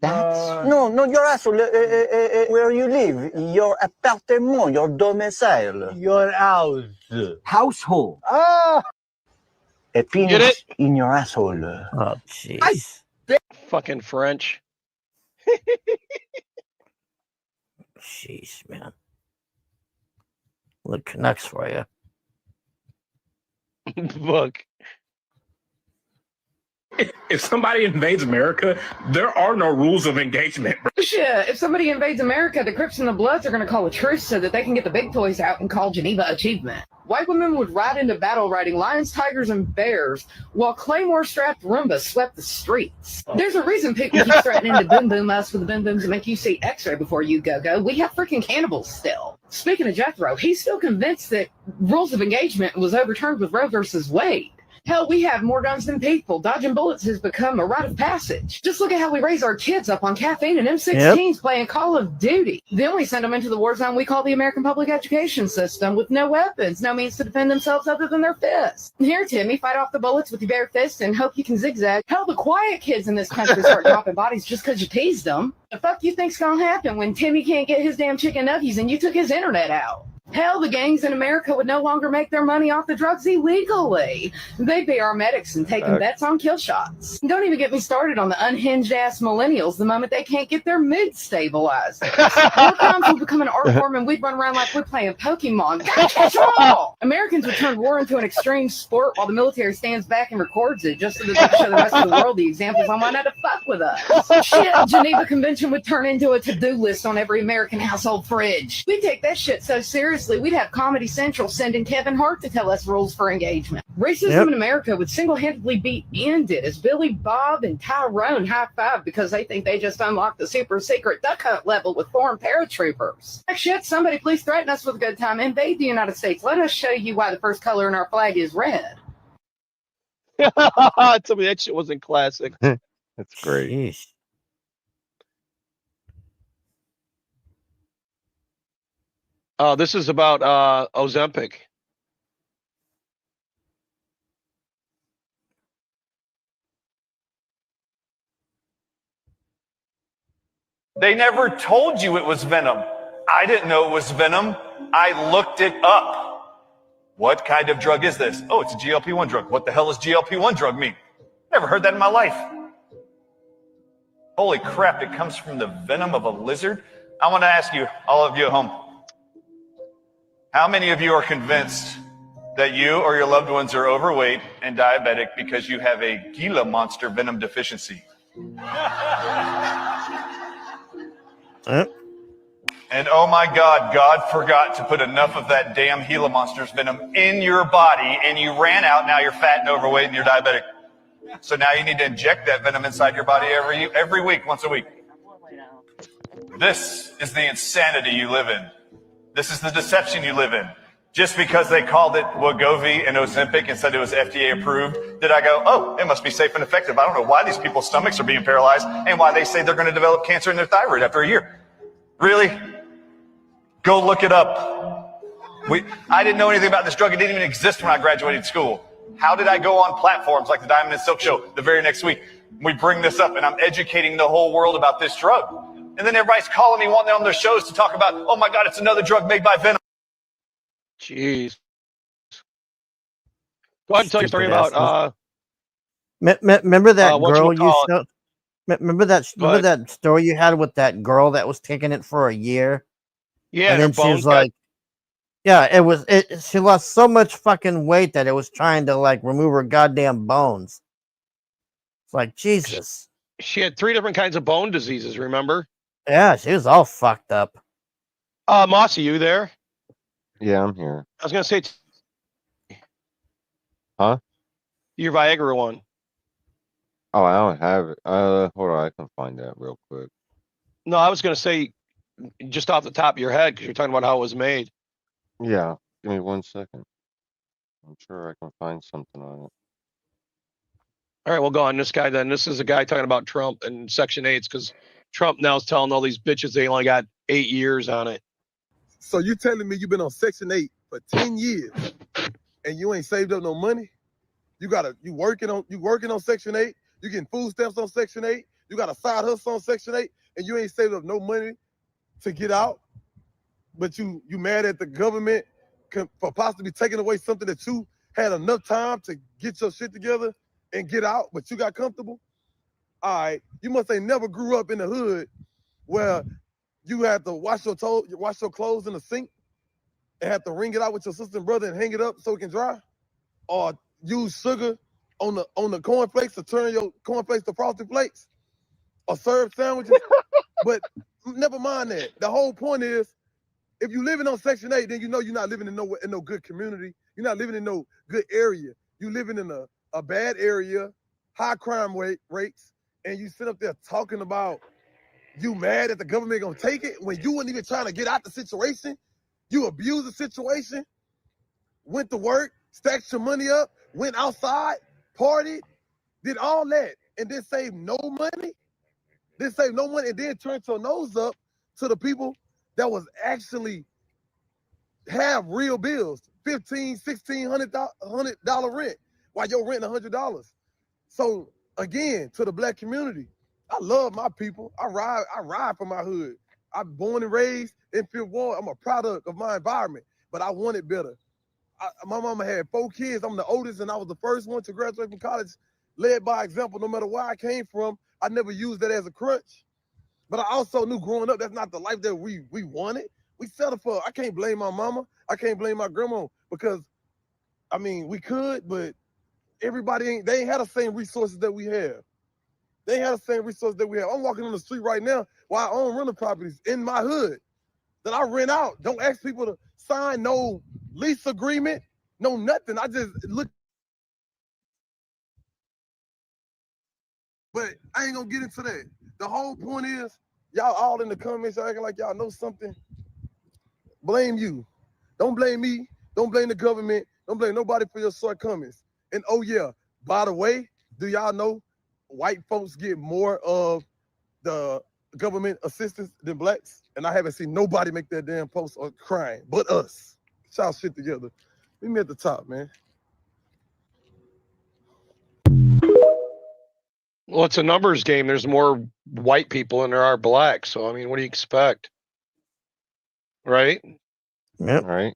That's No, your asshole, where you live, your appartement, your domicile. Your house. household. Ah! A penis Get it? in your asshole. Oh, jeez. Fucking French. Jeez, man. Look, Canucks for you. Look. If somebody invades America, there are no rules of engagement. Shit, if somebody invades America, the Crips and the Bloods are going to call a truce so that they can get the big toys out and call Geneva achievement. White women would ride into battle riding lions, tigers, and bears, while Claymore-strapped Roombas swept the streets. There's a reason people keep threatening to boom us with the boom booms and make you see X-ray before you go. We have freaking cannibals still. Speaking of Jethro, he's still convinced that rules of engagement was overturned with Roe versus Wade. Hell, we have more guns than people. Dodging bullets has become a rite of passage. Just look at how we raise our kids up on caffeine and M16s playing Call of Duty. Then we send them into the war zone we call the American public education system with no weapons, no means to defend themselves other than their fists. Here, Timmy, fight off the bullets with your bare fists and hope you can zigzag. Hell, the quiet kids in this country start dropping bodies just because you teased them. The fuck you think's gonna happen when Timmy can't get his damn chicken nuggies and you took his internet out? Hell, the gangs in America would no longer make their money off the drugs illegally. They'd be our medics and taking bets on kill shots. Don't even get me started on the unhinged ass millennials the moment they can't get their mood stabilized. War crimes will become an art form and we'd run around like we're playing Pokemon. Gotta catch 'em all! Americans would turn war into an extreme sport while the military stands back and records it just so that they can show the rest of the world the examples on why not to fuck with us. Shit, Geneva Convention would turn into a to-do list on every American household fridge. We'd take that shit so seriously, we'd have Comedy Central sending Kevin Hart to tell us rules for engagement. Racism in America would single-handedly be ended as Billy Bob and Tyrone high-five because they think they just unlocked the super secret duck hunt level with foreign paratroopers. Like shit, somebody please threaten us with a good time. Invade the United States. Let us show you why the first color in our flag is red. Tell me that shit wasn't classic. That's great. Jeez. This is about Ozempic. They never told you it was venom. I didn't know it was venom. I looked it up. What kind of drug is this? Oh, it's a GLP-1 drug. What the hell does GLP-1 drug mean? Never heard that in my life. Holy crap, it comes from the venom of a lizard? I want to ask you, all of you at home, how many of you are convinced that you or your loved ones are overweight and diabetic because you have a Gila monster venom deficiency? And oh my God, God forgot to put enough of that damn Gila monster's venom in your body and you ran out, now you're fat and overweight and you're diabetic. So now you need to inject that venom inside your body every week, once a week. This is the insanity you live in. This is the deception you live in. Just because they called it Wegovy and Ozempic and said it was FDA approved, did I go, oh, it must be safe and effective. I don't know why these people's stomachs are being paralyzed and why they say they're going to develop cancer in their thyroid after a year. Really? Go look it up. I didn't know anything about this drug. It didn't even exist when I graduated school. How did I go on platforms like the Diamond and Silk Show the very next week? We bring this up and I'm educating the whole world about this drug. And then everybody's calling me, wanting on their shows to talk about, oh my God, it's another drug made by venom. Jeez. Go ahead and tell your story about remember that girl you showed? Remember that story you had with that girl that was taking it for a year? Yeah, and then she was like, she lost so much fucking weight that it was trying to like remove her goddamn bones. It's like, Jesus. She had 3 different kinds of bone diseases, remember? Yeah, she was all fucked up. Mossy, you there? Yeah, I'm here. I was gonna say, Huh? your Viagra one. Oh, I don't have it. Hold on, I can find that real quick. No, I was gonna say, just off the top of your head, because you're talking about how it was made. Yeah, give me 1 second. I'm sure I can find something on it. All right, we'll go on this guy then. This is a guy talking about Trump and Section 8s, because Trump now is telling all these bitches they only got 8 years on it. So you telling me you've been on Section 8 for 10 years and you ain't saved up no money? You working on Section 8, you getting food stamps on Section 8, you got a side hustle on Section 8, and you ain't saved up no money to get out, but you mad at the government for possibly taking away something that you had enough time to get your shit together and get out, but you got comfortable? All right, you must have never grew up in the hood where you had to wash your clothes in the sink and have to wring it out with your sister and brother and hang it up so it can dry, or use sugar on the cornflakes to turn your cornflakes to frosted flakes, or serve sandwiches. But never mind that. The whole point is, if you're living on Section 8, then you know you're not living in no good community. You're not living in no good area. You're living in a bad area, high crime rates, and you sit up there talking about you mad that the government gonna take it when you weren't even trying to get out the situation. You abused the situation, went to work, stacked your money up, went outside, partied, did all that, and then saved no money. And then turned your nose up to the people that was actually have real bills, $1,500, $1,600 rent, while you're renting $100. So again, to the black community, I love my people. I ride for my hood. I'm born and raised in Fifth Ward. I'm a product of my environment, but I want it better. My mama had 4 kids. I'm the oldest, and I was the first one to graduate from college, led by example. No matter where I came from, I never used that as a crutch. But I also knew growing up, that's not the life that we wanted. We settled for. I can't blame my mama. I can't blame my grandma because, I mean, we could, but everybody they ain't had the same resources that we have. They ain't had the same resources that we have. I'm walking on the street right now while I own rental properties in my hood that I rent out. Don't ask people to sign no lease agreement, no nothing. I just look. But I ain't gonna get into that. The whole point is, y'all all in the comments acting like y'all know something. Blame you. Don't blame me. Don't blame the government. Don't blame nobody for your shortcomings. And oh yeah, by the way, do y'all know white folks get more of the government assistance than blacks? And I haven't seen nobody make that damn post or crying but us. Get y'all shit together. Meet me at the top, man. Well, it's a numbers game. There's more white people than there are black. So, I mean, what do you expect? Right? Yep. All right.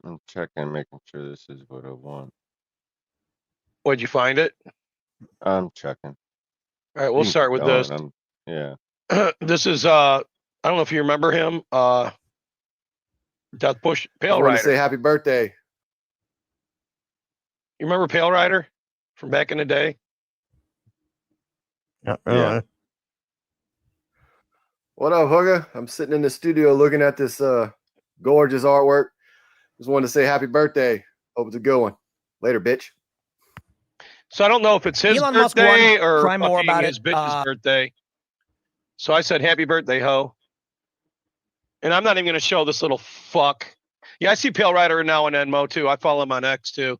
I'm checking, making sure this is what I want. What'd you find it? I'm checking. All right, we'll Keep start with going, this. Yeah. This is I don't know if you remember him. Death Bush Pale I want Rider. to say happy birthday. You remember Pale Rider from back in the day? Yeah. What up, Hooga? I'm sitting in the studio looking at this gorgeous artwork. Just wanted to say happy birthday. Hope it's a good one. Later, bitch. So I don't know if it's his Elon Musk birthday won. or Cry more fucking about his it. bitch's birthday. So I said, happy birthday, ho. And I'm not even going to show this little fuck. Yeah, I see Pale Rider now and then, Mo, too. I follow him on X, too.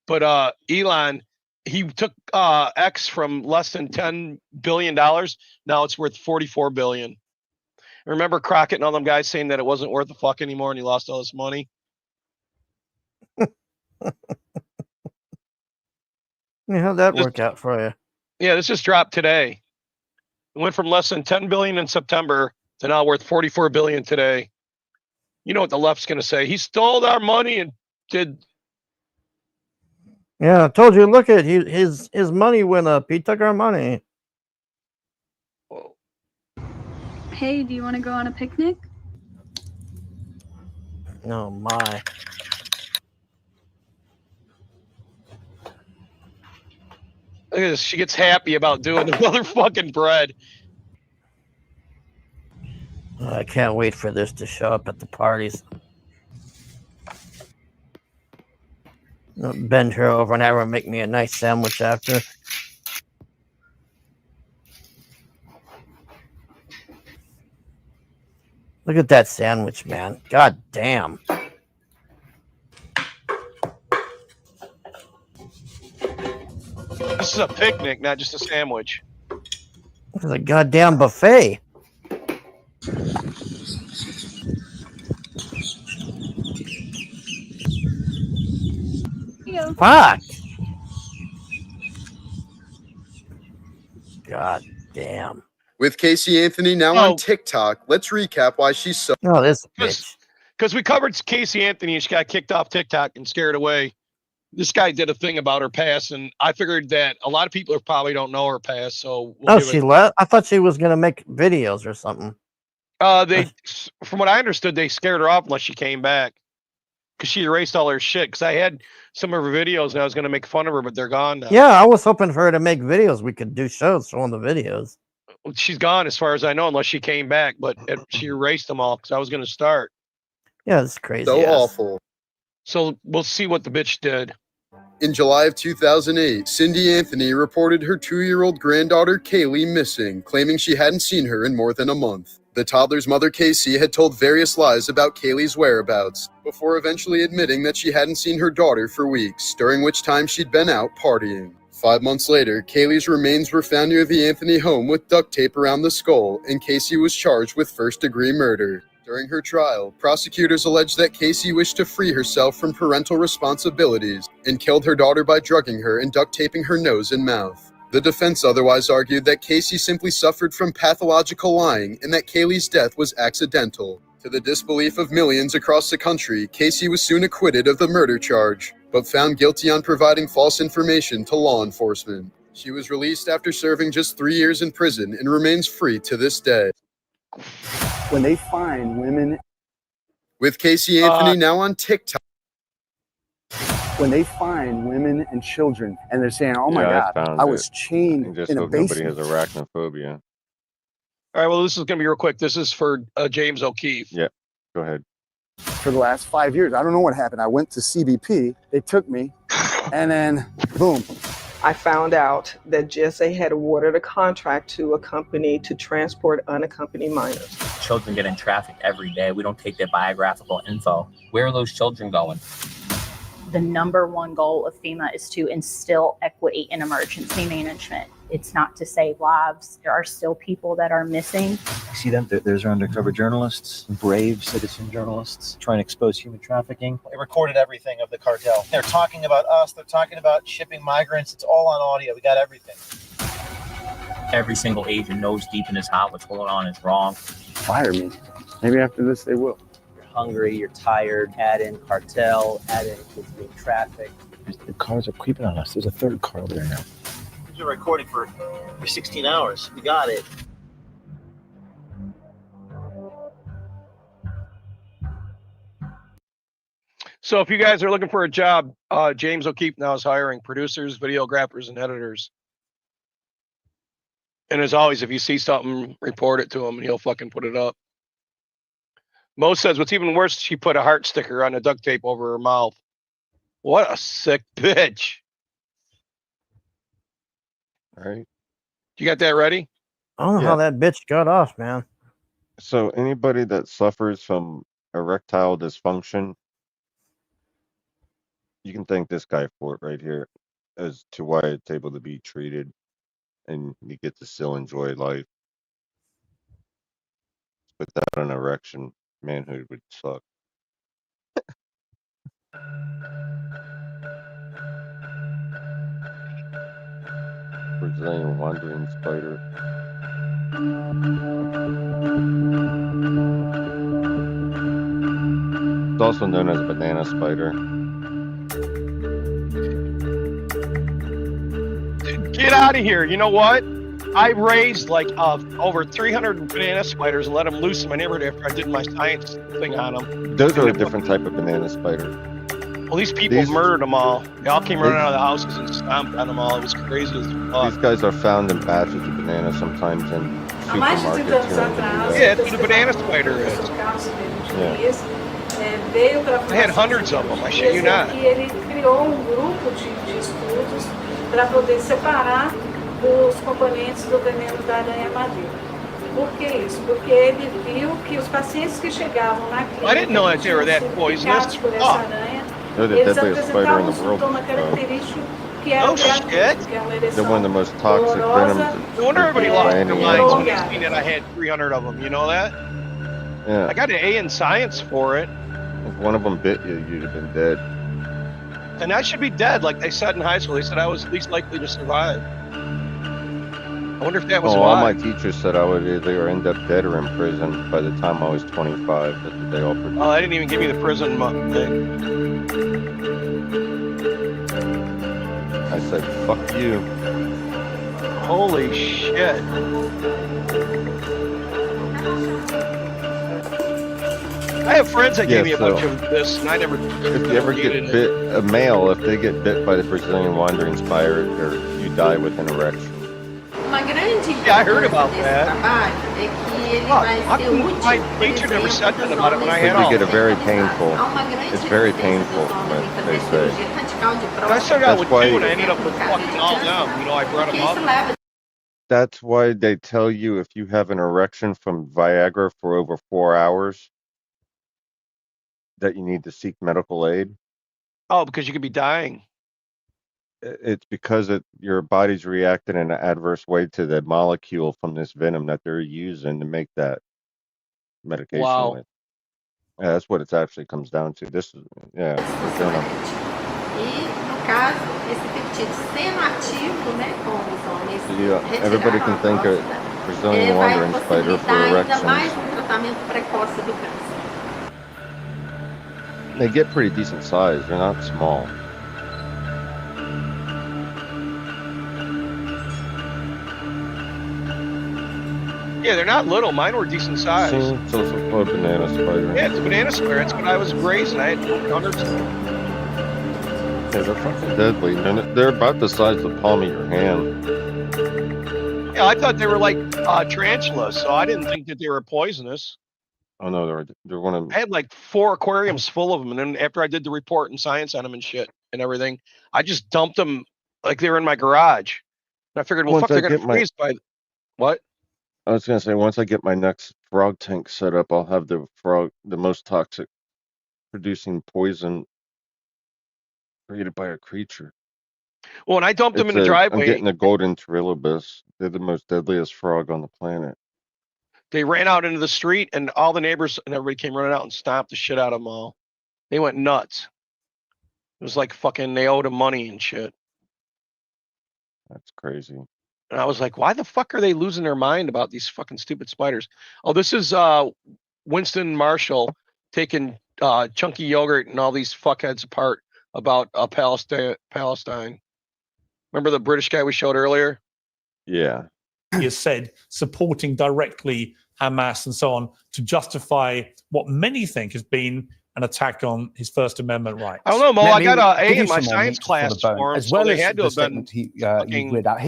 But Elon, he took X from less than $10 billion. Now it's worth $44 billion. Remember Crockett and all them guys saying that it wasn't worth a fuck anymore and he lost all this money? Yeah, how'd that work out for you? Yeah, this just dropped today. It went from less than 10 billion in September to now worth 44 billion today. You know what the left's going to say? He stole our money and did. Yeah, I told you. Look at his money went up. He took our money. Hey, do you want to go on a picnic? Oh my. Look at this. She gets happy about doing the motherfucking bread. I can't wait for this to show up at the parties. I'll bend her over and have her make me a nice sandwich after. Look at that sandwich, man. God damn. This is a picnic, not just a sandwich. This is a goddamn buffet. Fuck. God damn. With Casey Anthony now on TikTok, let's recap why she's so. Oh, this bitch. Because we covered Casey Anthony and she got kicked off TikTok and scared away. This guy did a thing about her past, and I figured that a lot of people probably don't know her past. So She left. I thought she was gonna make videos or something. From what I understood, they scared her off unless she came back because she erased all her shit. Because I had some of her videos and I was gonna make fun of her, but they're gone now. Yeah, I was hoping for her to make videos. We could do shows showing the videos. She's gone as far as I know, unless she came back. But she erased them all because I was gonna start. Yeah, it's crazy. So awful. So we'll see what the bitch did. In July of 2008, Cindy Anthony reported her 2-year-old granddaughter Kaylee missing, claiming she hadn't seen her in more than a month. The toddler's mother, Casey, had told various lies about Kaylee's whereabouts, before eventually admitting that she hadn't seen her daughter for weeks, during which time she'd been out partying. 5 months later, Kaylee's remains were found near the Anthony home with duct tape around the skull, and Casey was charged with first-degree murder. During her trial, prosecutors alleged that Casey wished to free herself from parental responsibilities and killed her daughter by drugging her and duct taping her nose and mouth. The defense otherwise argued that Casey simply suffered from pathological lying and that Kaylee's death was accidental. To the disbelief of millions across the country, Casey was soon acquitted of the murder charge, but found guilty on providing false information to law enforcement. She was released after serving just 3 years in prison and remains free to this day. When they find women, With Casey Anthony now on TikTok. when they find women and children, and they're saying, "Oh my Yeah, God, found I was it. chained Just in a hope nobody basement." has arachnophobia. All right, well, this is going to be real quick. This is for James O'Keefe. Yeah, go ahead. For the last 5 years, I don't know what happened. I went to CBP, they took me, and then boom. I found out that GSA had awarded a contract to a company to transport unaccompanied minors. Children get in traffic every day. We don't take their biographical info. Where are those children going? The number one goal of FEMA is to instill equity in emergency management. It's not to save lives. There are still people that are missing. See them? There's our undercover journalists, brave citizen journalists trying to expose human trafficking. They recorded everything of the cartel. They're talking about us. They're talking about shipping migrants. It's all on audio. We got everything. Every single agent knows deep in his heart what's going on is wrong. Fire me. Maybe after this they will. You're hungry. You're tired. Add in cartel. Add in kids being trafficked. The cars are creeping on us. There's a third car over there now. You're recording for 16 hours. We got it. So if you guys are looking for a job, James O'Keefe now is hiring producers, videographers, and editors. And as always, if you see something, report it to him and he'll fucking put it up. Mo says what's even worse, she put a heart sticker on the duct tape over her mouth. What a sick bitch. All right. You got that ready? I don't know how that bitch got off, man. So anybody that suffers from erectile dysfunction, you can thank this guy for it right here as to why it's able to be treated and you get to still enjoy life. Without an erection, manhood would suck. Brazilian wandering spider. It's also known as a banana spider. Get out of here. You know what? I raised like over 300 banana spiders and let them loose in my neighborhood after I did my science thing on them. Those are a different type of banana spider. Well, these people murdered them all. They all came running out of the houses and stomped on them all. It was crazy as fuck. These guys are found in batches of bananas sometimes in supermarkets here in the US. Yeah, that's what a banana spider is. Yeah. I had hundreds of them, I shit you not. E ele criou grupo de estudos para poder separar os componentes do veneno da aranha madeira. Por que isso? Porque ele viu que os pacientes que chegavam na clínica I didn't know that they were that poisonous. por essa aranha, They're the eles deadliest spider in apresentavam the world. sintoma característico que era Oh shit! que é uma They're ereção one of the most toxic venoms. No wonder everybody lost their any minds when animal. they seen that I had 300 of them. You know that? Yeah. I got an A in science for it. If one of them bit you, you'd have been dead. And I should be dead, like they said in high school. They said I was least likely to survive. I wonder if that was All why. my teachers said I would either end up dead or in prison by the time I was 25. That's what they all predicted. Oh, they didn't even give me the prison thing. I said, fuck you. Holy shit. I have friends that gave me a bunch of this, and I never. If you ever get bit, a male, if they get bit by the Brazilian wandering spider, you die with an erection. Uma grande Yeah, I heard about desse that. trabalho é que ele Fuck, vai how ser come útil, my por teacher never exemplo, said nothing about it when I But had you all? get a very painful. há uma grande It's very diferença painful, dos homens but fazer they say. cirurgia radical de But I started out That's with why- two, and I ended up with fucking all them. You know, I brought them Porque isso up. leva That's why they tell you if you have an erection from Viagra for over 4 hours that you need to seek medical aid. Oh, because you could be dying. It's because your body's reacting in an adverse way to the molecule from this venom that they're using to make that medication Wow. with. Yeah, that's what it actually comes down to. This is, yeah. venom. E, no caso, esse peptídeo semi-ativo, né, como os homens Yeah, everybody can thank a Brazilian vai wandering spider for possibilitar ainda mais erections. tratamento precoce do câncer. They get pretty decent size. They're not small. Yeah, they're not little. Mine were decent size. See? So it's a banana spider. Yeah, it's a banana spider. That's what I was raising. I had hundreds. Yeah, they're fucking deadly. They're about the size of the palm of your hand. Yeah, I thought they were like tarantulas, so I didn't think that they were poisonous. Oh no, they're one of I had like 4 aquariums full of them, and then after I did the report and science on them and shit and everything, I just dumped them like they were in my garage. And I figured, well, Once fuck, I they're gonna get my- freeze by what? I was gonna say once I get my next frog tank set up, I'll have the most toxic producing poison created by a creature. Well, when I dumped them in the I'm driveway, getting the golden trilobus. They're the most deadliest frog on the planet. they ran out into the street, and all the neighbors and everybody came running out and stomped the shit out of them all. They went nuts. It was like fucking they owed them money and shit. That's crazy. And I was like, why the fuck are they losing their mind about these fucking stupid spiders? Oh, this is Winston Marshall taking chunky yogurt and all these fuckheads apart about Palestine. Remember the British guy we showed earlier? Yeah. He has said supporting directly Hamas and so on to justify what many think has been an attack on his First Amendment rights. I don't know, Mo. Let I me got an give A you in my some science moments for class the bone, for him, as so well they as had to the have been. statement you fucking- read out.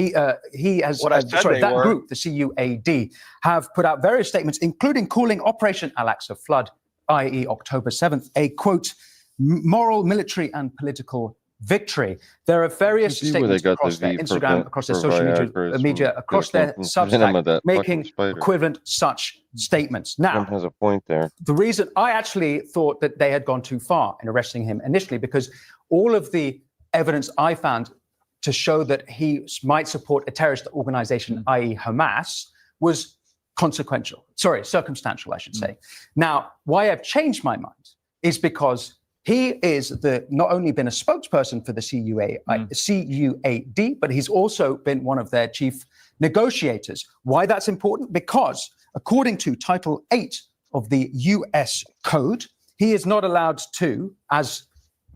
He has What I said sorry, they that were. group, the CUAD, have put out various statements, including calling Operation Al-Aqsa Flood, i.e., October 7th, a quote moral, military, and political victory. There are various See where they statements got the across their V for Instagram, across their for social Viagra is media, from across the their venom of Substack, that fucking making spider. equivalent such statements. Now, Trump has a point there. the reason I actually thought that they had gone too far in arresting him initially, because all of the evidence I found to show that he might support a terrorist organization, i.e., Hamas, was circumstantial, I should say. Now, why I've changed my mind is because he is not only been a spokesperson for the CUAD, but he's also been one of their chief negotiators. Why that's important? Because according to Title 8 of the U.S. Code, he is not allowed to, as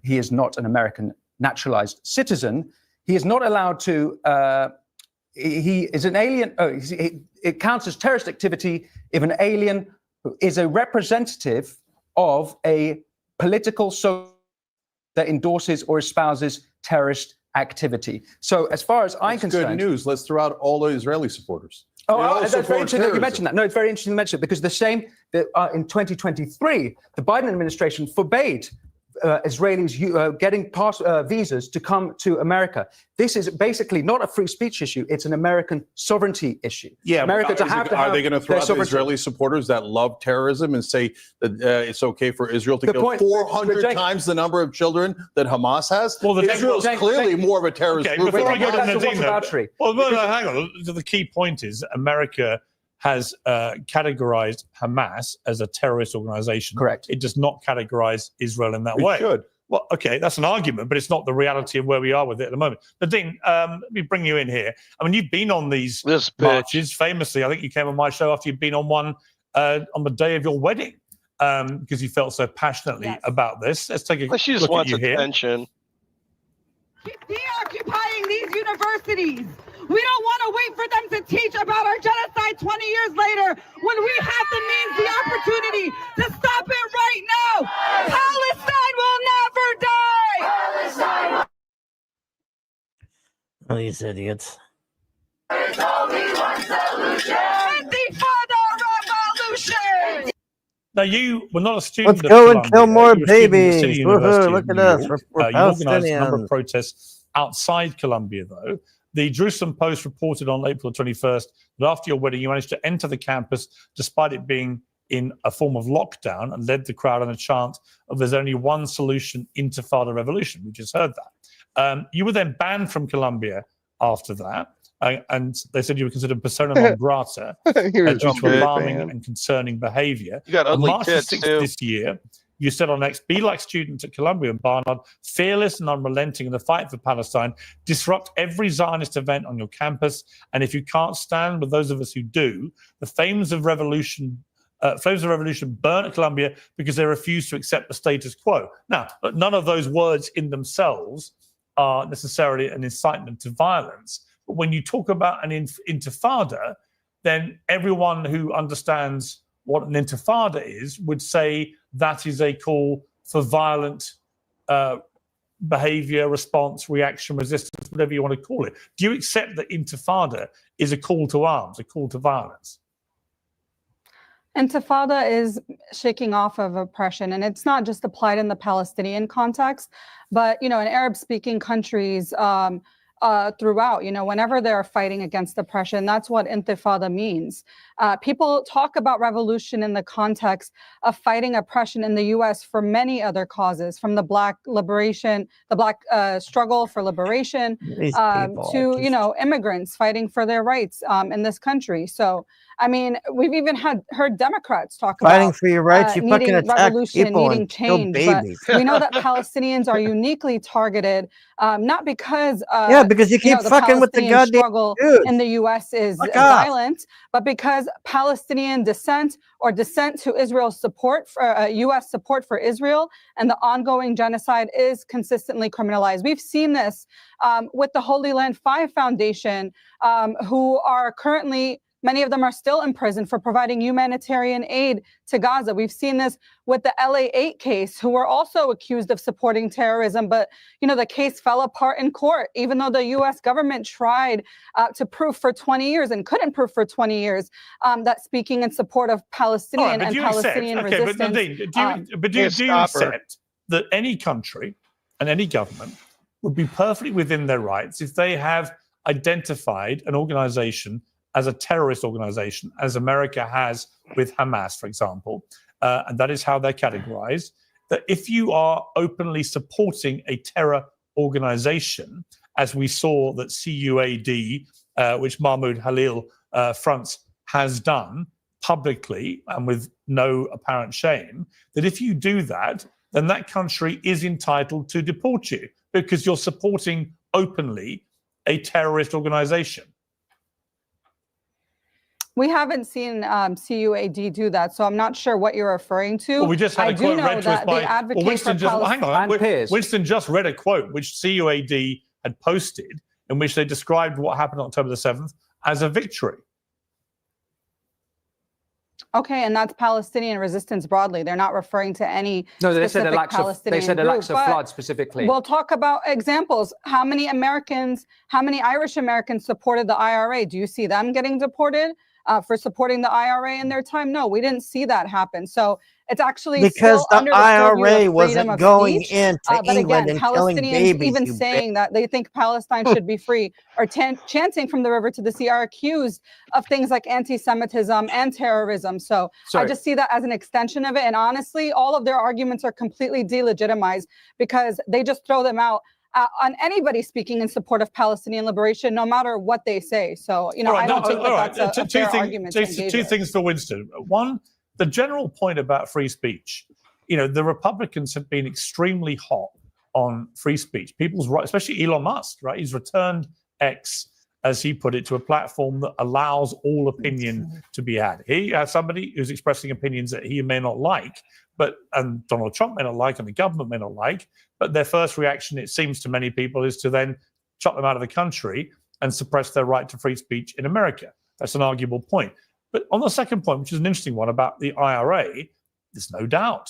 he is not an American naturalized citizen, he is not allowed to, he is an alien, it counts as terrorist activity if an alien is a representative of a political that endorses or espouses terrorist activity. So as far as I'm concerned... Good news. Let's throw out all the Israeli supporters. That's very interesting that you mentioned that. No, it's very interesting to mention it because the same that in 2023, the Biden administration forbade Israelis getting visas to come to America. This is basically not a free speech issue; it's an American sovereignty issue. Yeah, America are they going to throw their out the Israeli supporters that love terrorism and say that it's okay for Israel to kill 400 times the number of children that Hamas has? Well, Israel's clearly more of a terrorist Okay, group. before I go to Nadine, vouchery. well, hang on. The key point is America has categorized Hamas as a terrorist organization. Correct. It does not categorize Israel in that It way. should. Well, okay, that's an argument, but it's not the reality of where we are with it at the moment. Nadine, let me bring you in here. I mean, you've been on these marches famously. I think you came on my show after you'd been on one on the day of your wedding because you felt so passionately about this. Let's take a She just look wants at you here. attention. Deoccupying these universities. We don't want to wait for them to teach about our genocide 20 years later when we have the means, the opportunity to stop it right now. Palestine will never die. Palestine. Oh, these idiots. There's only one solution. Intifada revolution. Now, you were not a student. Let's go and Columbia. kill more You were a student at the City babies. University Woohoo, of look at New us. York. We're You organised a number of Palestinians. protests outside Columbia, though. The Jerusalem Post reported on April 21st that after your wedding, you managed to enter the campus despite it being in a form of lockdown and led the crowd on a chant of "There's only one solution, Intifada revolution." We just heard that. You were then banned from Columbia after that. And they said you were considered persona non grata due to alarming and concerning behavior. You got On ugly March kids 6th too. this year, you said on X, "Be like students at Columbia and Barnard, fearless and unrelenting in the fight for Palestine. Disrupt every Zionist event on your campus. And if you can't stand with those of us who do, the flames of revolution burn at Columbia because they refuse to accept the status quo." Now, none of those words in themselves are necessarily an incitement to violence. But when you talk about an intifada, then everyone who understands what an intifada is would say that is a call for violent behavior, response, reaction, resistance, whatever you want to call it. Do you accept that intifada is a call to arms, a call to violence? Intifada is shaking off of oppression, and it's not just applied in the Palestinian context, but in Arab-speaking countries throughout, whenever they're fighting against oppression, that's what intifada means. People talk about revolution in the context of fighting oppression in the U.S. for many other causes, from the Black liberation, the Black struggle for liberation, to immigrants fighting for their rights in this country. So, I mean, we've even heard Democrats talk Fighting about for your rights, you fucking needing attack revolution, people needing and kill change. babies. But we know that Palestinians are uniquely targeted, not because Yeah, because you keep the fucking with the Palestinian goddamn struggle Jews. in the U.S. is Fuck off. violent, but because Palestinian dissent or dissent to Israel's support for U.S. support for Israel and the ongoing genocide is consistently criminalized. We've seen this with the Holy Land 5 Foundation, who are currently, many of them are still in prison for providing humanitarian aid to Gaza. We've seen this with the LA8 case, who were also accused of supporting terrorism. But, the case fell apart in court, even though the U.S. government tried to prove for 20 years and couldn't prove for 20 years that speaking in support of Palestinian and Palestinian resistance. But do you accept that any country and any government would be perfectly within their rights if they have identified an organization as a terrorist organization, as America has with Hamas, for example, and that is how they're categorized, that if you are openly supporting a terror organization, as we saw that CUAD, which Mahmoud Halil fronts, has done publicly and with no apparent shame, that if you do that, then that country is entitled to deport you because you're supporting openly a terrorist organization. We haven't seen CUAD do that, so I'm not sure what you're referring to. Well, we just had a quote read to us by Winston. Hang on, Winston just read a quote which CUAD had posted, in which they described what happened on October the 7th as a victory. Okay, and that's Palestinian resistance broadly. They're not referring to any No, they said specific Al-Aqsa. Palestinian They said group, Al-Aqsa but flood specifically. We'll talk about examples. How many Irish Americans supported the IRA? Do you see them getting deported for supporting the IRA in their time? No, we didn't see that happen. So it's actually because still the under the purview IRA of wasn't freedom of going speech. into But England again, and killing Palestinians babies. even you saying that they think Palestine should be free or chanting from the river to the sea are accused of things like anti-Semitism and terrorism. So I just see that as an extension of it. And honestly, all of their arguments are completely delegitimized because they just throw them out on anybody speaking in support of Palestinian liberation, no matter what they say. So, I don't think that's a fair argument to engage two with. things for Winston. One, the general point about free speech. The Republicans have been extremely hot on free speech. People's rights, especially Elon Musk, right? He's returned X, as he put it, to a platform that allows all opinion to be had. He has somebody who's expressing opinions that he may not like, and Donald Trump may not like, and the government may not like, but their first reaction, it seems to many people, is to then chuck them out of the country and suppress their right to free speech in America. That's an arguable point. But on the second point, which is an interesting one about the IRA, there's no doubt.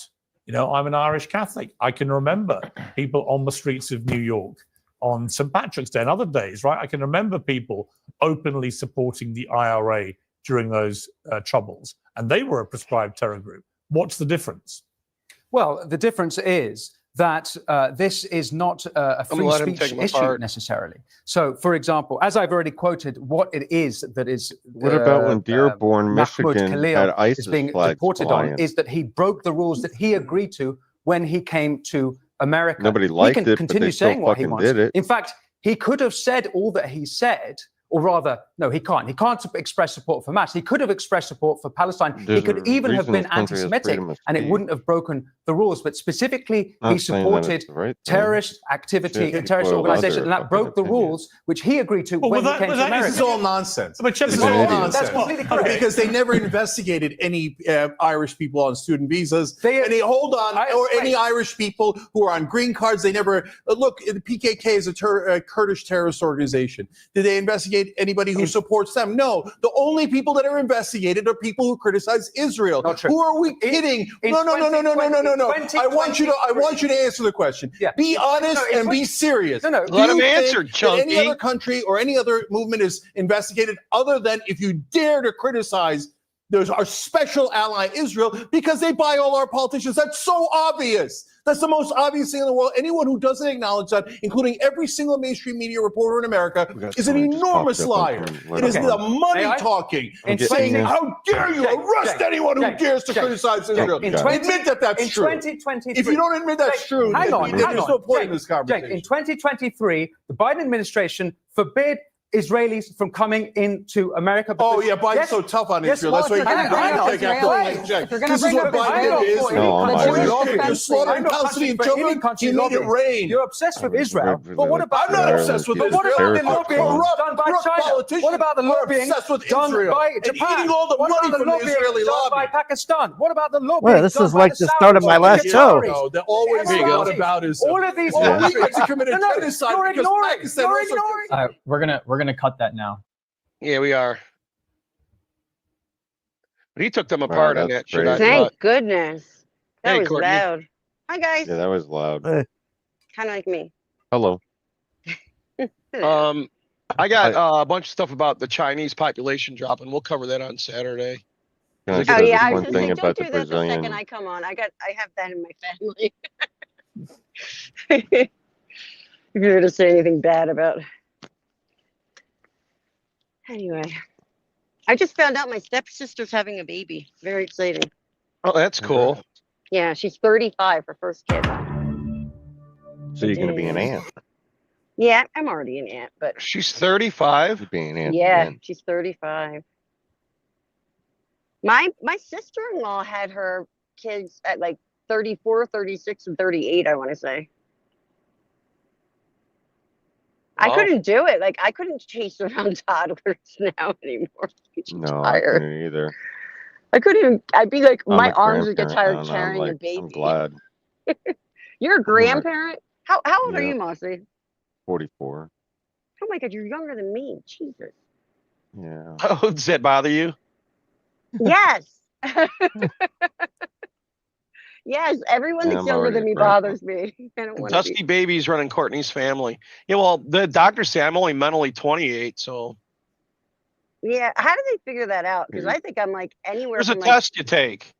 I'm an Irish Catholic. I can remember people on the streets of New York on St. Patrick's Day and other days, right? I can remember people openly supporting the IRA during those troubles, and they were a prescribed terror group. What's the difference? Well, the difference is that this is not a I'm gonna free let him speech take 'em issue apart. necessarily. So, for example, as I've already quoted, what it is that is What about when Dearborn, Mahmoud Michigan Khalil had is ISIS being flags deported flying? on is that he broke the rules that he agreed to when he came to America. Nobody He liked can it, but continue they still saying what he fucking wants. did it. In fact, he could have said all that he said, or rather, no, he can't. He can't express support for Hamas. He could have expressed support for Palestine. There's He could a even have reason been this country has anti-Semitic, freedom of and it speech. wouldn't have broken the rules. But specifically, Not he saying that supported it's the right thing. terrorist activity Shit, and terrorist people have organizations, other and that fucking broke the opinions. rules which he agreed to Well, when he that- came was to that- America. This is all nonsense. But This is no, all no, no, nonsense. that's completely correct. Because they never investigated any Irish people on student visas. They- or any Irish people who are on green cards. They never look. The PKK is a Kurdish terrorist organization. Did they investigate anybody who supports them? No. The only people that are investigated are people who criticize Israel. Not true. Who are we kidding? No. I want you to answer the question. Yeah. Be honest No, and be serious. No, no. Do Let him you answer, think that any Chunky. other country or any other movement is investigated other than if you dare to criticize our special ally Israel because they buy all our politicians? That's so obvious. That's the most obvious thing in the world. Anyone who doesn't acknowledge that, including every single mainstream media reporter in America, is an somebody just enormous popped up liar. and let It is him the know. money May I? talking and Get- saying, yeah. how dare you Jake, arrest Jake, anyone who Jake, dares to Jake, criticize Jake, Israel. in Admit that that's in true. 2023, If you don't admit that's Jake, true, hang on, there's hang no on. point Jake, in this Jake, conversation. in 2023, the Biden administration forbid Israelis from coming into America. Oh, because- yeah, Biden's Yes, so tough on yes, Israel. well, That's why you if you're can't gonna bring up Jake, Israel, after if you're gonna This is bring what up Biden Israel, did to Israel. No, I'm the Irish. Jewish You're defense slaughtering league, I'm not Palestinian pushing for any children. country You need it lobbying. rain. You're obsessed with Israel. regularly But what about I'm not Ireland obsessed with people But what Israel. about the terrorist lobbying response. done by Corrupt China? politicians What about the who are lobbying obsessed with done Israel by and Japan? eating all the What money about the from the lobbying Israeli done lobby? by Pakistan? What about the lobbying Well, this done is by like the the start of Saudis, my the last show. Qataris? No, they're always There you go. about about All of these Well, we countries. get to commit a No, genocide you're because ignoring. Pakistan You're also- ignoring. We're gonna cut that now. Yeah, we are. But he took them Wow, apart on that's that shit. crazy. Thank goodness. That Hey, was Courtney. loud. Hi, guys. Yeah, that was loud. Hey, Kind of like me. Hello. I got a bunch of stuff about the Chinese population dropping. We'll cover that on Saturday. Can I Oh, Oh, say yeah. this I was one going to thing say, about don't the do that the second Brazilian? I come on. I have that in my family. If you're going to say anything bad about. Anyway, I just found out my stepsister's having a baby. Very exciting. Oh, that's cool. Yeah, she's 35, her first kid. So you're going to be an aunt. Yeah, I'm already an aunt, but She's 35. You're being an aunt yeah, again. she's 35. My sister-in-law had her kids at like 34, 36, and 38, I want to say. I Wow. couldn't do it. Like, I couldn't chase around toddlers now anymore. No, I tired. couldn't either. I couldn't even, I'd be like, I'm my a arms would get grandparent tired now, and I'm carrying the like, baby. I'm glad. You're a grandparent? How old are Yeah. you, Mossy? 44. Oh my God, you're younger than me. Jesus. Yeah. Oh, does that bother you? Yes. Yes, everyone Yeah, that's I'm younger already than a me grandpa. bothers me. I don't want to Dusty be. baby's running Courtney's family. Yeah, well, the doctors say I'm only mentally 28, so Yeah, how do they figure that out? Because I think I'm like anywhere there's a from like, test you take.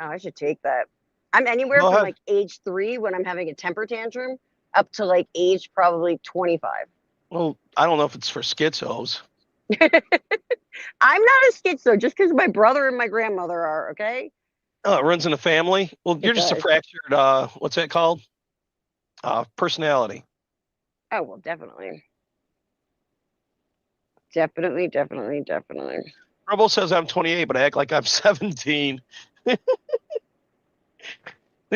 oh, I should take that. I'm anywhere Go from ahead. like age 3 when I'm having a temper tantrum up to like age probably 25. Well, I don't know if it's for schizos. I'm not a schizo just because my brother and my grandmother are, okay? Oh, it runs in the family. Well, you're just a does. fractured. What's that called? Personality. Oh, well, definitely. Definitely. Rebel says I'm 28, but I act like I'm 17. They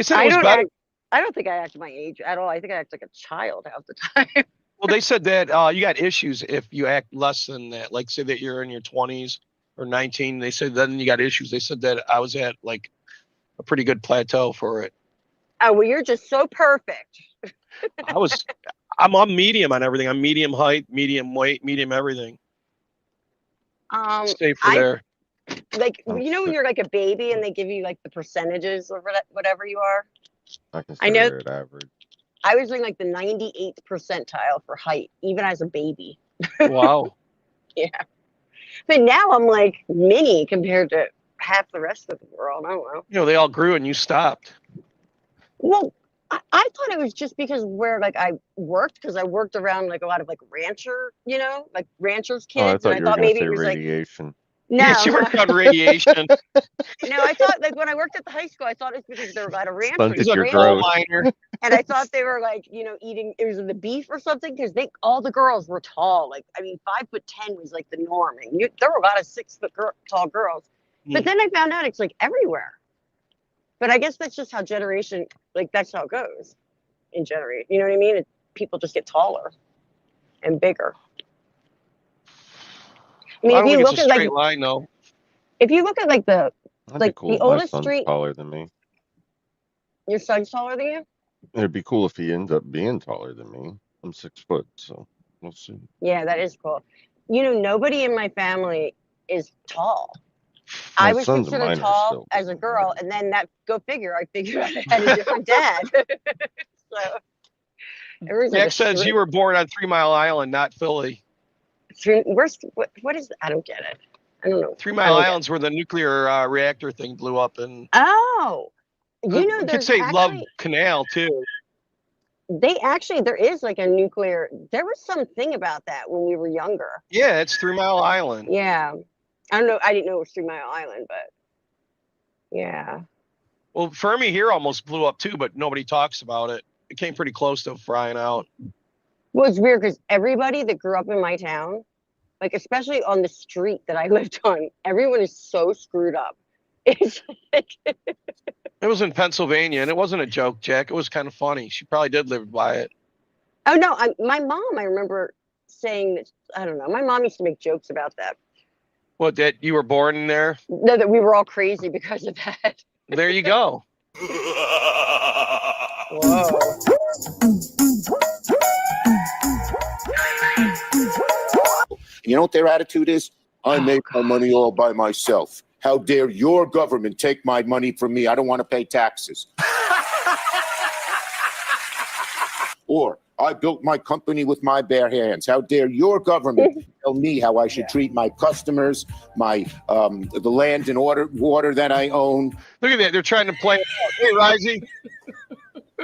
said it was better. I don't think I act my age at all. I think I act like a child half the time. Well, they said that you got issues if you act less than that. Like, say that you're in your 20s or 19. They said then you got issues. They said that I was at like a pretty good plateau for it. Oh, well, you're just so perfect. I'm on medium on everything. I'm medium height, medium weight, medium everything. Stay for there. Like, you know when you're like a baby and they give you like the percentages of whatever you are? I consider I know. it average. I was doing like the 98th percentile for height, even as a baby. Wow. Yeah. But now I'm like mini compared to half the rest of the world. I don't know. You know, they all grew and you stopped. Well, I thought it was just because where like I worked, because I worked around like a lot of like rancher, you know, like ranchers Oh, I kids, thought and I you were thought going to maybe say it was like radiation. no, Yeah, she worked on radiation. no, I thought like when I worked at the high school, I thought it was because there were a lot of ranchers, Stunted your ranchers, growth. and I thought they were like, you know, eating it was the beef or something because all the girls were tall. Like I mean, 5'10" was like the norm, and there were a lot of 6 foot tall girls. But then I found out it's like everywhere. But I guess that's just how that's how it goes in generation. You know what I mean? People just get taller and bigger. I mean, I don't if you think look it's a at straight like, line, though. if you look at like That'd be like cool the if my oldest son's street, taller than me. your son's taller than you? It'd be cool if he ends up being taller than me. I'm 6 foot, so we'll see. Yeah, that is cool. You know, nobody in my family is tall. My I was sons and considered mine are tall still. as a girl, and then go figure, I figured I had a different dad. So everyone's like Jack says you were born on 3 Mile Island, not Philly. what is I don't get it. I don't know. 3 Mile Island's where the nuclear reactor thing blew up, and Oh, you know, you could there's say Love actually Canal too. there is like a nuclear. There was something about that when we were younger. Yeah, it's 3 Mile Island. Yeah, I don't know. I didn't know it was 3 Mile Island, but yeah. Well, Fermi here almost blew up too, but nobody talks about it. It came pretty close to frying out. Well, it's weird because everybody that grew up in my town, like especially on the street that I lived on, everyone is so screwed up. It's like It was in Pennsylvania, and it wasn't a joke, Jack. It was kind of funny. She probably did live by it. oh no, my mom. I remember saying that. I don't know. My mom used to make jokes about that. What, that you were born in there? No, that we were all crazy because of that. There you go. Whoa. You know what their attitude is? I make my money all by myself. How dare your government take my money from me? I don't want to pay taxes. Or I built my company with my bare hands. How dare your government tell me how I should treat my customers, my the land and water that I own. Look at that. They're trying to play. Hey, Rising.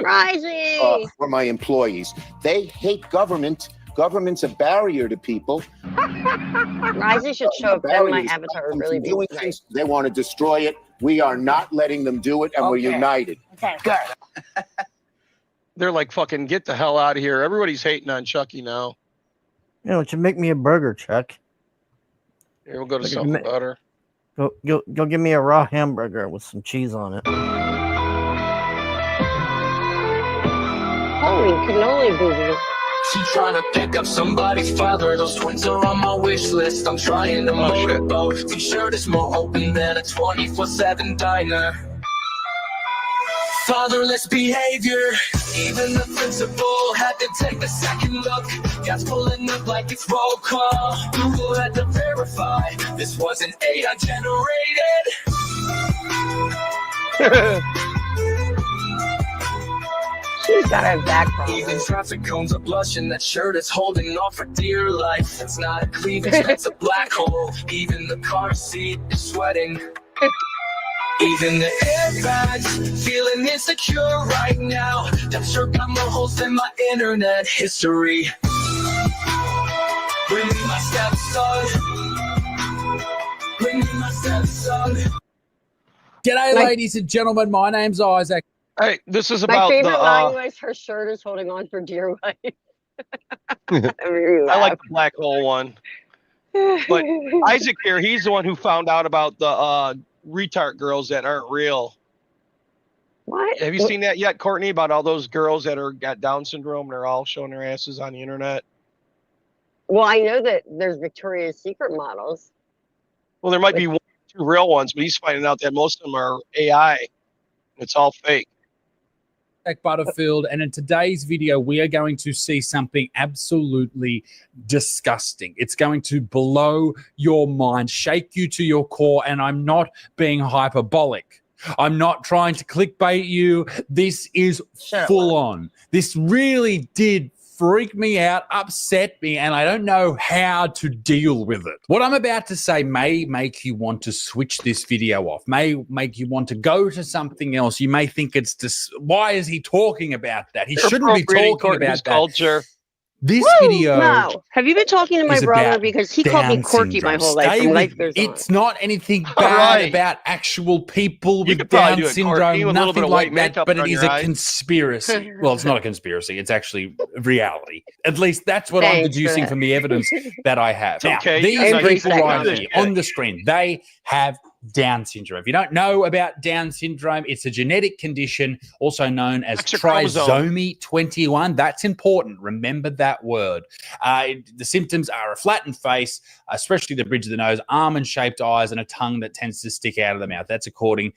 Rising. For my employees. They hate government. Government's a barrier to people. Rising should show up. Then my avatar would really be doing nice. things. They want to destroy it. We are not letting them do it, and we're united. Okay, good. They're like, fucking get the hell out of here. Everybody's hating on Chucky now. You know, you make me a burger, Chuck. Here, we'll go to Look at something me. better. Go give me a raw hamburger with some cheese on it. Holy cannoli booty. She trying to pick up somebody's father. Those twins are on my wish list. I'm trying to motorboat. T-shirt is more open than a 24/7 diner. Fatherless behavior. Even the principal had to take a second look. Gas pulling up like it's roll call. Google had to verify this wasn't AI generated. She's got a back problem. Even traffic cones are blushing. That shirt is holding on for dear life. It's not a cleavage, that's a black hole. Even the car seat is sweating. Even the airbags feeling insecure right now. That shirt got more holes than my internet history. Bring me my stepson. Bring me my stepson. G'day, ladies and gentlemen. My name's Isaac. Hey, this is My about favorite the. line was her shirt is holding on for dear life. I like the black hole one. But Isaac here, he's the one who found out about the retard girls that aren't real. What? Have you seen that yet, Courtney? About all those girls that got Down syndrome and they're all showing their asses on the internet? Well, I know that there's Victoria's Secret models. Well, there might be 1 or 2 real ones, but he's finding out that most of them are AI. It's all fake. Butterfield, and in today's video we are going to see something absolutely disgusting. It's going to blow your mind, shake you to your core, and I'm not being hyperbolic. I'm not trying to clickbait you. This is full on. This really did freaked me out, upset me, and I don't know how to deal with it. What I'm about to say may make you want to switch this video off, may make you want to go to something else. You may think it's just, why is he talking about that? He shouldn't be talking about that. Culture. This Woo! video. No. Have you been talking to my is brother about because he called me Down quirky my syndrome. whole life? Stay From with life me. goes on. It's not anything All bad right. about actual people You with could probably do Down it, syndrome, Courtney, with a little nothing bit of like white that, makeup but it on is your a eyes. conspiracy. Well, it's not a conspiracy. It's actually reality. At least that's what I'm Thanks for deducing that. from the evidence that I have. It's Now, okay. these You guys people that right comment. here on the screen, they have Down syndrome. If you don't know about Down syndrome, it's a genetic condition also known as Extra chromosome. trisomy 21. That's important. Remember that word. The symptoms are a flattened face, especially the bridge of the nose, almond-shaped eyes, and a tongue that tends to stick out of the mouth. That's according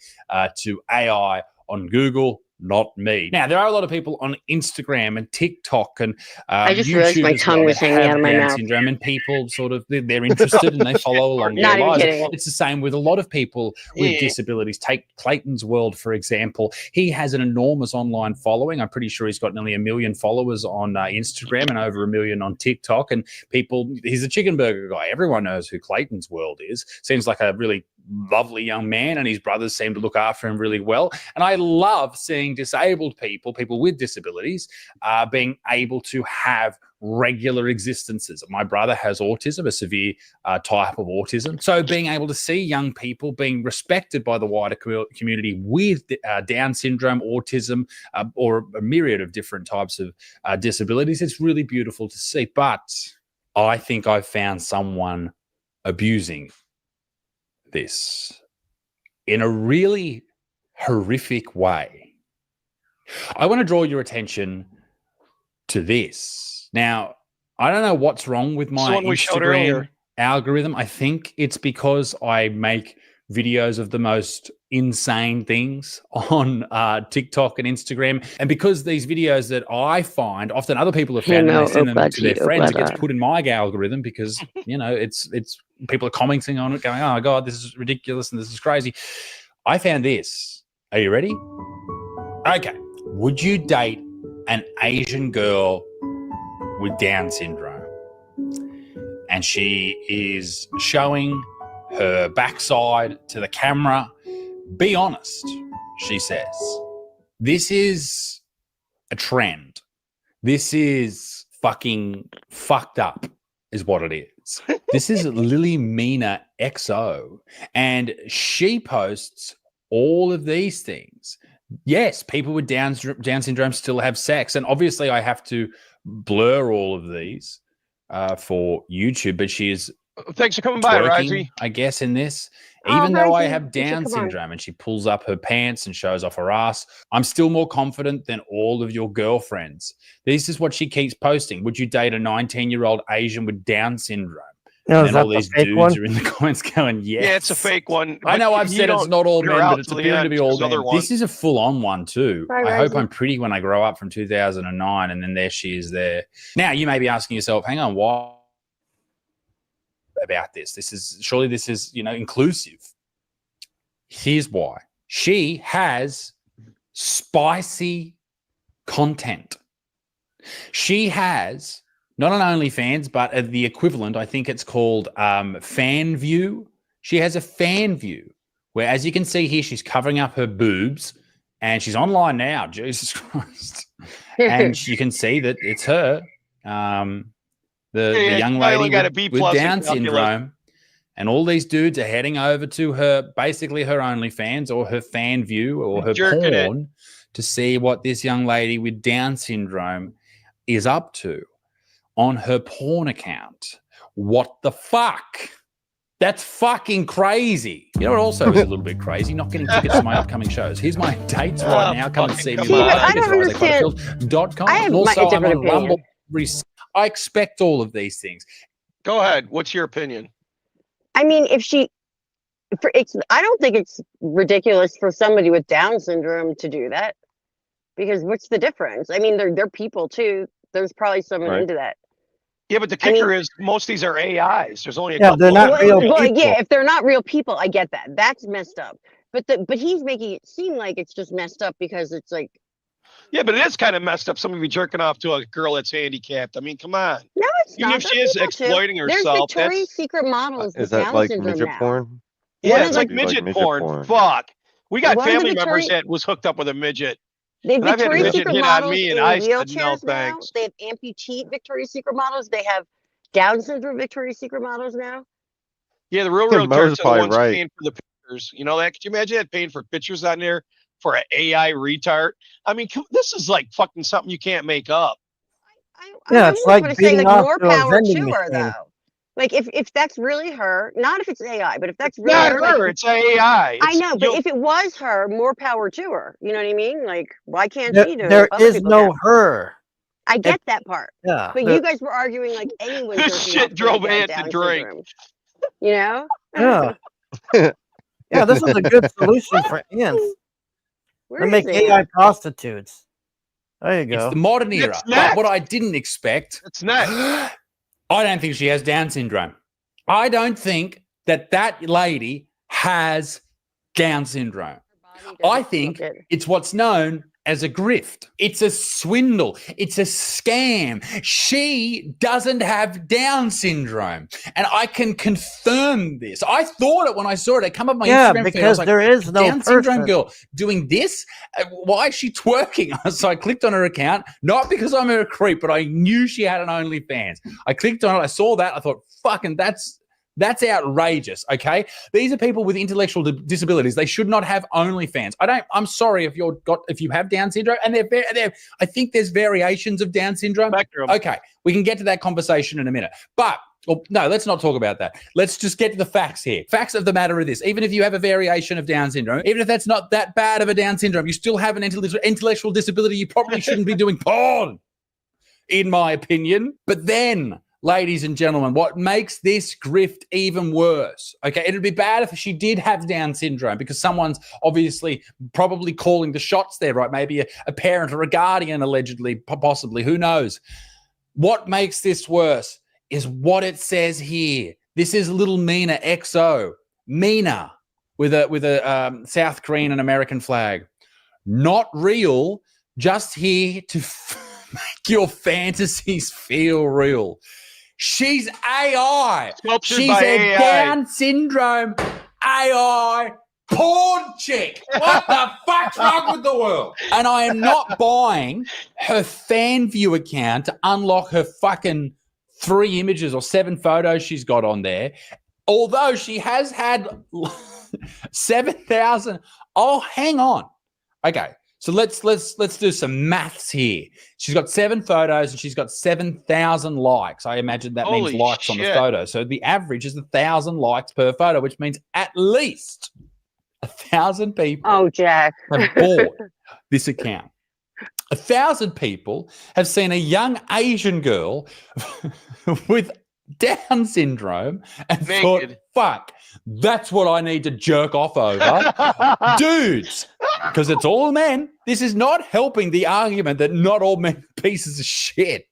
to AI on Google. Not me. Now, there are a lot of people on Instagram and TikTok and I just YouTube realized my as tongue well was that hanging have out of my Down mouth. syndrome, and people sort of they're interested and they follow along Not their even lives. kidding. It's the same with a lot of people with Yeah. disabilities. Take Clayton's World, for example. He has an enormous online following. I'm pretty sure he's got nearly 1 million followers on Instagram and over 1 million on TikTok. And people, he's a chicken burger guy. Everyone knows who Clayton's World is. Seems like a really lovely young man, and his brothers seem to look after him really well. And I love seeing disabled people with disabilities, being able to have regular existences. My brother has autism, a severe type of autism. So being able to see young people being respected by the wider community with Down syndrome, autism, or a myriad of different types of disabilities, it's really beautiful to see. But I think I've found someone abusing this in a really horrific way. I want to draw your attention to this. Now, I don't know what's wrong with It's the my one we showed Instagram earlier. algorithm. I think it's because I make videos of the most insane things on TikTok and Instagram. And because these videos that I find, often other people have found, and they send them to their friends, it gets put in my algorithm because, you know, it's people are commenting on it going, oh, God, this is ridiculous and this is crazy. I found this. Are you ready? Okay. Would you date an Asian girl with Down syndrome? And she is showing her backside to the camera. Be honest, she says. This is a trend. This is fucking fucked up, is what it is. This is Lily Mina XO, and she posts all of these things. Yes, people with Down syndrome still have sex, and obviously I have to blur all of these for YouTube, but she is Thanks for coming by, twerking, Risey. I guess, in this. Oh, Even though I Risey, have you should Down come on. syndrome and she pulls up her pants and shows off her ass, I'm still more confident than all of your girlfriends. This is what she keeps posting. Would you date a 19-year-old Asian with Down syndrome? No, And is then all that the these fake dudes one? are in the comments going, yes. Yeah, it's a fake one. I know but I've you said it's don't not all figure men, out but it's till the appearing to end. be all There's other men. ones. This is a full-on one too. Bye, I hope Risey. I'm pretty when I grow up from 2009, and then there she is there. Now, you may be asking yourself, hang on, why about this? This is, you know, inclusive. Here's why. She has spicy content. She has not an OnlyFans, but the equivalent, I think it's called Fan View. She has a Fan View where, as you can see here, she's covering up her boobs and she's online now. Jesus Christ. And you can see that it's her, the young I only lady got a with, B with plus in Down calculus. syndrome. And all these dudes are heading over to her, basically her OnlyFans or her Fan View or her Jerking it. porn to see what this young lady with Down syndrome is up to on her porn account. What the fuck? That's fucking crazy. You know what also is a little bit crazy? Not getting tickets to my upcoming shows. Here's my dates right now. Come and see me. See, but I don't understand. .com. I have Also, a I'm different on opinion. Rumble. I expect all of these things. Go ahead. What's your opinion? I mean, I don't think it's ridiculous for somebody with Down syndrome to do that, because what's the difference? I mean, they're people too. There's probably someone Right. into that. Yeah, but the I mean- kicker is most of these are AIs. There's only a Yeah, couple. they're not of real them. Well, people. yeah, if they're not real people, I get that. That's messed up. But he's making it seem like it's just messed up because it's like Yeah, but it is kind of messed up. Some of you jerking off to a girl that's handicapped. I mean, come on. No, it's Even not. if There she are is people too. exploiting There's herself, Victoria's Secret models Is with that Down like syndrome midget now. porn? yeah, One it's of like the midget midget porn. porn. Fuck. We got One of the family members Victoria- that was hooked up with a midget. They have And I've had a Victoria's midget Secret hit on models me, and in I said no wheelchairs now. thanks. They have amputee Victoria's Secret models. They have Down syndrome Victoria's Secret models now. Yeah, the real Mo's jerks are the probably ones right. paying for the pictures. You know that? Could you imagine that, paying for pictures on there for an AI retard? I mean, this is like fucking something you can't make up. Yeah, it's I like want to say beating like off more to a power to vending her machine. though. Like if that's really her, not if it's AI, but if that's really Not her, her, like, it's AI. I It's, know, but if it was her, more power to her. You know what I mean? Like, why can't she do it? There if other is people no can? her. I get that part. Yeah. But you guys were arguing like anyone This jerking shit off drove to Ant to Down drink. syndrome. You know? Yeah. Yeah, this is a good solution for ants. Where They is make it? AI prostitutes. There you It's go. the modern era. It's But next. what I didn't expect, It's next. I don't think she has Down syndrome. I don't think that lady has Down syndrome. I think it's what's known as a grift. It's a swindle. It's a scam. She doesn't have Down syndrome. And I can confirm this. I thought it when I saw it. It come up my Yeah, Instagram feed. I because was like, there is no Down syndrome person. girl doing this? Why is she twerking? So I clicked on her account, not because I'm a creep, but I knew she had an OnlyFans. I clicked on it. I saw that. I thought, fucking, that's outrageous. Okay, these are people with intellectual disabilities. They should not have OnlyFans. I'm sorry if you have Down syndrome, and I think there's variations of Down syndrome. Spectrum. Okay, we can get to that conversation in a minute. But no, let's not talk about that. Let's just get to the facts here. Facts of the matter are this: even if you have a variation of Down syndrome, even if that's not that bad of a Down syndrome, you still have an intellectual disability. You probably shouldn't be doing porn, in my opinion. But then, ladies and gentlemen, what makes this grift even worse? Okay, it'd be bad if she did have Down syndrome because someone's obviously probably calling the shots there, right? Maybe a parent or a guardian, allegedly, possibly. Who knows? What makes this worse is what it says here. This is little Mina XO. Mina with a South Korean and American flag. Not real, just here to make your fantasies feel real. She's AI. Sculptured She's by a AI. Down syndrome AI porn chick. What the fuck's wrong with the world? And I am not buying her fan view account to unlock her fucking 3 images or 7 photos she's got on there. Although she has had 7,000. Oh, hang on. Okay. So let's do some maths here. She's got 7 photos and she's got 7,000 likes. I imagine that means Holy likes on the shit. photo. So the average is 1,000 likes per photo, which means at least 1,000 people Oh, Jack. have bought this account. 1,000 people have seen a young Asian girl with Down syndrome and thought, Naked. fuck, that's what I need to jerk off over. Dudes, because it's all men. This is not helping the argument that not all men are pieces of shit.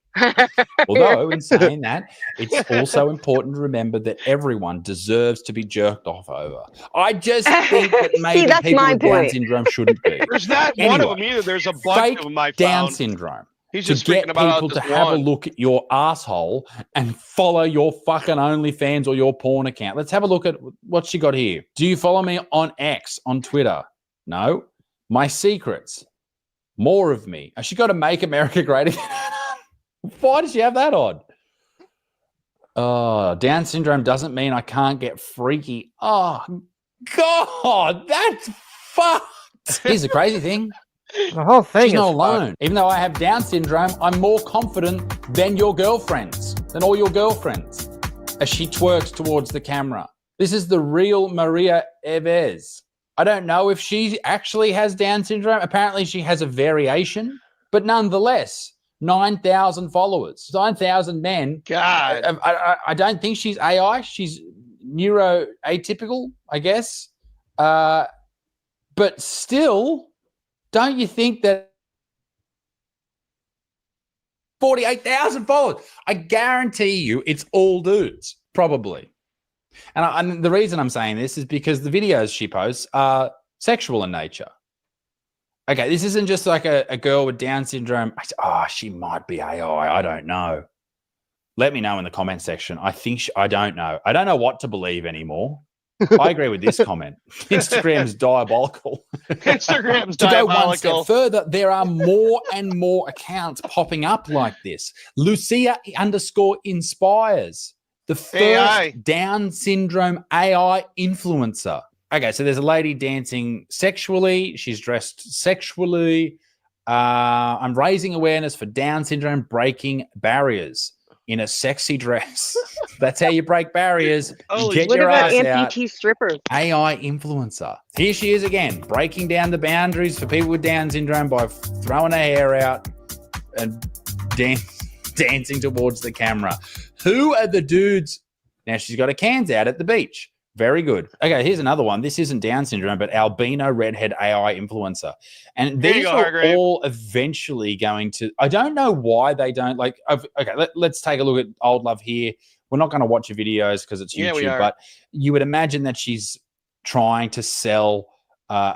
Although, in saying that, it's also important to remember that everyone deserves to be jerked off over. I just think that maybe that's people my with Down point. syndrome shouldn't be. There's not one of Anyway, them either. There's a bunch fake of them I Down found. syndrome. He's to just get freaking about people to this have a one. look at your asshole and follow your fucking OnlyFans or your porn account. Let's have a look at what she got here. Do you follow me on X, on Twitter? No. My secrets. More of me. Has she got to make America great again? Why does she have that on? Oh, Down syndrome doesn't mean I can't get freaky. Oh, God, that's fucked. Here's the crazy thing. The whole thing She's is not fucked. alone. Even though I have Down syndrome, I'm more confident than your girlfriends, than all your girlfriends, as she twerks towards the camera. This is the real Maria Eves. I don't know if she actually has Down syndrome. Apparently she has a variation, but nonetheless, 9,000 followers, 9,000 men. God. I don't think she's AI. She's neuroatypical, I guess. But still, don't you think that 48,000 followers? I guarantee you it's all dudes, probably. And the reason I'm saying this is because the videos she posts are sexual in nature. Okay, this isn't just like a girl with Down syndrome. She might be AI. I don't know. Let me know in the comment section. I don't know. I don't know what to believe anymore. I agree with this comment. Instagram's diabolical. Instagram's To go one diabolical. step further, there are more and more accounts popping up like this. Lucia_inspires, the first AI. Down syndrome AI influencer. Okay, so there's a lady dancing sexually. She's dressed sexually. I'm raising awareness for Down syndrome, breaking barriers in a sexy dress. That's how you break barriers. You Holy get What your about ass out. amputee strippers? AI influencer. Here she is again, breaking down the boundaries for people with Down syndrome by throwing her hair out and dancing towards the camera. Who are the dudes? Now she's got her cans out at the beach. Very good. Okay, here's another one. This isn't Down syndrome, but albino redhead AI influencer. And There you these go, are Hargrave. all eventually going to, I don't know why they don't like, okay, let's take a look at Old Love here. We're not going to watch her videos because it's Yeah, we YouTube, are. but you would imagine that she's trying to sell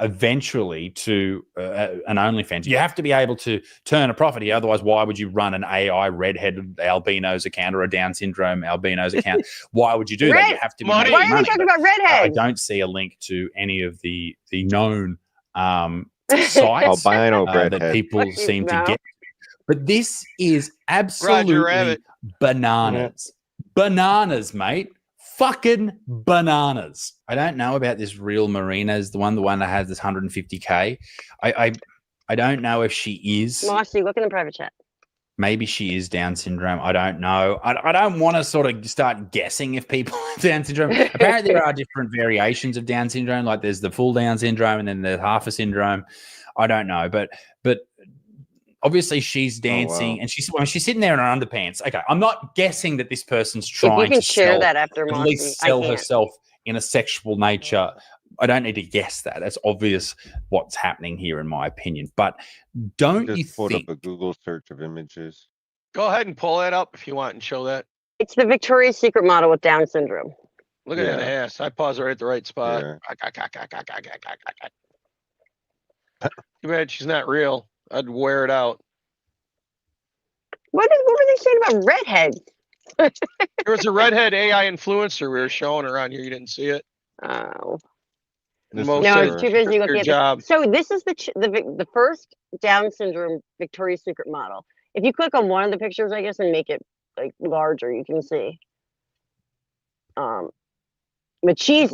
eventually to an OnlyFans. You have to be able to turn a profit here. Otherwise, why would you run an AI redheaded albinos account or a Down syndrome albinos account? Why would you do that? You have to be making Why are we money. talking But, about redheads? I don't see a link to any of the known sites Albino that redhead. people Fuck you, seem to no. get. But this is absolutely Rabbit. bananas. Bananas, mate. Fucking bananas. I don't know about this real Marina's, the one that has this 150K. I don't know if she is. Mossy, look in the private chat. Maybe she is Down syndrome. I don't know. I don't want to sort of start guessing if people have Down syndrome. Apparently, there are different variations of Down syndrome. Like there's the full Down syndrome and then there's half a syndrome. I don't know, but obviously she's dancing and she's sitting there in her underpants. Okay, I'm not guessing that this person's If you trying can to share sell, that after at Mossy, least I sell can't. herself in a sexual nature. I don't need to guess that. That's obvious what's happening here, in my opinion. But don't you Just pulled think? up a Google search of images. Go ahead and pull that up if you want and show that. It's the Victoria's Secret model with Down syndrome. Look at that Yeah. ass. I paused right at the right spot. Yeah. Too bad she's not real. I'd wear it out. What were they saying about redheads? There was a redhead AI influencer we were showing around here. You didn't see it? Oh. This Most No, of it's too busy your looking at job. So this is the first Down syndrome Victoria's Secret model. If you click on one of the pictures, I guess, and make it like larger, you can see. But she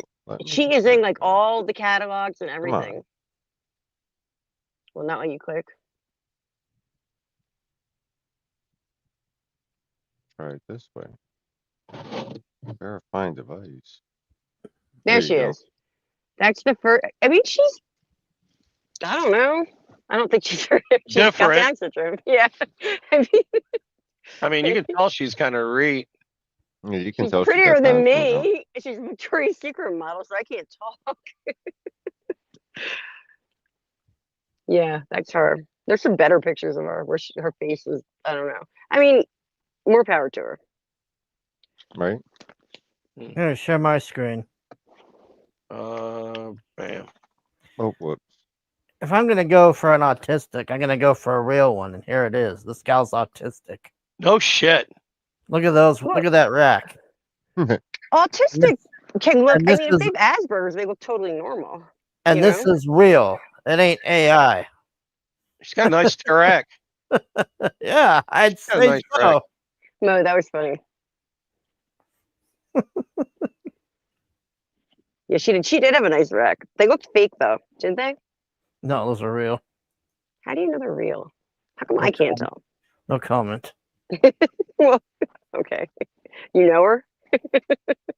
is in like all the catalogs and everything. Well, not when you click. Try it this way. Verifying device. There you she go. is. That's the first. I mean, she's. I don't know. I don't think she's got Different. Down syndrome. Yeah. I mean, you can tell she's kind of Yeah, you can She's tell she prettier got than Down syndrome. me. She's a Victoria's Secret model, so I can't talk. Yeah, that's her. There's some better pictures of her where her face is. I don't know. I mean, more power to her. Right? Here, share my screen. Bam. Oh, whoops. If I'm gonna go for an autistic, I'm gonna go for a real one, and here it is. This gal's autistic. No shit. Look at those. Look at that rack. Autistic can look. And I this mean, if is- they have Asperger's, they look totally normal. And you this know? is real. It ain't AI. She's got a nice rack. Yeah, I'd got a say nice so. rack. No, that was funny. Yeah, she did. She did have a nice rack. They looked fake though, didn't they? No, those are real. How do you know they're real? How come I can't tell? No comment. Well, okay. You know her?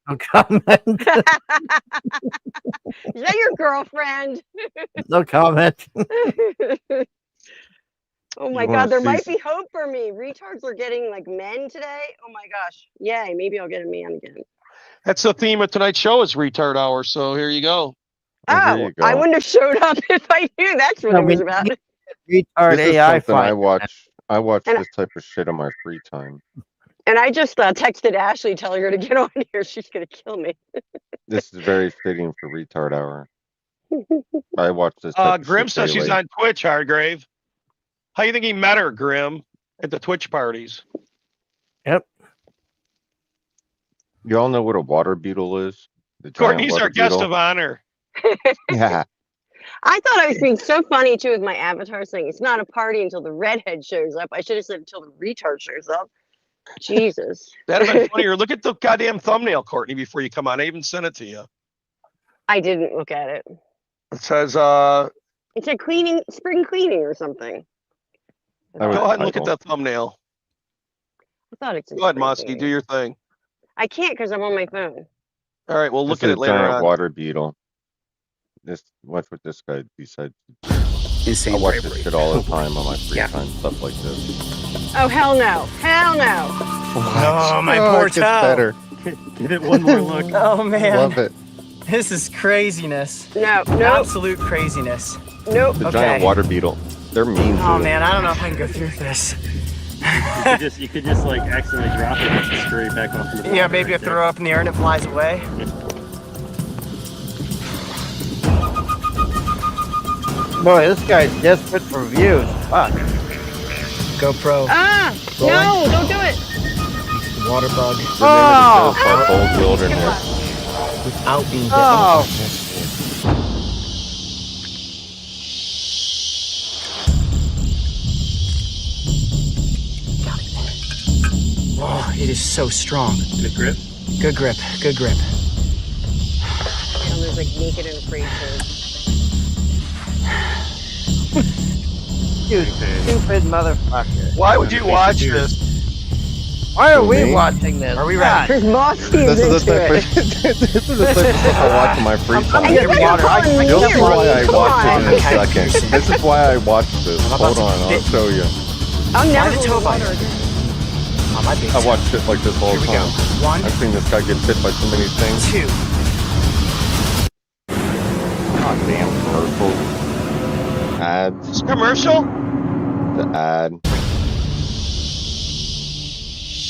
No comment. Is that your girlfriend? No comment. Oh my You wanna god, there see might s- be hope for me. Retards are getting like men today. Oh my gosh. Yay, maybe I'll get a man again. That's the theme of tonight's show is retard hour. So here you go. There Oh, you I go. wouldn't have showed up if I knew that's what I it was mean, about. Retard This is AI something I finder. watch. I watch And- this type of shit on my free time. And I just texted Ashley telling her to get on here. She's gonna kill me. This is very fitting for retard hour. I watch this. type of Grim shit says she's daily. on Twitch, Hardgrave. How you think he met her, Grim, at the Twitch parties? Yep. You all know what a water beetle is? The giant Courtney's water our guest beetle? of honor. Yeah. I thought I was being so funny too with my avatar saying it's not a party until the redhead shows up. I should have said until the retard shows up. Jesus. That'd have been funnier. Look at the goddamn thumbnail, Courtney, before you come on. I even sent it to you. I didn't look at it. It says, It said cleaning, spring cleaning or something. go ahead and look at that thumbnail. I thought it's. Go ahead, Mossy, do your thing. I can't because I'm on my phone. All right, we'll look This at is it a later giant on. water beetle. Watch what this guy decides. Insane I watch this bravery. shit all the time on my free time, stuff like this. Oh hell no! Hell no! Oh, my Oh, poor it gets toe. better. Give it one more look. Oh man. Love it. This is craziness. No, Absolute craziness. Nope. The giant water beetle. They're mean. Oh too. man, I don't know if I can go through this. You could just like accidentally drop it and scurry back off into the Yeah, water maybe I right there. throw up in the air and it flies away. Boy, this guy's desperate for views. Fuck. GoPro. Ah! No! Don't do it! Water bug. Oh! Our old wilderness. Without being bitten. Oh. Oh, it is so strong. Good grip. Good grip. Good grip. And there's like naked and afraid birds. You stupid motherfucker. Why would you watch this? Why are we Me? watching this? Are we God. Because Mossy This is is the into type it. of this is the type of stuff I watch in my free time. And you're gonna call me You'll see why I Come watched it in a on. second. This is why I watched this. Hold on, I'll show you. I'm never Find a going toe to water bite. again. Oh, my big I toe. watch shit like this all the Here we go. time. 1, I've seen this guy get bit by so many things. 2. God damn commercials. Ads. It's a commercial? The ad.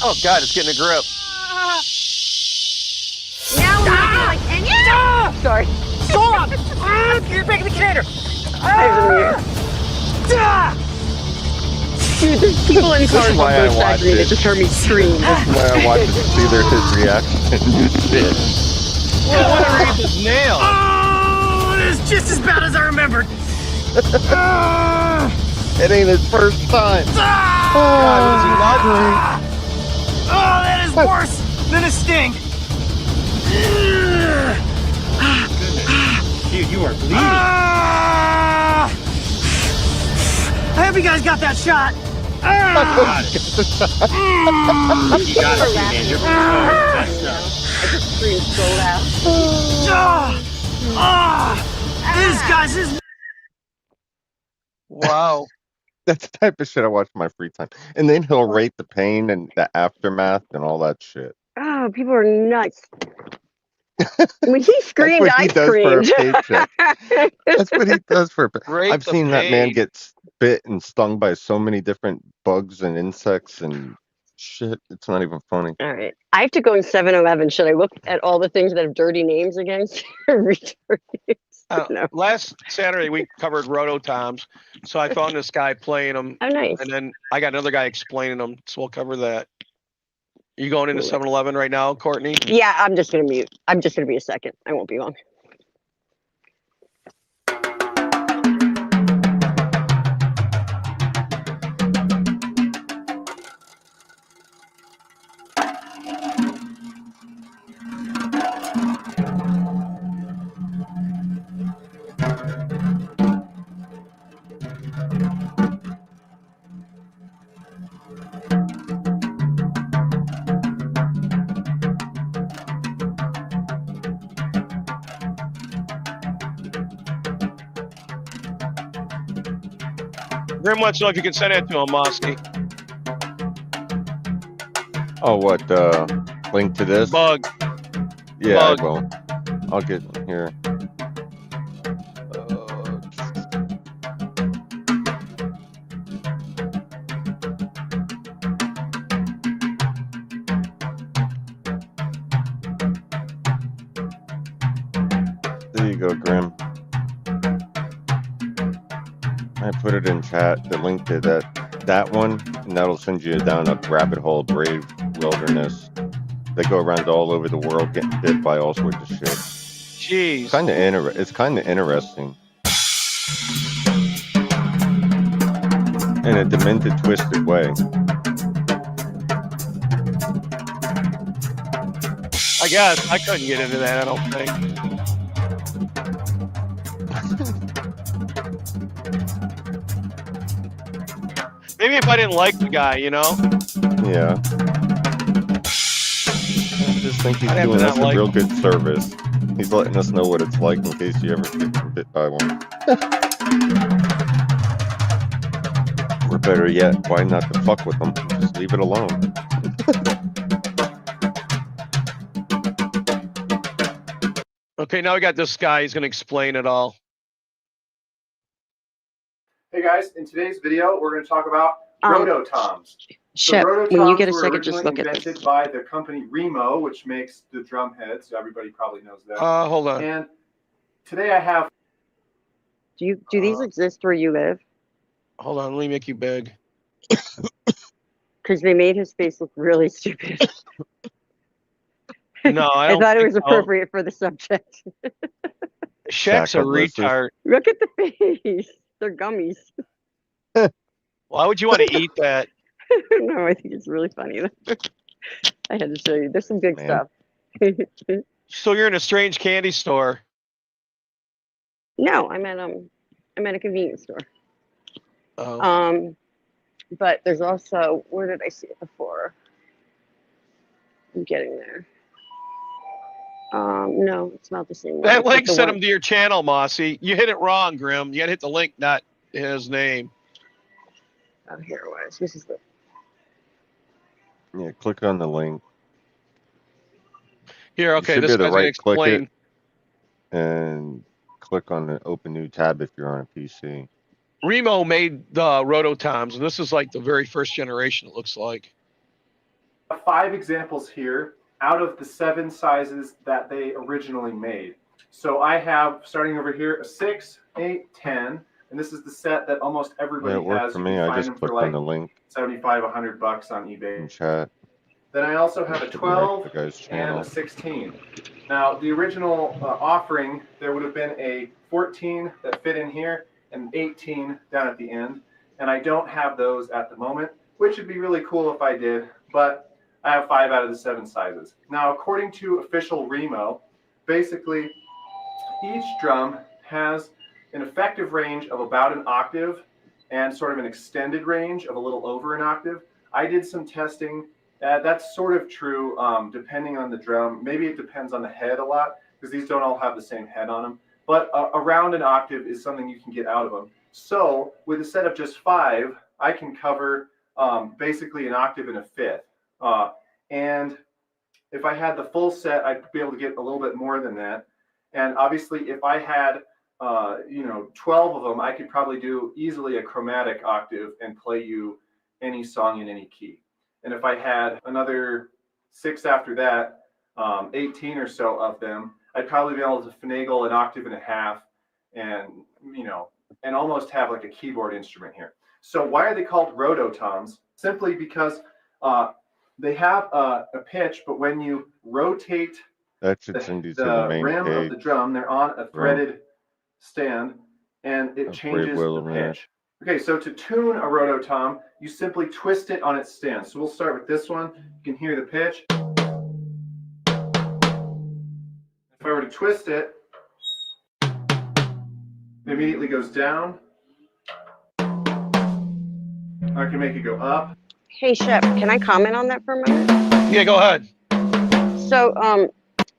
Oh, God, it's getting a grip. Now we're not like any. Sorry. Stop! You're back in the container. Dude, there's people in This cars is on why I both sides watch of me that it. just heard me scream. This is why I watch it to see his reaction. Shit. Well, I want to read this nail. Oh, it is just as bad as I remembered. It ain't his first time. God, was he not? Oh, that is worse than a sting. Dude, you are bleeding. I hope you guys got that shot. You got it, man. You're messed up. I just screamed so loud. This guy's. Wow. That's the type of shit I watch in my free time. And then he'll rate the pain and the aftermath and all that shit. Oh, people are nuts. When he screamed, what he I does for a screamed. paycheck. That's what he does for a pay. Rate I've the seen that man pain. get bit and stung by so many different bugs and insects and shit. It's not even funny. All right. I have to go in 7-Eleven. Should I look at all the things that have dirty names against retard names? No. Last Saturday we covered Roto Toms, so I found this guy playing them. Oh, nice. And then I got another guy explaining them, so we'll cover that. You going into 7-Eleven right now, Courtney? Yeah, I'm just going to mute. I'm just going to be a second. I won't be long. Grim wants to know if you can send it to him, Mosky. Oh, what? Link to this? Bug. Yeah, Bug. I will. I'll get here. There you go, Grim. I put it in chat, the link to that one, and that'll send you down a rabbit hole, Brave Wilderness. They go around all over the world getting bit by all sorts of shit. Jeez. It's kind of interesting. In a demented, twisted way. I guess I couldn't get into that, I don't think. Maybe if I didn't like the guy, you know? Yeah. I just think he's doing us a real good service. He's letting us know what it's like in case you ever get bit by one. Or better yet, why not to fuck with them? Just leave it alone. Okay, now we got this guy. He's going to explain it all. Hey guys, in today's video, we're going to talk about rototoms. Shep, when you get a second, just look at this. Invented by the company Remo, which makes the drum heads. Everybody probably knows that. Hold on. And today I have. Do these exist where you live? Hold on, let me make you big. Because they made his face look really stupid. No, I don't thought it think was appropriate for the subject. Shaq's a retard. Look at the face. They're gummies. Why would you want to eat that? No, I think it's really funny. I had to show you. There's some good stuff. So you're in a strange candy store. No, I'm at a convenience store. Oh. But there's also, where did I see it before? I'm getting there. No, it's not the same one. That It's link the sent one- him to your channel, Mossy. You hit it wrong, Grim. You got to hit the link, not his name. Oh, here it was. This is the. Yeah, click on the link. Here, You okay, should this be able guy's to going to right-click explain. it and click on the open new tab if you're on a PC. Remo made the Rototoms, and this is like the very first generation, it looks like. 5 examples here out of the 7 sizes that they originally made. So I have, starting over here, a 6, 8, 10, and this is the set that almost everybody Yeah, it worked has. for You me. can I find just them for clicked like on the link $75, $100 on eBay. in chat. Then I also have a Just to direct 12 the guy's and channel. a 16. Now, the original offering, there would have been a 14 that fit in here and an 18 down at the end. And I don't have those at the moment, which would be really cool if I did, but I have 5 out of the 7 sizes. Now, according to official Remo, basically each drum has an effective range of about an octave and sort of an extended range of a little over an octave. I did some testing. That's sort of true depending on the drum. Maybe it depends on the head a lot because these don't all have the same head on them. But around an octave is something you can get out of them. So with a set of just 5, I can cover basically an octave and a fifth. And if I had the full set, I'd be able to get a little bit more than that. And obviously, if I had 12 of them, I could probably do easily a chromatic octave and play you any song in any key. And if I had another 6 after that, 18 or so of them, I'd probably be able to finagle an octave and a half and, and almost have like a keyboard instrument here. So why are they called rototoms? Simply because they have a pitch, but when you rotate That should send you to the main rim of page. the drum, they're on a threaded stand, and it Of changes Brave the Wilderness. pitch. Okay, so to tune a rototom, you simply twist it on its stand. So we'll start with this one. You can hear the pitch. If I were to twist it, it immediately goes down. I can make it go up. Hey, Shep, can I comment on that for a moment? Yeah, go ahead. So,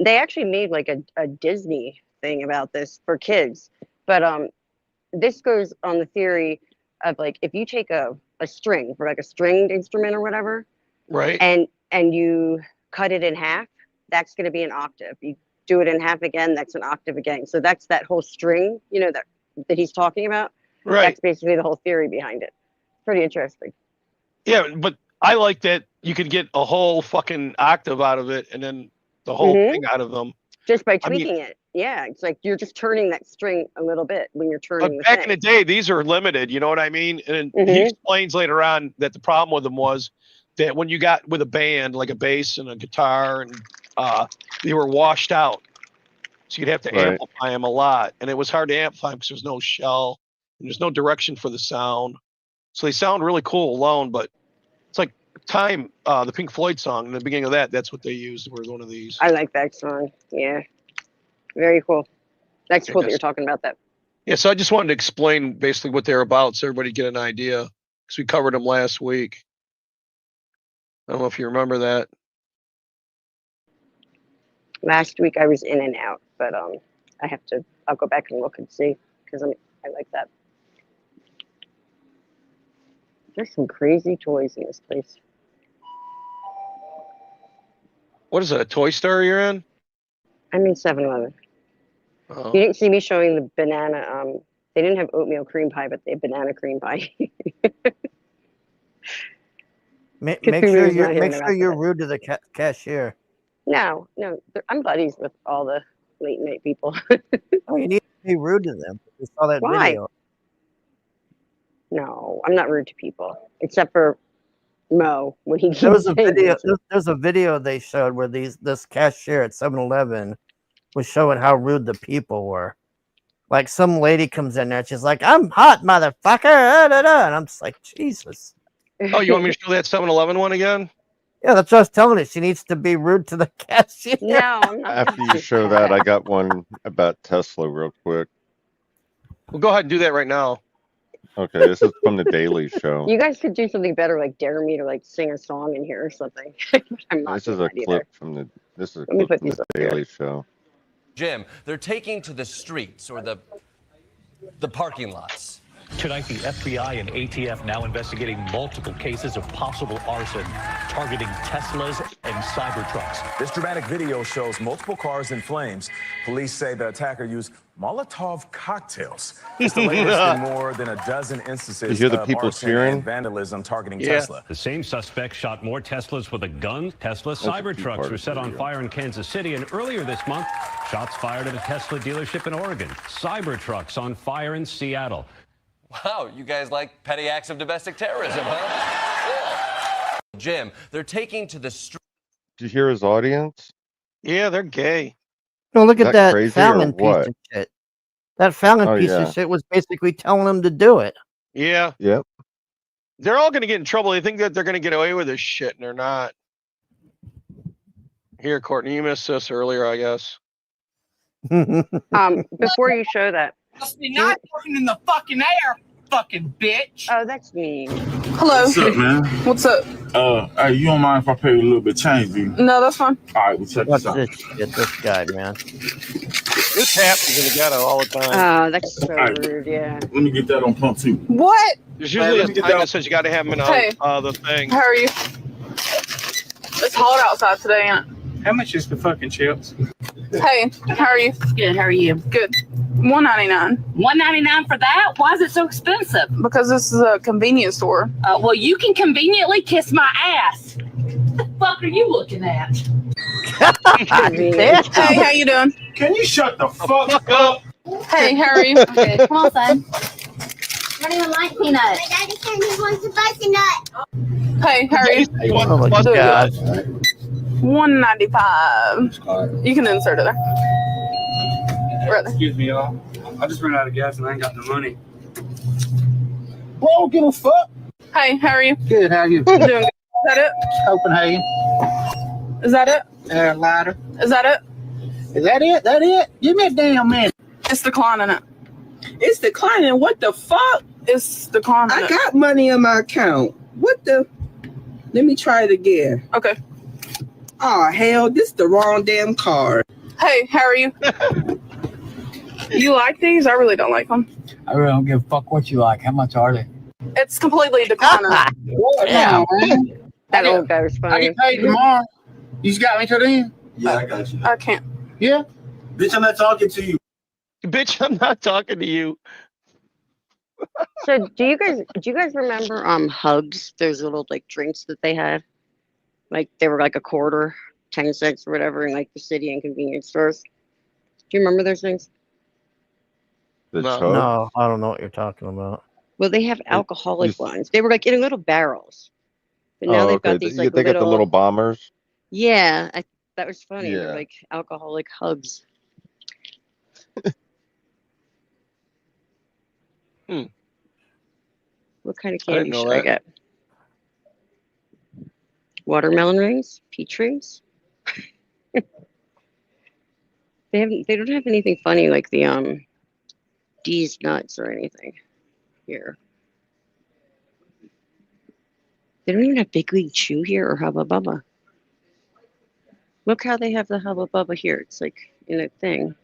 they actually made like a Disney thing about this for kids, but this goes on the theory of like if you take a string for like a stringed instrument or whatever, right, and you cut it in half, that's going to be an octave. You do it in half again, that's an octave again. So that's that whole string, that he's talking about. Right. That's basically the whole theory behind it. Pretty interesting. Yeah, but I like that you could get a whole fucking octave out of it and then the whole thing out of them. Just by I mean, tweaking it. Yeah, it's like you're just turning that string a little bit when you're turning. But back in the day, these are limited. You know what I mean? And he explains later on that the problem with them was that when you got with a band, like a bass and a guitar, and they were washed out. So you'd have to amplify them a lot. And it was hard to amplify because there's no shell and there's no direction for the sound. So they sound really cool alone, but it's like Time, the Pink Floyd song, in the beginning of that's what they used. Were one of these. I like that song. Yeah. Very cool. That's cool that you're talking about that. Yeah, so I just wanted to explain basically what they're about so everybody get an idea. Because we covered them last week. I don't know if you remember that. Last week I was in and out, but I'll go back and look and see because I like that. There's some crazy toys in this place. What is it, a toy store you're in? I'm in 7-Eleven. Oh. You didn't see me showing the banana. They didn't have oatmeal cream pie, but they had banana cream pie. Make sure you're rude to the cashier. No, I'm buddies with all the late night people. Oh, you need to be rude to them. We saw that Why? video. No, I'm not rude to people, except for Mo when he. There was a video. There's a video they showed where this cashier at 7-Eleven was showing how rude the people were. Like some lady comes in there, and she's like, "I'm hot, motherfucker," and I'm just like, Jesus. Oh, you want me to show that 7-Eleven one again? Yeah, that's what I was telling you. She needs to be rude to the cashier. No, I'm not. After you show that, I got one about Tesla real quick. Well, go ahead and do that right now. Okay, this is from the Daily Show. You guys could do something better, like dare me to like sing a song in here or something. I'm not. This is a clip from the Let me put these the up here. Daily Show. Jim, they're taking to the streets or the parking lots. Tonight, the FBI and ATF now investigating multiple cases of possible arson targeting Teslas and Cybertrucks. This dramatic video shows multiple cars in flames. Police say the attacker used Molotov cocktails. It's the latest in more than a dozen instances You hear the of people arson cheering? and vandalism targeting Tesla. The same suspect shot more Teslas with a gun. Tesla a key part Cybertrucks of were set the on video. fire in Kansas City, and earlier this month, shots fired at a Tesla dealership in Oregon. Cybertrucks on fire in Seattle. Wow, you guys like petty acts of domestic terrorism, huh? Cool. Jim, they're taking to the streets. Did you hear his audience? Yeah, they're gay. No, look at Is that that crazy or Fallon piece what? of shit. That Fallon Oh, piece yeah. of shit was basically telling them to do it. Yeah. Yep. They're all going to get in trouble. They think that they're going to get away with this shit, and they're not. Here, Courtney, you missed this earlier, I guess. Before you show that. Must be not working in the fucking air, fucking bitch. Oh, that's me. Hello. What's up, man? What's up? Hey, you don't mind if I pay you a little bit of change, do you? No, that's fine. All right, well, check What's this out. this shit? This guy, man. This happens in the ghetto all the time. Oh, that's so Alright. rude. Yeah. Let me get that on pump two. What? There's usually let me a get time that- that says you got to have them in Hey. the thing. How are you? It's hot outside today, ain't it? How much is the fucking chips? Hey, how are you? Good. How are you? Good. $1.99. $1.99 for that? Why is it so expensive? Because this is a convenience store. Well, you can conveniently kiss my ass. What the fuck are you looking at? Hey, how you doing? Can you shut the fuck up? Hey, how are you? Okay, come on, son. I don't even like peanuts. My daddy said he wants a busty nut. Hey, how are you? Oh my God. $1.95. You can insert it there. Right there. Excuse me, y'all. I just ran out of gas and I ain't got no money. Bro, don't give a fuck. Hey, how are you? Good, how you? Doing good. Is that it? Copenhagen. Is that it? Lighter. Is that it? Is that it? That it? Give me a damn minute. It's declining it. It's declining. What the fuck? It's declining I it. got money in my account. What the? Let me try it again. Okay. Oh, hell, this is the wrong damn card. Hey, how are you? You like these? I really don't like them. I really don't give a fuck what you like. How much are they? It's completely declining. Yeah. That old guy was I funny. get paid tomorrow. You just got me till then? Yeah, I got you. I can't. Yeah. Bitch, I'm not talking to you. Bitch, I'm not talking to you. So do you guys remember Hugs? Those little like drinks that they had? Like they were like a quarter, 10 cents or whatever in like the city and convenience stores. Do you remember those things? The No. chug? No, I don't know what you're talking about. Well, they have alcoholic s- ones. They were like in little barrels, but now Oh, they've okay. got these like They got the little bombers. Yeah, that was funny. They're Yeah. like alcoholic hugs. Hmm. What kind of I didn't candy know should I that. get? Watermelon rings? Peach rings? They don't have anything funny like the D's nuts or anything here. They don't even have Big League Chew here or Hubba Bubba. Look how they have the Hubba Bubba here. It's like in a thing.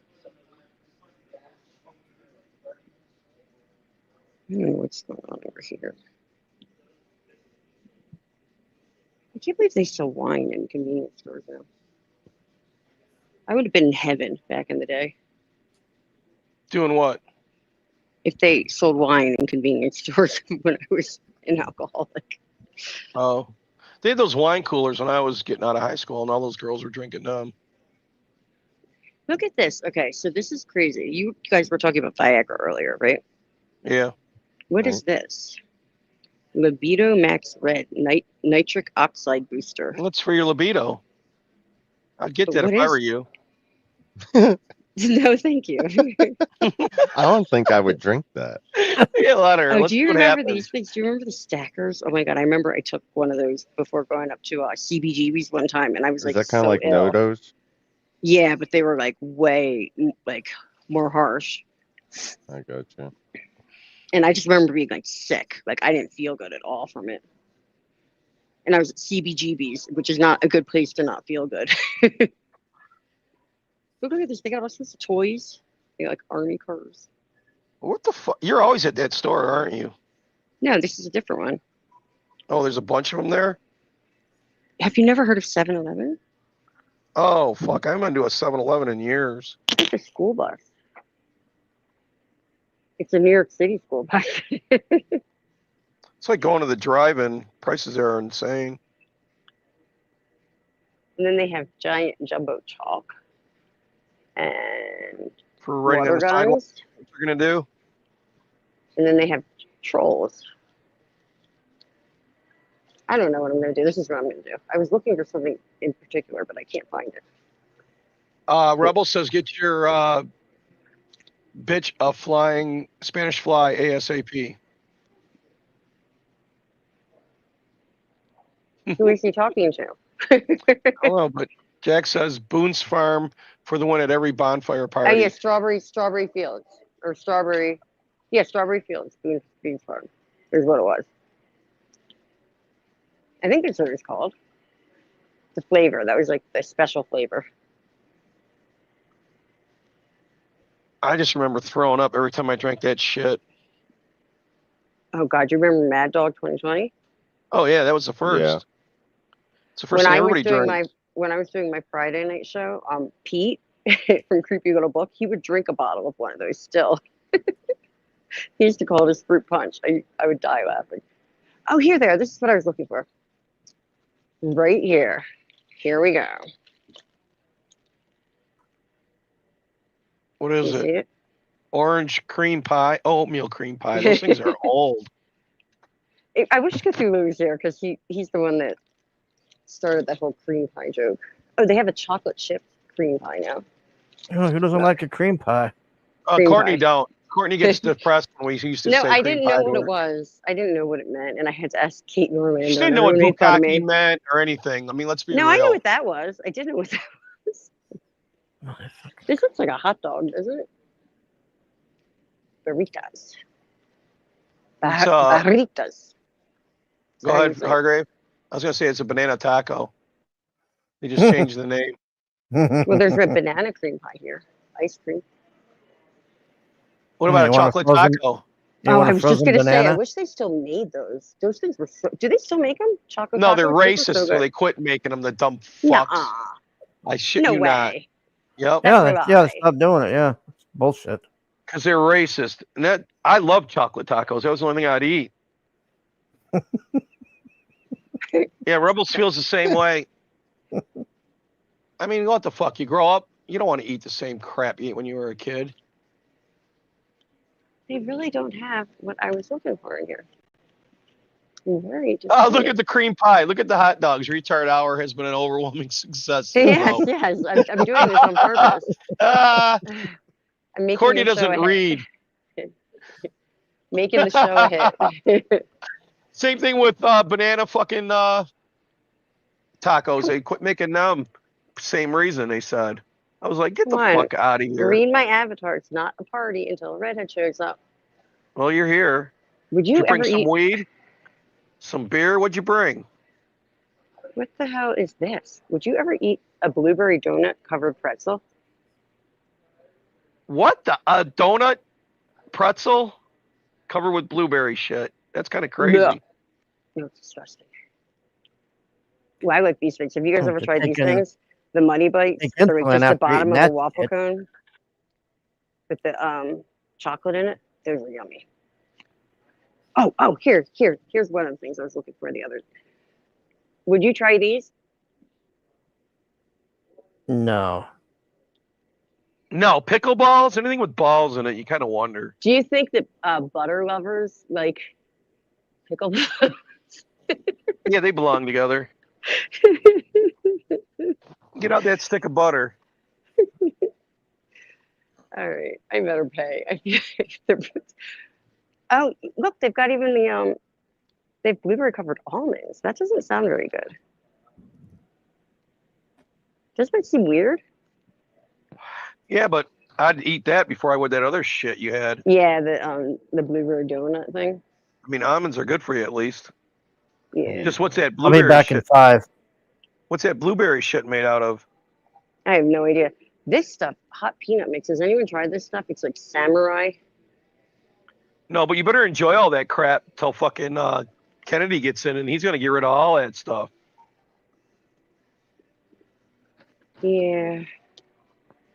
I don't know what's going on over here. I can't believe they sell wine in convenience stores now. I would have been in heaven back in the day Doing what? if they sold wine in convenience stores when I was an alcoholic. Oh, they had those wine coolers when I was getting out of high school, and all those girls were drinking them. Look at this. Okay, so this is crazy. You guys were talking about Viagra earlier, right? Yeah. What is this? Libido Max Red Nitric Oxide Booster. Well, that's for your libido. I'd get But that if what I is- were you. No, thank you. I don't think I would drink that. Yeah, let her. Oh, Let's do you see what remember happens. these things? Do you remember the stackers? Oh my god, I remember I took one of those before going up to CBGB's one time, and I was Is like, that kind of so like ill. Nodos? Yeah, but they were like way like more harsh, I got you. and I just remember being like sick. Like I didn't feel good at all from it. And I was at CBGB's, which is not a good place to not feel good. Look at this. They got all sorts of toys. They got like army cars. What the fuck? You're always at that store, aren't you? No, this is a different one. Oh, there's a bunch of them there? Have you never heard of 7-Eleven? Oh, fuck. I haven't been to a 7-Eleven in years. It's a school bus. It's a New York City school bus. It's like going to the drive-in. Prices there are insane. And then they have giant jumbo chalk and For writing on water the sidewalk. guns. What you're going to do? And then they have trolls. I don't know what I'm going to do. This is what I'm going to do. I was looking for something in particular, but I can't find it. Rebel says get your bitch a flying Spanish fly ASAP. Who is he talking to? I don't know, but Jack says Boone's Farm for the one at every bonfire Oh, party. yeah, Strawberry Fields. Or Strawberry. Yeah, Strawberry Fields. Beans Farm. Here's what it was. I think that's what it's called. The flavor. That was like the special flavor. I just remember throwing up every time I drank that shit. Oh, God. You remember Mad Dog 2020? Oh, yeah, that was the first. Yeah. It's the first When thing I was everybody doing drank. when I was doing my Friday night show, Pete from Creepy Little Book, he would drink a bottle of one of those still. He used to call it his fruit punch. I would die laughing. Oh, here there. This is what I was looking for. Right here. Here we go. What is You see it? it? Orange cream pie, oatmeal cream pie. Those things are old. I wish Cthulhu was here because he's the one that started that whole cream pie joke. Oh, they have a chocolate chip cream pie now. Oh, who doesn't like a cream pie? Cream Courtney pie. don't. Courtney gets depressed when we used to No, say I cream didn't pie know to what it her. was. I didn't know what it meant, and I had to ask Kate Norman. She didn't know what bukkake meant or anything. I mean, let's be No, real. I know what that was. I did know what that was. This looks like a hot dog, doesn't it? Burritos. It's, Burritos. Go ahead, Hargrave. I was gonna say it's a banana taco. They just changed the name. Well, there's a banana cream pie here. Ice cream. What about You a want a chocolate frozen- taco? You Oh, want I a was just frozen gonna say, I banana? wish they still made those. Those things were so. Do they still make them? Chocolate. No, they're tacos? Those were racist, so good. they quit making them. The dumb Nuh-uh. fucks. I shit No you not. way. Yep. Yeah, stop doing it. Yeah, it's bullshit. Because they're racist. And that I love chocolate tacos. That was the only thing I'd eat. Yeah, Rebels feels the same way. I mean, what the fuck? You grow up You don't want to eat the same crap you ate when you were a kid. They really don't have what I was looking for in here. I'm very Oh, look disappointed. at the cream pie. Look at the hot dogs. Retard Hour has been an overwhelming success. Yes, yes. I'm doing this on purpose. Ah, I'm making Courtney the show doesn't a read. hit. Making the show a hit. Same thing with banana fucking tacos. They quit making them. Same reason they said. I was like, get the Come on. fuck out of here. Read my avatar. It's not a party until a redhead shows up. Well, you're here. Would Did you you bring ever some eat? weed? Some beer? What'd you bring? What the hell is this? Would you ever eat a blueberry donut covered pretzel? What the donut pretzel covered with blueberry shit? That's kind of crazy. No, it's disgusting. Well, I like these things. Have you guys Oh, ever they're tried these taking- things? The money bites. Take They're insulin just the after bottom eating of a that waffle shit. cone with the chocolate in it. Those are yummy. Oh, here's one of the things I was looking for the other. Would you try these? No. No, pickleballs, anything with balls in it, you kind of wonder. Do you think that butter lovers like pickle? Yeah, they belong together. Get out that stick of butter. All right, I better pay. Oh, look, they've got even the they've blueberry covered almonds. That doesn't sound very good. Doesn't it seem weird? Yeah, but I'd eat that before I would that other shit you had. Yeah, the blueberry donut thing. I mean, almonds are good for you at least. Yeah. Just what's that I'll be blueberry back in shit? 5. What's that blueberry shit made out of? I have no idea. This stuff, hot peanut mix. Has anyone tried this stuff? It's like samurai. No, but you better enjoy all that crap till fucking Kennedy gets in and he's gonna get rid of all that stuff. Yeah.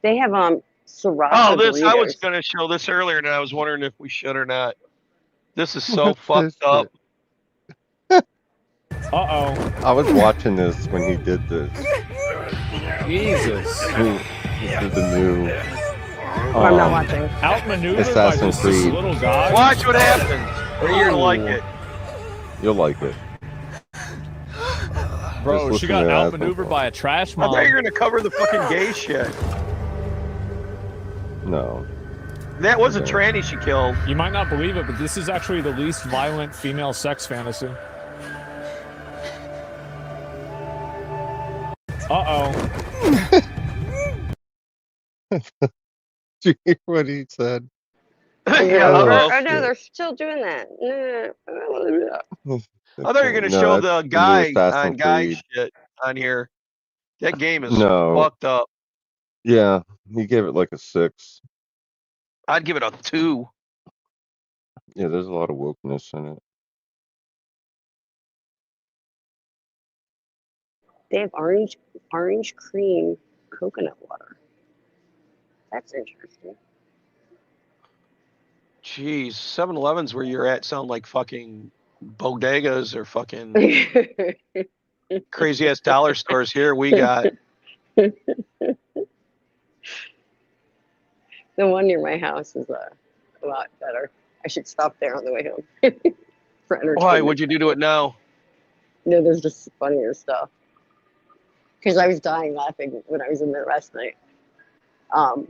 They have sriracha Oh, this I was burritos. gonna show this earlier and I was wondering if we should or not. This is so fucked up. I was watching this when he did this. Jesus. This is the new I'm not watching. Outmaneuvered by Assassin's just this Creed. little guy. Watch what happens. You're gonna like it. You'll like it. Bro, Just she listen got to that outmaneuvered so by a trash I mom. thought you were gonna cover the fucking gay shit. No. That was a Okay. tranny she killed. You might not believe it, but this is actually the least violent female sex fantasy. Uh-oh. Did you hear what he said? Yeah, Oh no, they're still doing that. No. I thought you were gonna No, show that's the the new guy Assassin's on guy Creed. shit on here. That game is No. fucked up. Yeah, he gave it like a 6. I'd give it a 2. Yeah, there's a lot of wokeness in it. They have orange cream coconut water. That's interesting. Jeez, 7-Elevens where you're at sound like fucking bodegas or fucking crazy ass dollar stores. Here we got The one near my house is a lot better. I should stop there on the way home for entertainment. why? What'd you do to it now? No, there's just funnier stuff. Because I was dying laughing when I was in there last night. Oh,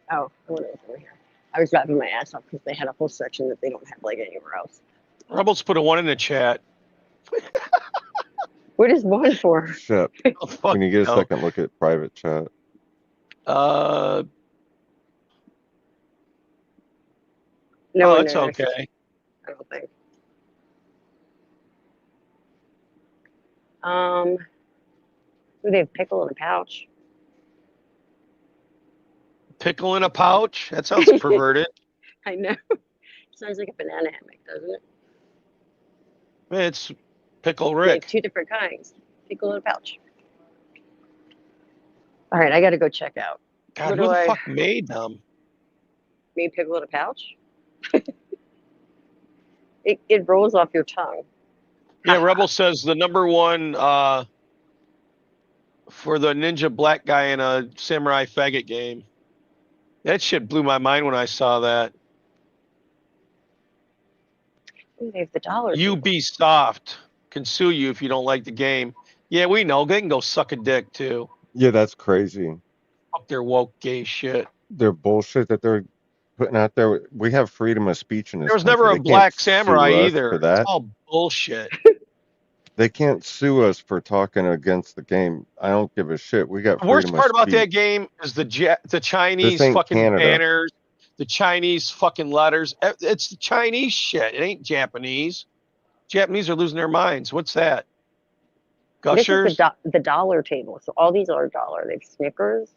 I went over here. I was laughing my ass off because they had a whole section that they don't have like anywhere else. Rebels put a 1 in the chat. What is one for? Shit. Oh, fuck When you get a no. second, look at private chat. No, Oh, it's no, okay. I don't think. Ooh, they have pickle in a pouch. Pickle in a pouch? That sounds perverted. I know. Sounds like a banana hammock, doesn't it? It's Pickle They have Rick. 2 different kinds. Pickle in a pouch. All right, I got to go check out. God, What who do the I- fuck made them? Made pickle in a pouch? It rolls off your tongue. Yeah, Rebel says the number one for the ninja black guy in a samurai faggot game. That shit blew my mind when I saw that. Ooh, they have the dollar. Ubisoft can sue you if you don't like the game. Yeah, we know. They can go suck a dick too. Yeah, that's crazy. Fuck their woke gay shit. Their bullshit that they're putting out there. We have freedom of speech in this There was country. never a They can't black sue samurai us either. for It's that. all bullshit. They can't sue us for talking against the game. I don't give a shit. We got The worst freedom part of about that speech. game is the This Chinese ain't fucking Canada. banners, the Chinese fucking letters. It's the Chinese shit. It ain't Japanese. Japanese are losing their minds. What's that? This is Gushers? the dollar table. So all these are a dollar. They have Snickers.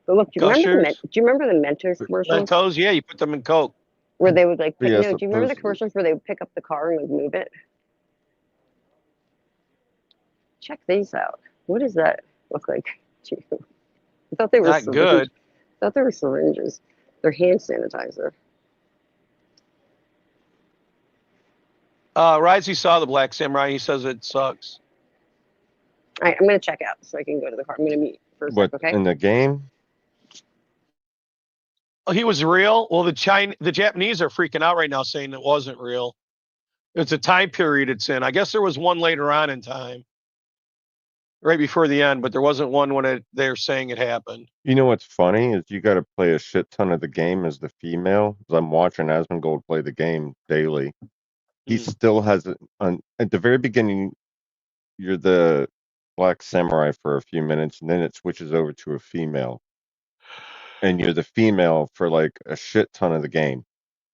But look, do you remember Gushers? do you remember the Mentos commercials Mentos? Yeah, you put them in Coke. where they would like pick, Yeah, no? Do you remember the supposedly. commercials where they would pick up the car and like move it? Check these out. What does that look like to you? I thought they were Not good. I thought they were syringes. They're hand sanitizer. Risey saw the Black Samurai. He says it sucks. All right, I'm gonna check out so I can go to the car. I'm gonna mute for a What, sec, okay? in the game? Oh, he was real? Well, the Japanese are freaking out right now saying it wasn't real. It's a time period it's in. I guess there was one later on in time. Right before the end, but there wasn't one when they're saying it happened. You know what's funny is you got to play a shit ton of the game as the female. 'Cause I'm watching Asmongold play the game daily. He still has it on at the very beginning. You're the black samurai for a few minutes, and then it switches over to a female, and you're the female for like a shit ton of the game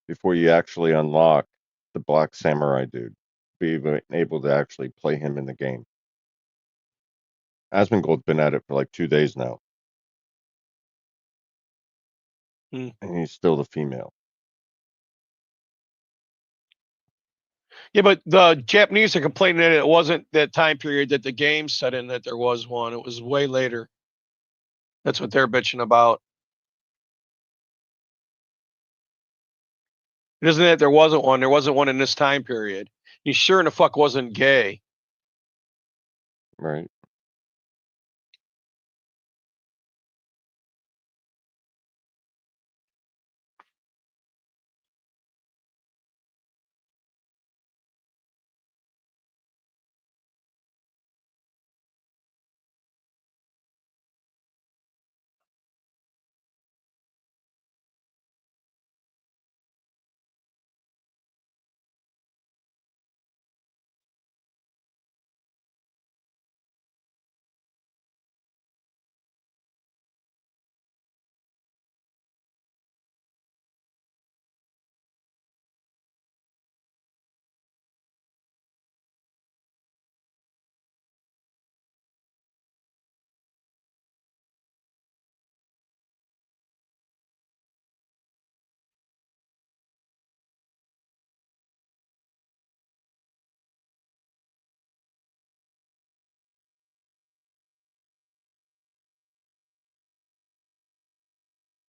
before you actually unlock the black samurai dude. Be able to actually play him in the game. Asmongold's been at it for like 2 days now. And he's still the female. Yeah, but the Japanese are complaining that it wasn't that time period that the game set in that there was one. It was way later. That's what they're bitching about. It isn't that there wasn't one. There wasn't one in this time period. He sure in the fuck wasn't gay. Right.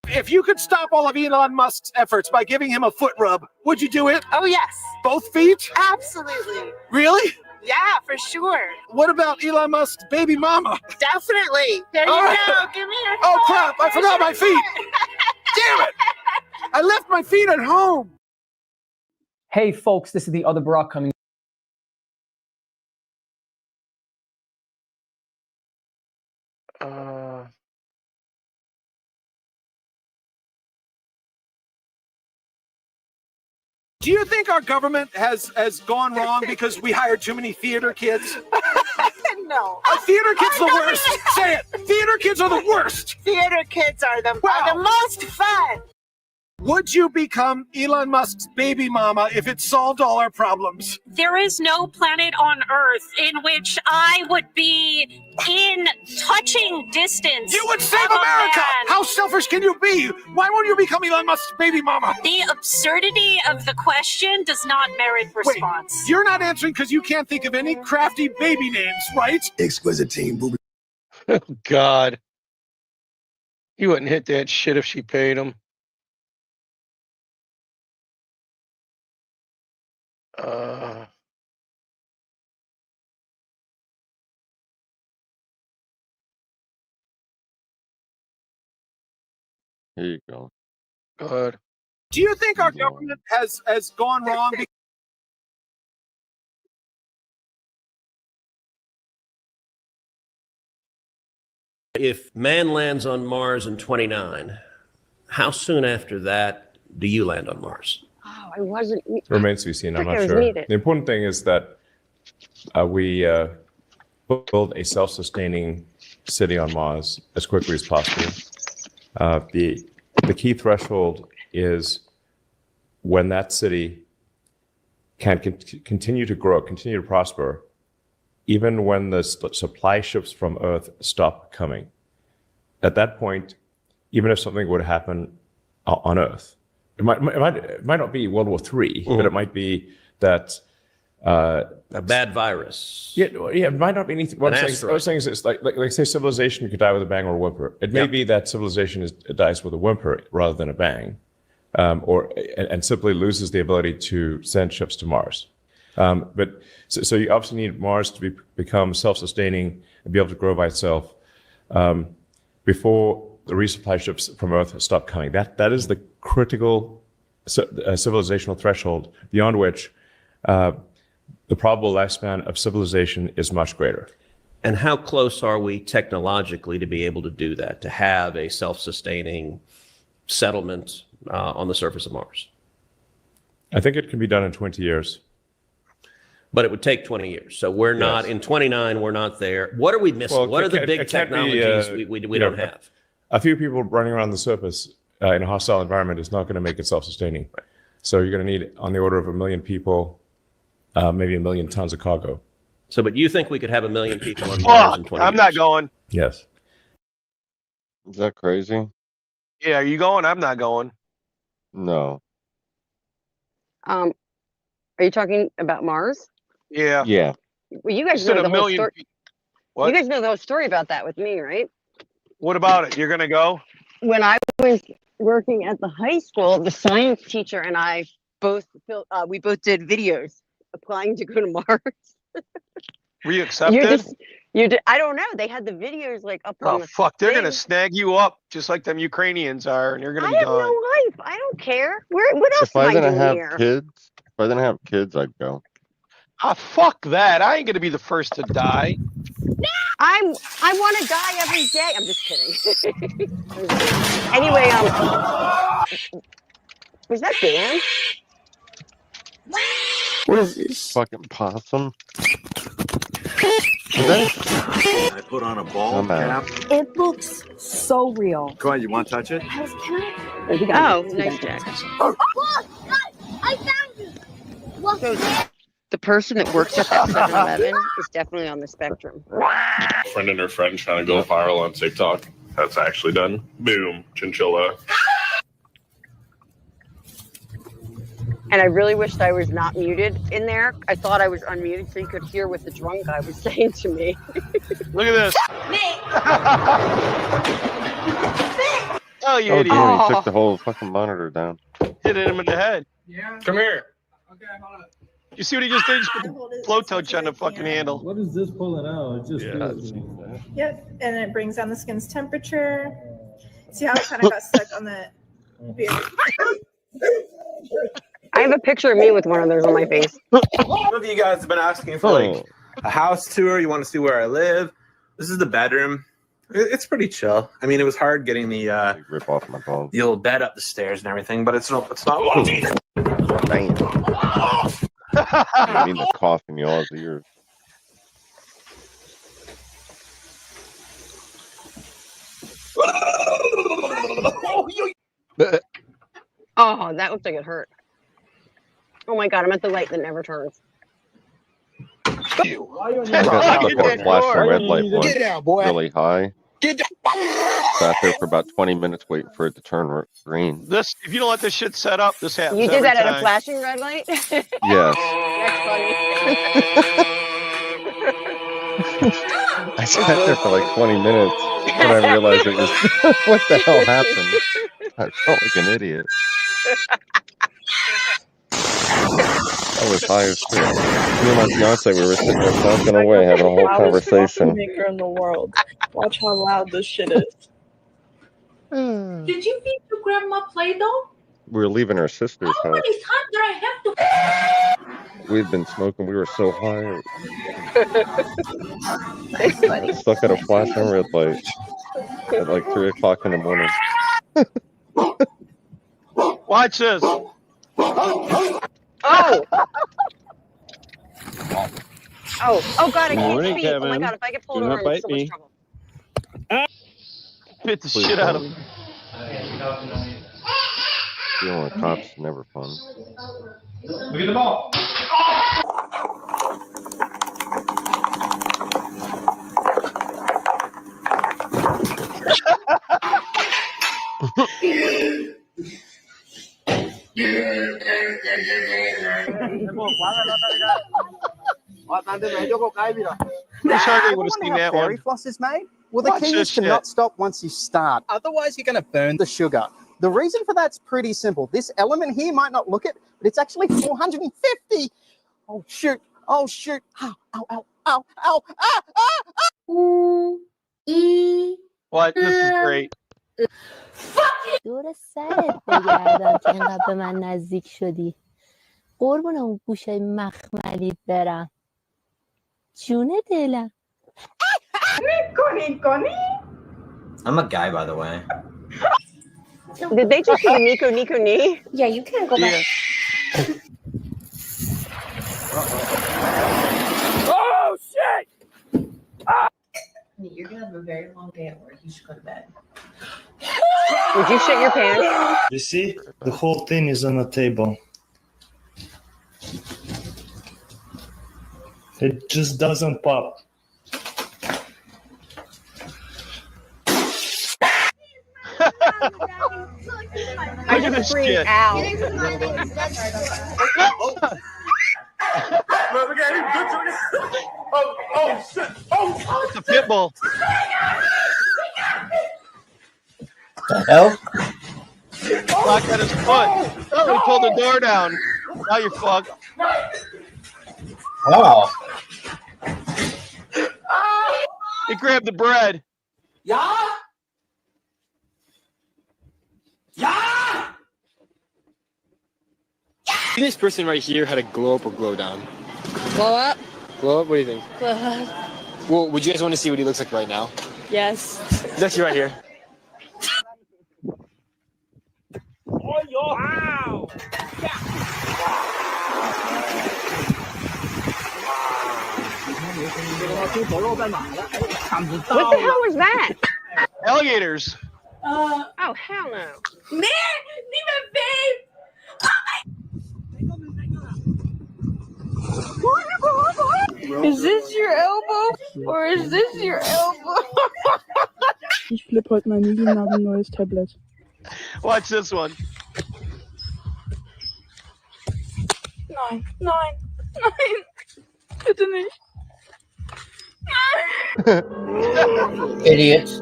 If you could stop all of Elon Musk's efforts by giving him a foot rub, would you do it? Oh, yes. Both feet? Absolutely. Really? Yeah, for sure. What about Elon Musk's baby mama? Definitely. There you All right. go. Give me your Oh, foot. crap. I forgot my feet. Damn it. I left my feet at home. Hey, folks, this is the other Barack coming. Do you think our government has gone wrong because we hired too many theater kids? No. Are theater kids the worst? Say it. Theater kids are the worst. Theater kids are the most fun. Would you become Elon Musk's baby mama if it solved all our problems? There is no planet on Earth in which I would be in touching distance. You would save of a America! man. How selfish can you be? Why won't you become Elon Musk's baby mama? The absurdity of the question does not merit response. Wait, you're not answering because you can't think of any crafty baby names, right? Exquisite team, booby. Oh, God. He wouldn't hit that shit if she paid him. Here you go. Good. Do you think our government has gone wrong? If man lands on Mars in 29, how soon after that do you land on Mars? Oh, I wasn't. Remains to be seen. I'm I not was sure. needed. The important thing is that we build a self-sustaining city on Mars as quickly as possible. The key threshold is when that city can continue to grow, continue to prosper, even when the supply ships from Earth stop coming. At that point, even if something would happen on Earth, it might not be World War III, but it might be that a bad virus. Yeah, it might not be anything. What An I'm saying is, it's like say civilization could die with a bang or a whimper. It may be that civilization dies with a whimper rather than a bang, and simply loses the ability to send ships to Mars. But so you obviously need Mars to become self-sustaining and be able to grow by itself before the resupply ships from Earth stop coming. That is the critical civilizational threshold beyond which the probable lifespan of civilization is much greater. And how close are we technologically to be able to do that, to have a self-sustaining settlement on the surface of Mars? I think it can be done in 20 years. But it would take 20 years. So we're not, in 29, we're not there. What are we missing? Well, what are the big it can't be, technologies we don't have? A few people running around the surface in a hostile environment is not going to make it self-sustaining. So you're going to need on the order of 1 million people, maybe 1 million tons of cargo. So, but you think we could have 1 million people on Mars in 20 years? I'm not going. Yes. Is that crazy? Yeah, are you going? I'm not going. No. Are you talking about Mars? Yeah. Yeah. Well, you guys Instead know of the whole million story. What? You guys know the whole story about that with me, right? What about it? You're gonna go? When I was working at the high school, the science teacher and I both did videos applying to go to Mars. Were you accepted? You did. I don't know. They had the videos like up on Oh the fuck! They're thing. gonna snag you up just like them Ukrainians are, and you're gonna I be have gone. no life. I don't care. What else If I am I didn't doing have here? kids, I'd go. Ah, fuck that! I ain't gonna be the first to die. I want to die every day. I'm just kidding. Anyway, was that Dan? What is this? Fucking possum. I put on a ball cap. It looks so real. Go ahead, you want to touch it? Oh, nice, Jack. I found you. What? So the person that works at that 7-Eleven is definitely on the spectrum. Friend and her friend trying to go viral on TikTok. That's actually done. Boom, chinchilla. And I really wished I was not muted in there. I thought I was unmuted so you could hear what the drunk guy was saying to me. Look at this. Oh, you Oh, idiot! damn, he took the whole fucking monitor down. Hit him in the head. Yeah. Come here. Okay, hold on. You see what he just did? He just put the blowtorch on the fucking handle. What is this pulling out? It just feels Yep, and it brings down the skin's temperature. See how it kind of got stuck on the beard? I have a picture of me with one of those on my face. Some of you guys have been asking for like a house tour. You want to see where I live? This is the bedroom. It's pretty chill. I mean, it was hard getting the rip off my balls. The old bed up the stairs and everything, but it's not. Damn. I need to cough in y'all's ears. Oh, that looks like it hurt. Oh my god, I'm at the light that never turns. I got stuck on flashing red light once, Get out, boy. really high. Get down. Sat there for about 20 minutes waiting for it to turn green. This, if you don't let this shit set up, this happens. You did that every at a time. flashing red light? Yes. That's funny. I sat there for like 20 minutes when I realized it was what the hell happened. I felt like an idiot. I was high as shit. Me and my fiance, we were sitting there talking away, having a whole conversation. Maker in the world. Watch how loud this shit is. Did you feed your grandma Play-Doh? We were leaving our sister's How house. many times did I have to? We'd been smoking. We were so high. That's funny. Stuck at a flashing red light at like 3 o'clock in the morning. Watch this. Oh. Oh God, I can't Morning, speak. Oh my Kevin. God, if I get pulled Do over, not I'm in bite so me. much trouble. Bit the shit out of him. Dealing with cops is never fun. Look at the ball. Wish Harvey would have seen that fairy one. floss is made? Well, the Watch key this is to shit. not stop once you start. Otherwise, you're going to burn the sugar. The reason for that's pretty simple. This element here might not look it, but it's actually 450. Oh, shoot. Oh, shoot. Ow, ow, ow, ow, ow, ah, ah, What? This is great. دور سرت بگردم که اینقدر به من نزدیک شدی. قربون اون گوشای مخملیت برم. جون دلم. I'm a guy, by the way. Did they just say Nico Nico knee? Yeah, you can't go back. Oh shit! You're gonna have a very long day at work. You should go to bed. Would you shit your pants? You see, the whole thing is on the table. It just doesn't pop. I Look at this just freaked shit. out. Oh shit! Oh, It's a pit bull. The hell? Locked at his foot. Oh, he pulled the door down. Now you're fucked. Wow. He grabbed the bread. Yeah? Yeah! This person right here had a glow up or glow down. Blow up. Glow up? What do you think? Blow up. Well, would you guys want to see what he looks like right now? Yes. He's actually right here. Wow! What the hell was that? Alligators. Oh hell no! Man, leave it, babe! Is this your elbow? Or is this your elbow? Ich flippe heute mein neues Tablet. Watch this one. Nein, nein, nein. Bitte nicht. Idiots.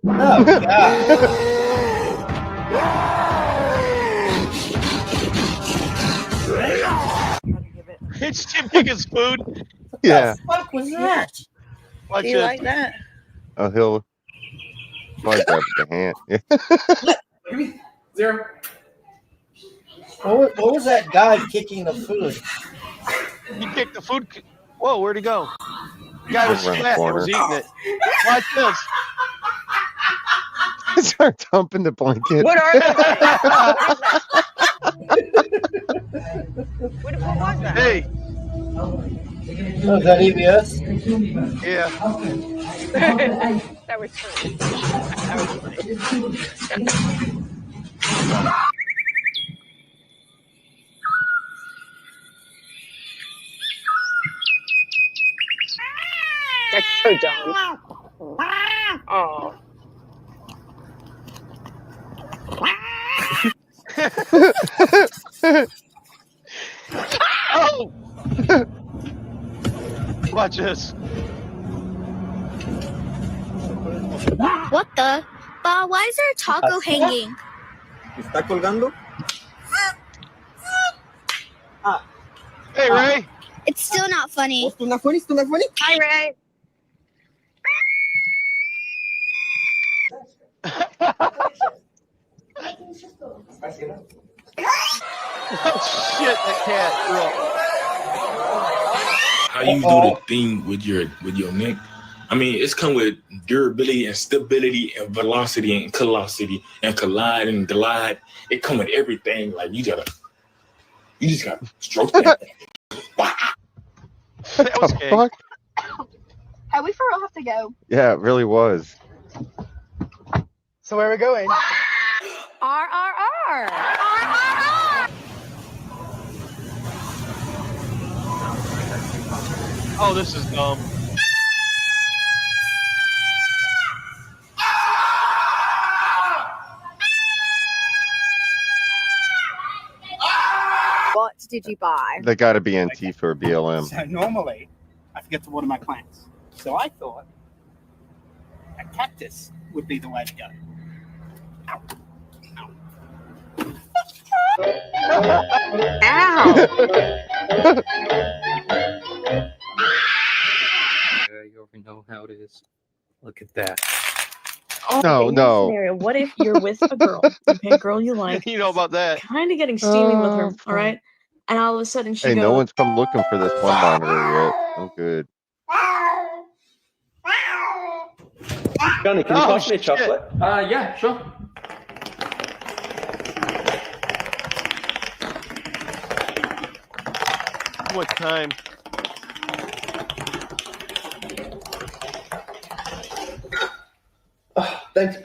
Oh, God. It's Jim Pickens' food. Yeah. What was that? Watch Do you it. like that? Oh, he'll probably grab the hand. Yeah. Zero. What was that guy kicking the food? He kicked the food. Whoa, where'd he go? The guy was Around the fat and corner. was eating it. Watch this. Start dumping the blanket. What are they? What was that? Hey. Oh, is that EBS? Yeah. That was funny. That was funny. That's so dumb. Oh. Oh! Watch this. What the? Why is there a taco hanging? ¿Está colgando? Hey, Ray. It's still not funny. Still not funny? Still not funny? Hi, Ray. Shit, that cat, How you do the thing with your neck? I mean, it's come with durability and stability and velocity and velocity and collide and glide. It come with everything. Like you just gotta stroke that thing. That was gay. Fuck? Have we for real have to go? Yeah, it really was. So where are we going? R. Oh, this is dumb. What did you buy? They got to be Antifa or BLM. So normally, I forget to water my plants. So I thought a cactus would be the way to go. Ow. You already know how it is. Look at that. No, no. Scenario. What if you're with a girl, okay, a girl you like, You know about that. kind of getting steamy with her, all right? And all of a sudden she Hey, goes, no one's come looking for this one monitor yet. I'm good. Johnny, can you toss me a chocolate? Yeah, sure. What time? Thanks.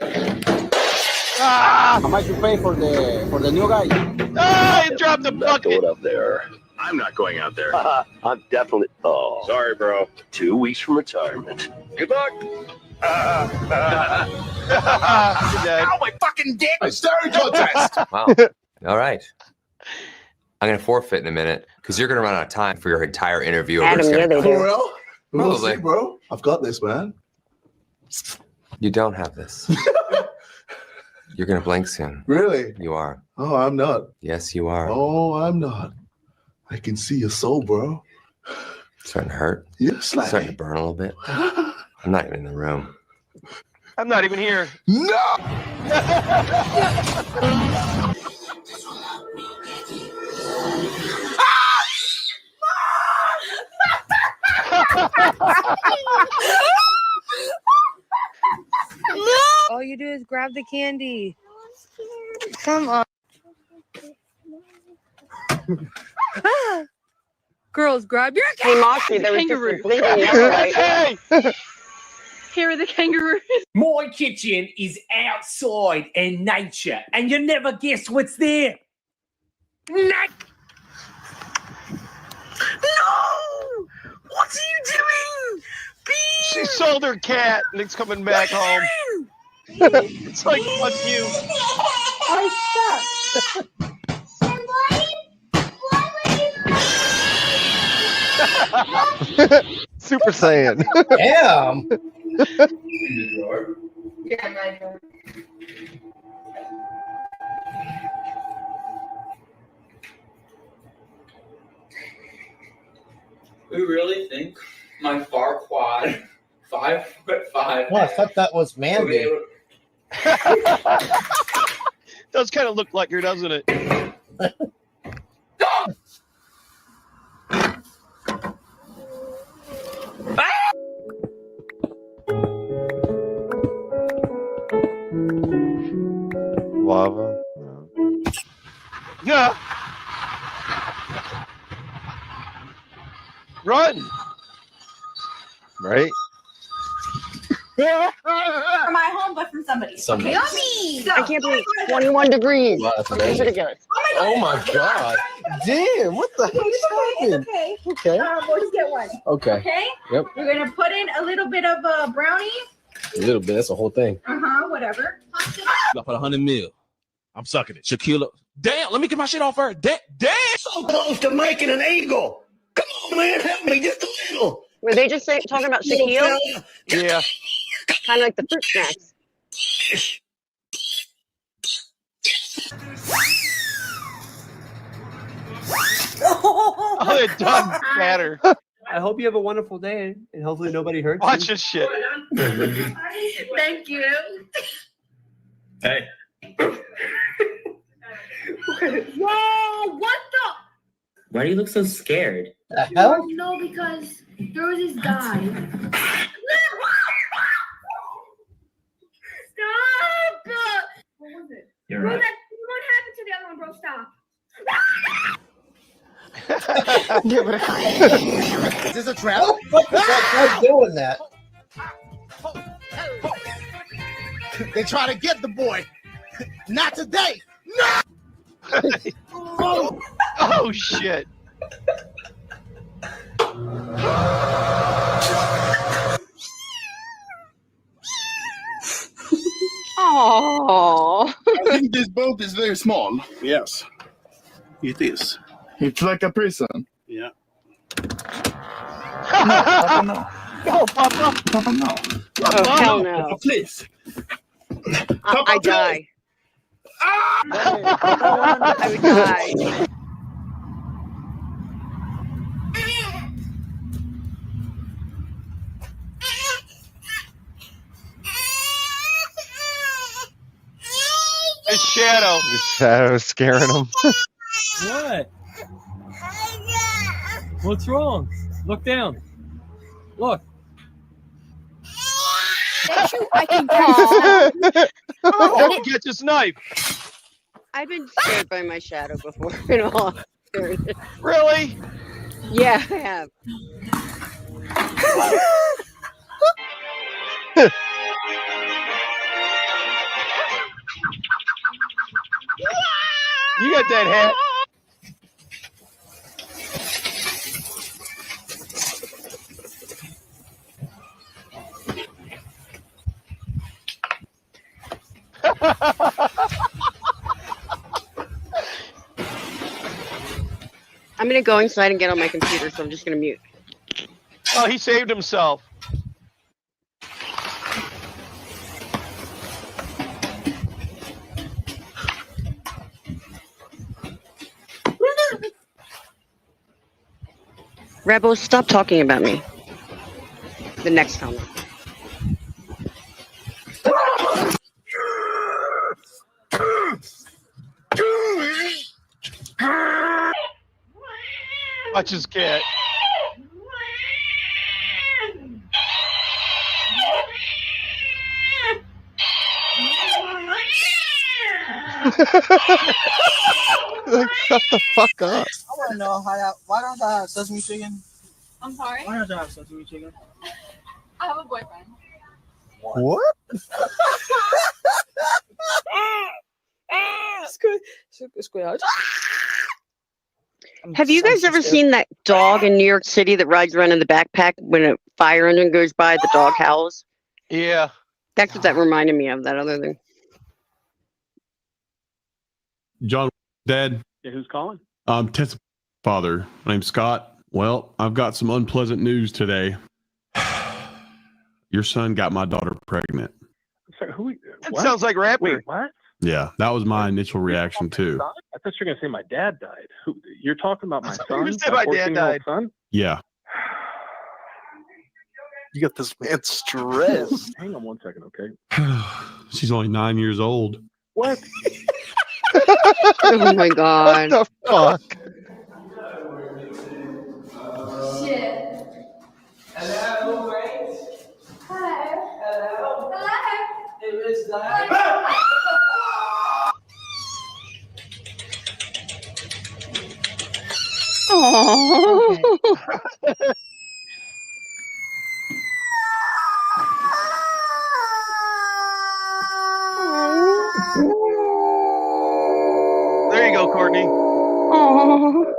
Ah! How much you pay for the new guy? Ah! He dropped the bucket. Up there. I'm not going out there. I'm definitely. Oh, sorry, bro. 2 weeks from retirement. Good luck. Ow, my fucking dick! A staring contest. Wow. All right. I'm going to forfeit in a minute because you're going to run out of time for your entire interview. Adam, yeah, they do. For real? We'll Probably. see, bro. I've got this, man. You don't have this. You're going to blink soon. Really? You are. Oh, I'm not. Yes, you are. Oh, I'm not. I can see your soul, bro. Starting to hurt. You're slightly. Starting to burn a little bit. I'm not even in the room. I'm not even here. No! All you do is grab the candy. Come on. Girls, grab your Hey, Moxie, there was just a blinking yellow light. Hey! here are the kangaroos. My kitchen is outside in nature, and you never guess what's there. No! What are you doing? She sold her cat and it's coming back home. It's like, fuck you. Super Saiyan. Damn. We really think my Farquad 5'5"? Well, I thought that was Mandy. Does kind of look like her, doesn't it? Lava. No. Yeah. Run. Right? From my home, but from somebody. Somebody. Yummy! I can't believe 21 degrees. Wow, that's That's amazing. ridiculous. Oh my god. Damn, what the heck It's happened? okay. Okay. Boys get one. Okay. Okay? Yep. We're going to put in a little bit of brownie. A little bit. That's the whole thing. Whatever. I put 100 mil. I'm sucking it. Shaquilla. Damn, let me get my shit off her. Damn. So close to making an eagle. Come on, man, help me just a little. Were they just talking about Shaquille? Yeah. Kind of like the fruit snacks. Oh, it doesn't matter. I hope you have a wonderful day and hopefully nobody hurts Watch this shit. Thank you. Hey. Whoa! What the? Why do you look so scared? No, because there was this guy. Stop! What was it? You're Bro, right. what happened to the other one, bro? Stop. Is this a trap? Stop doing that. They try to get the boy. Not today. No. Oh shit. Oh. I think this boat is very small. Yes, it is. It's like a prison. Yeah. Papa, no. Oh, Papa. Papa, no. Oh, hell no. Papa, please. I die. I would die. It's Shadow. The shadow scaring him. What? What's wrong? Look down. Look. I can Don't get this knife. I've been scared by my shadow before. In all fairness. Really? Yeah, I have. You got that hat. I'm gonna go inside and get on my computer, so I'm just gonna mute. Oh, he saved himself. Rebels, stop talking about me. The next comment. Watch his cat. Like, shut the fuck up. I want to know why don't I have sesame chicken? I'm sorry. Why don't I have sesame chicken? I have a boyfriend. What? Have you guys ever seen that dog in New York City that rides around in the backpack when a fire engine goes by? The dog howls. Yeah. That's what that reminded me of. That other thing. John, Dad. Yeah, who's calling? Ted's father. My name's Scott. Well, I've got some unpleasant news today. Your son got my daughter pregnant. Sorry, who? That What? sounds like Raptor. Wait, what? Yeah, that was my initial reaction too. Son? I thought you were gonna say my dad died. Who? You're talking about my you son? said my dad 14-year-old died. Son? Yeah. You got this man stressed. Hang on one second, okay? She's only 9 years old. What? Oh my god. What the fuck? Shit. Hello, right? Hi. Hello. Oh. There you go, Courtney. Oh.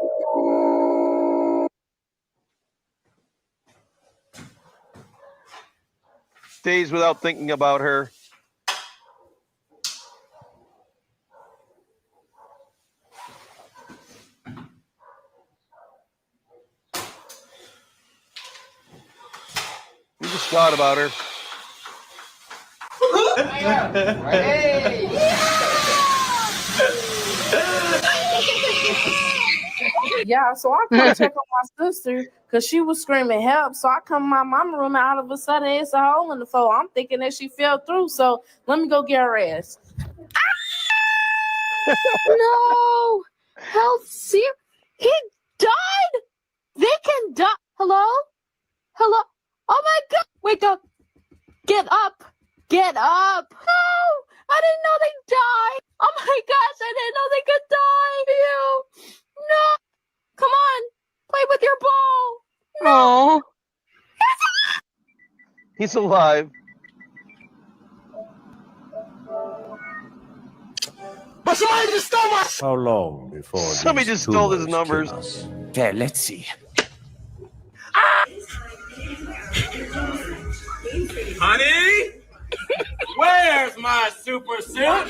Days without thinking about her. You just thought about her. Yeah, so I come check on my sister because she was screaming help. So I come in my mama room, and out of a sudden it's a hole in the floor. I'm thinking that she fell through. So let me go get her ass. No. Health seer. He died. They can die. Hello? Hello? Oh my God. Wake up. Get up. Get up. No. I didn't know they died. Oh my gosh. I didn't know they could die. Ew. No. Come on. Play with your ball. No. He's alive. But somebody just stole my. How long before Somebody these just stole his tumors numbers. kill us? Okay, let's see. Honey, where's my super suit?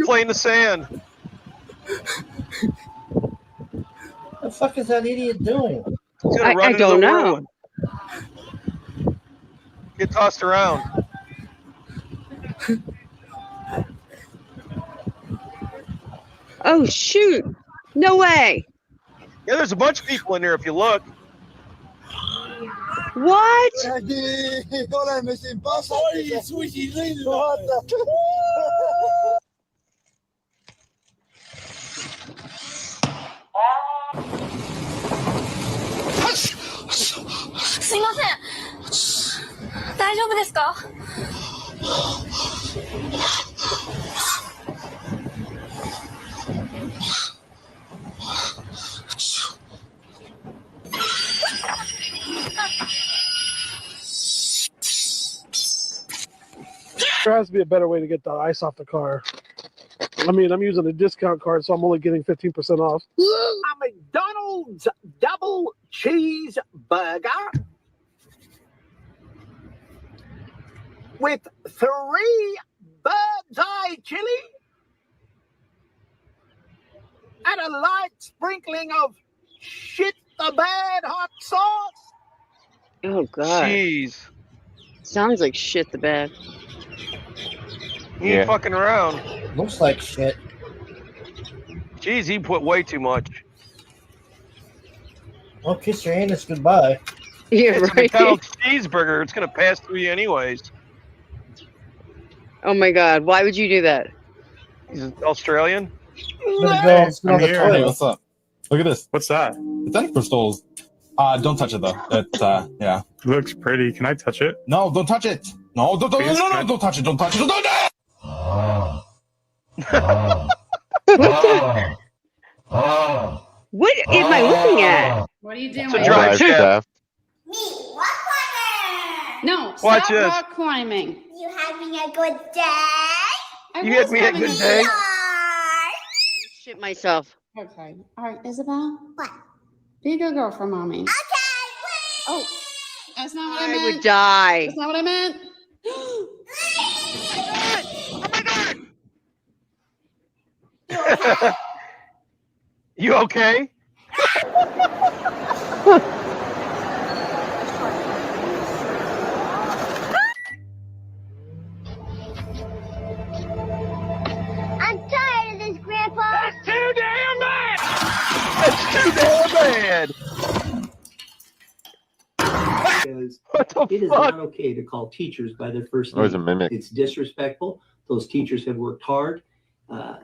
Play in the sand. What the fuck is that idiot doing? He's gonna run I into don't the know. ruin. Get tossed around. Oh shoot! No way! Yeah, there's a bunch of people in there if you look. What? Hola, me sin pasa. There has to be a better way to get the ice off the car. I mean, I'm using a discount card, so I'm only getting 15% off. A McDonald's double cheeseburger with 3 bird's eye chili and a light sprinkling of shit the bad hot sauce. Oh God! Jeez. Sounds like shit the bed. He ain't fucking around. Looks like shit. Jeez, he put way too much. Well, kiss your anus goodbye. Yeah, It's a right. McDonald's cheeseburger. It's gonna pass through you anyways. Oh my God! Why would you do that? He's Australian. I'm here. Hey, what's up? Look at this. What's that? It's any crystals. Don't touch it though. It's yeah. Looks pretty. Can I touch it? No, don't touch it. No, don't touch it. Don't touch it. Don't touch it. Don't touch it. What am I looking at? What are you doing? It's a drive shaft. No, Watch stop this. rock climbing. You having a good day? You had me a good day. Shit myself. Okay. All right, Isabel. What? Be a good girl for mommy. Okay. Oh, that's not what I I meant. would die. That's not what I meant. You okay? I'm tired of this, Grandpa. That's too damn bad. That's too damn bad. Because What the it is fuck? not okay to call teachers by their first Oh, name. it's a mimic. It's disrespectful. Those teachers have worked hard.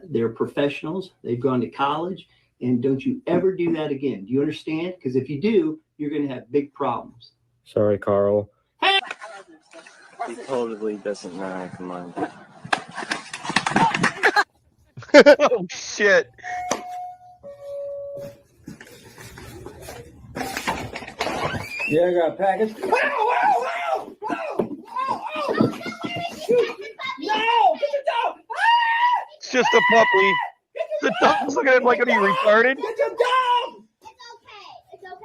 They're professionals. They've gone to college. And don't you ever do that again. Do you understand? Because if you do, you're going to have big problems. Sorry, Carl. He totally doesn't know. Come on. Oh shit. Yeah, I got a package. No! Get your dog! It's just a puppy. The dog's looking at him like, are you retarded? Get your dog! It's okay.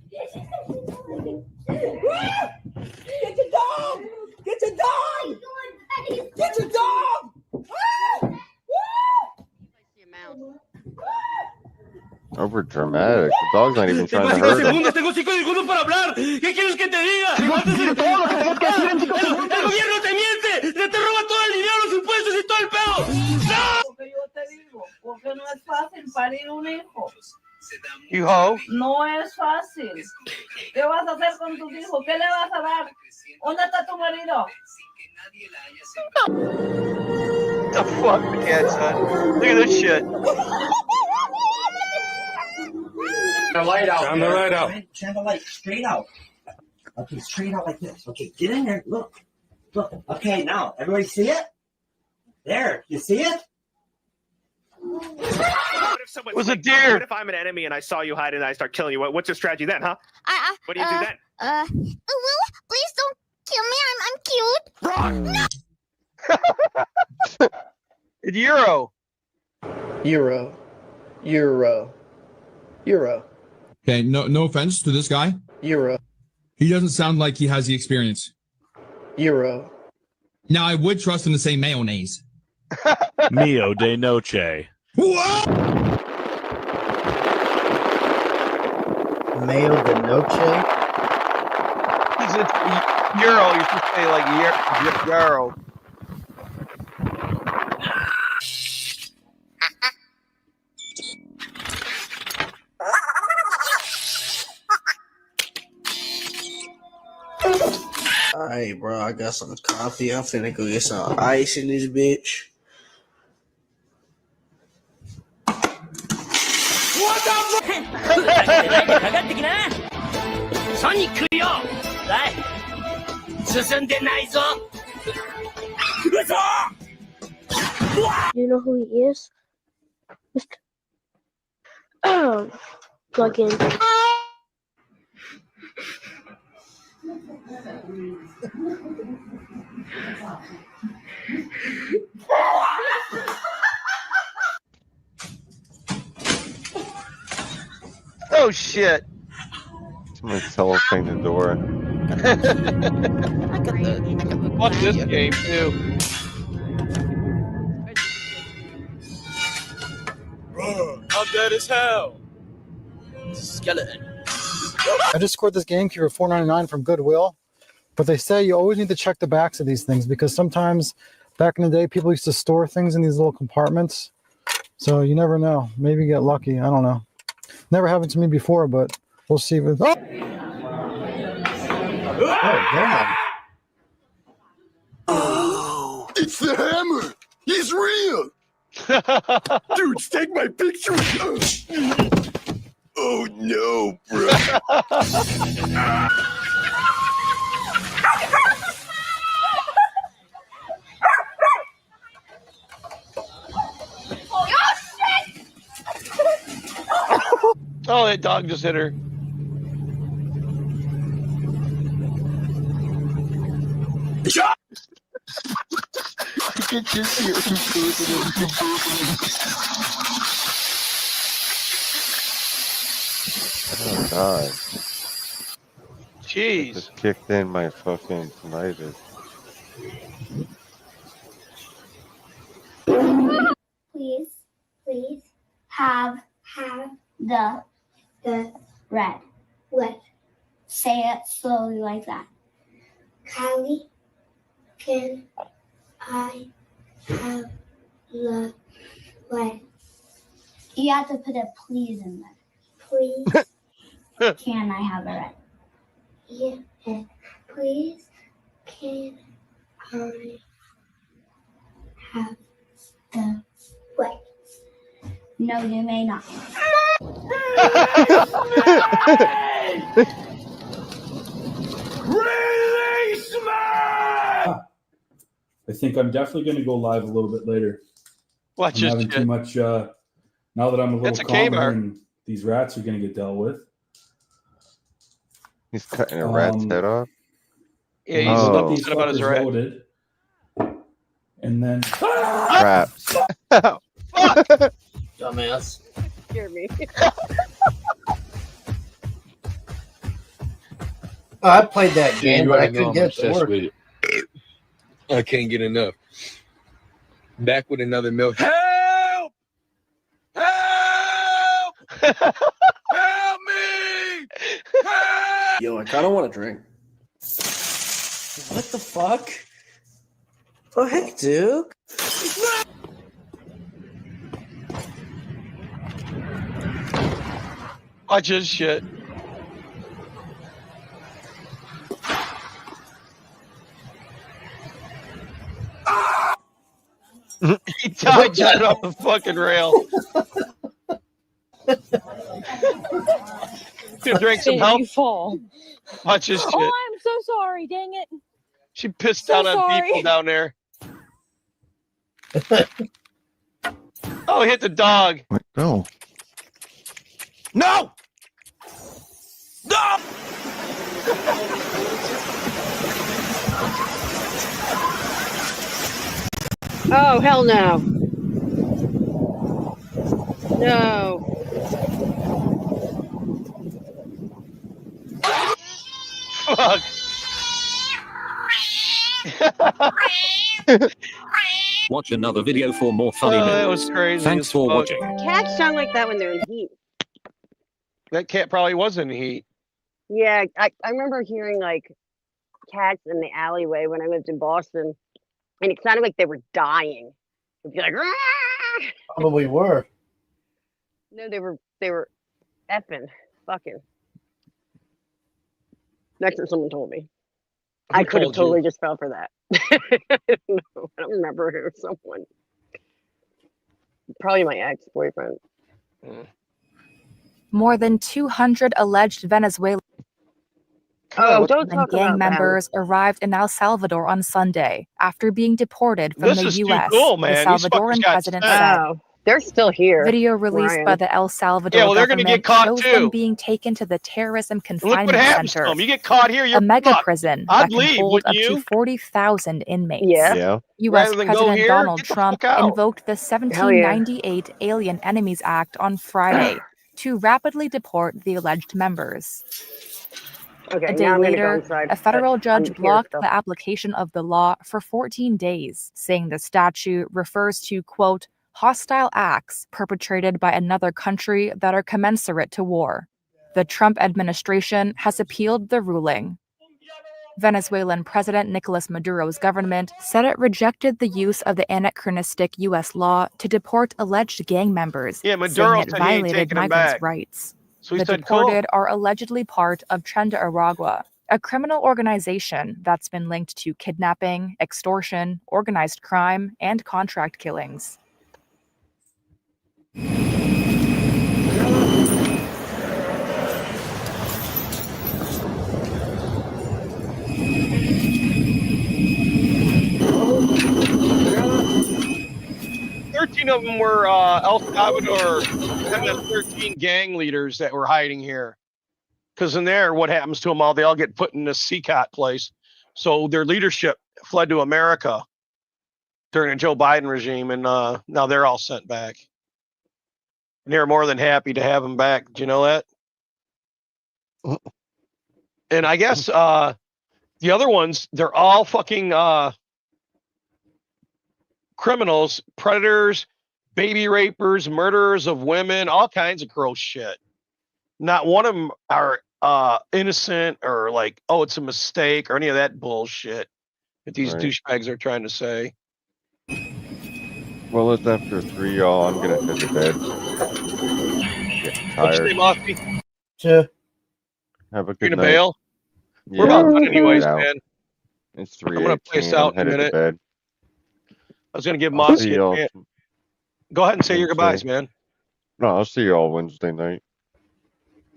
Get your dog! Get your dog! Get your dog! Over dramatic. The dog's not even trying to hurt him. Tengo 5 segundos para hablar. ¿Qué quieres que te diga? El gobierno te miente. Te roba todo el dinero, los impuestos y todo el pedo. ¡No! Porque yo te digo, porque no es fácil parir un hijo. You hoe. No es fácil. ¿Qué vas a hacer con tus hijos? ¿Qué le vas a dar? ¿Dónde está tu marido? The fuck, man, son. Look at this shit. The light out. Turn the there. light out. Turn the light straight out. Okay, straight out like this. Okay, get in there. Look. Look. Okay, now everybody see it? There. You see it? What if someone? It was a deer. What if I'm an enemy and I saw you hide and I start killing you? What's your strategy then, huh? What do you do then? Will, please don't kill me. I'm cute. Wrong. It's Euro. Euro. Okay, no offense to this guy. Euro. He doesn't sound like he has the experience. Euro. Now, I would trust him to say mayonnaise. Mio de noche. What? Mayo de noche. He's a Euro. You're supposed to say like Euro. Alright, bro, I got some coffee. I'm finna go get some ice in this bitch. You know who he is? Plug in. Oh shit! Someone's cellophane the door. Fuck this game too. I'm dead as hell. Skeleton. I just scored this GameCube for $4.99 from Goodwill, but they say you always need to check the backs of these things because sometimes back in the day people used to store things in these little compartments, so you never know. Maybe you get lucky. I don't know. Never happened to me before, but we'll see. Oh God! Oh, it's the hammer. He's real. Dudes, take my picture. Oh no, bro. Oh, that dog just hit her. Oh god. Jeez. Just kicked in my fucking tinnitus. Please have the red. What? Say it slowly like that. Kylie, can I have the red? You have to put a please in there. Please. Can I have a red? Yeah. Please. Can I have the red? No, you may not. Release me! I think I'm definitely going to go live a little bit later. Watch I'm this having shit. too much. Now that I'm a That's little a calmer Kmart. and these rats are going to get dealt with. He's cutting a rat's head off. Yeah, he's Oh. These upset about his fuckers rat. loaded. And then Traps. Dumbass. Hear me. I played that game, but I couldn't get it to work. with it. I can't get enough. Back with another milk. Help! Help! Help me! Help! Yo, I kind of want to drink. What the fuck? Oh heck, dude. Watch this shit. He tied Judd off the fucking rail. Gonna drink some help. Fall. Watch this shit. Oh, I'm so sorry. Dang it. She pissed So out on sorry. people down there. Oh, hit the dog. No. No! No! Oh, hell no. No. Fuck. Watch another video for more funny Oh, that minutes. was crazy Thanks as for fuck. watching. Cats sound like that when they're in heat. That cat probably was in heat. Yeah, I remember hearing like cats in the alleyway when I lived in Boston, and it sounded like they were dying. It'd be like, "Rah!" Probably were. No, they were effing, fucking. That's what someone told me. Who I could have told you? totally just fell for that. I don't know. I don't remember who. Someone. Probably my ex-boyfriend. More than 200 alleged Venezuelan Oh, don't talk gang about that. members arrived in El Salvador on Sunday after being deported from This the is too U.S. cool, The man. These fuckers Salvadoran got president sent. said. Oh, they're still here. Video released by Ryan. the El Salvador Yeah, well, they're gonna government get caught shows too. them being taken to the terrorism Look what confinement happens to center, them. You get caught here, you're a mega fucked. prison I'd that can leave, hold wouldn't up you? to 40,000 inmates. Yeah. Yeah. U.S. Rather than go President here, Donald get the Trump fuck out. invoked the Hell yeah. 1798 Alien Enemies Act on Friday to rapidly deport the alleged members. Okay, A day now I'm gonna go later, inside. a federal I'm judge here blocked still. the application of the law for 14 days, saying the statute refers to, quote, hostile acts perpetrated by another country that are commensurate to war. The Trump administration has appealed the ruling. Venezuelan President Nicolas Maduro's government said it rejected the use of the anachronistic U.S. law to deport alleged gang members, Yeah, saying Maduro it said he ain't violated taking them migrants' back. rights. So he The said, cool. deported are allegedly part of Tren de Aragua, a criminal organization that's been linked to kidnapping, extortion, organized crime, and contract killings. Thirteen of them were El Salvador, kind of 13 gang leaders that were hiding here. Because in there, what happens to them all? They all get put in this CCOT place. So their leadership fled to America during the Joe Biden regime, and now they're all sent back. And they're more than happy to have them back. Did you know that? And I guess the other ones, they're all fucking criminals, predators, baby rapers, murderers of women, all kinds of gross shit. Not one of them are innocent or like, oh, it's a mistake or any of that bullshit that these Right. douchebags are trying to say. Well, it's after 3, y'all. I'm gonna head to bed. Getting What'd you tired. say, Mosby? Sure. Have a You're good gonna night. bail? Yeah, We're about I'm done gonna anyways, head out. man. It's I'm gonna play 3:18. us out I'm in a headed to minute. bed. I was gonna give I'll see Mosby a y'all. chance. Go ahead and say your goodbyes, Wednesday. man. No, I'll see y'all Wednesday night.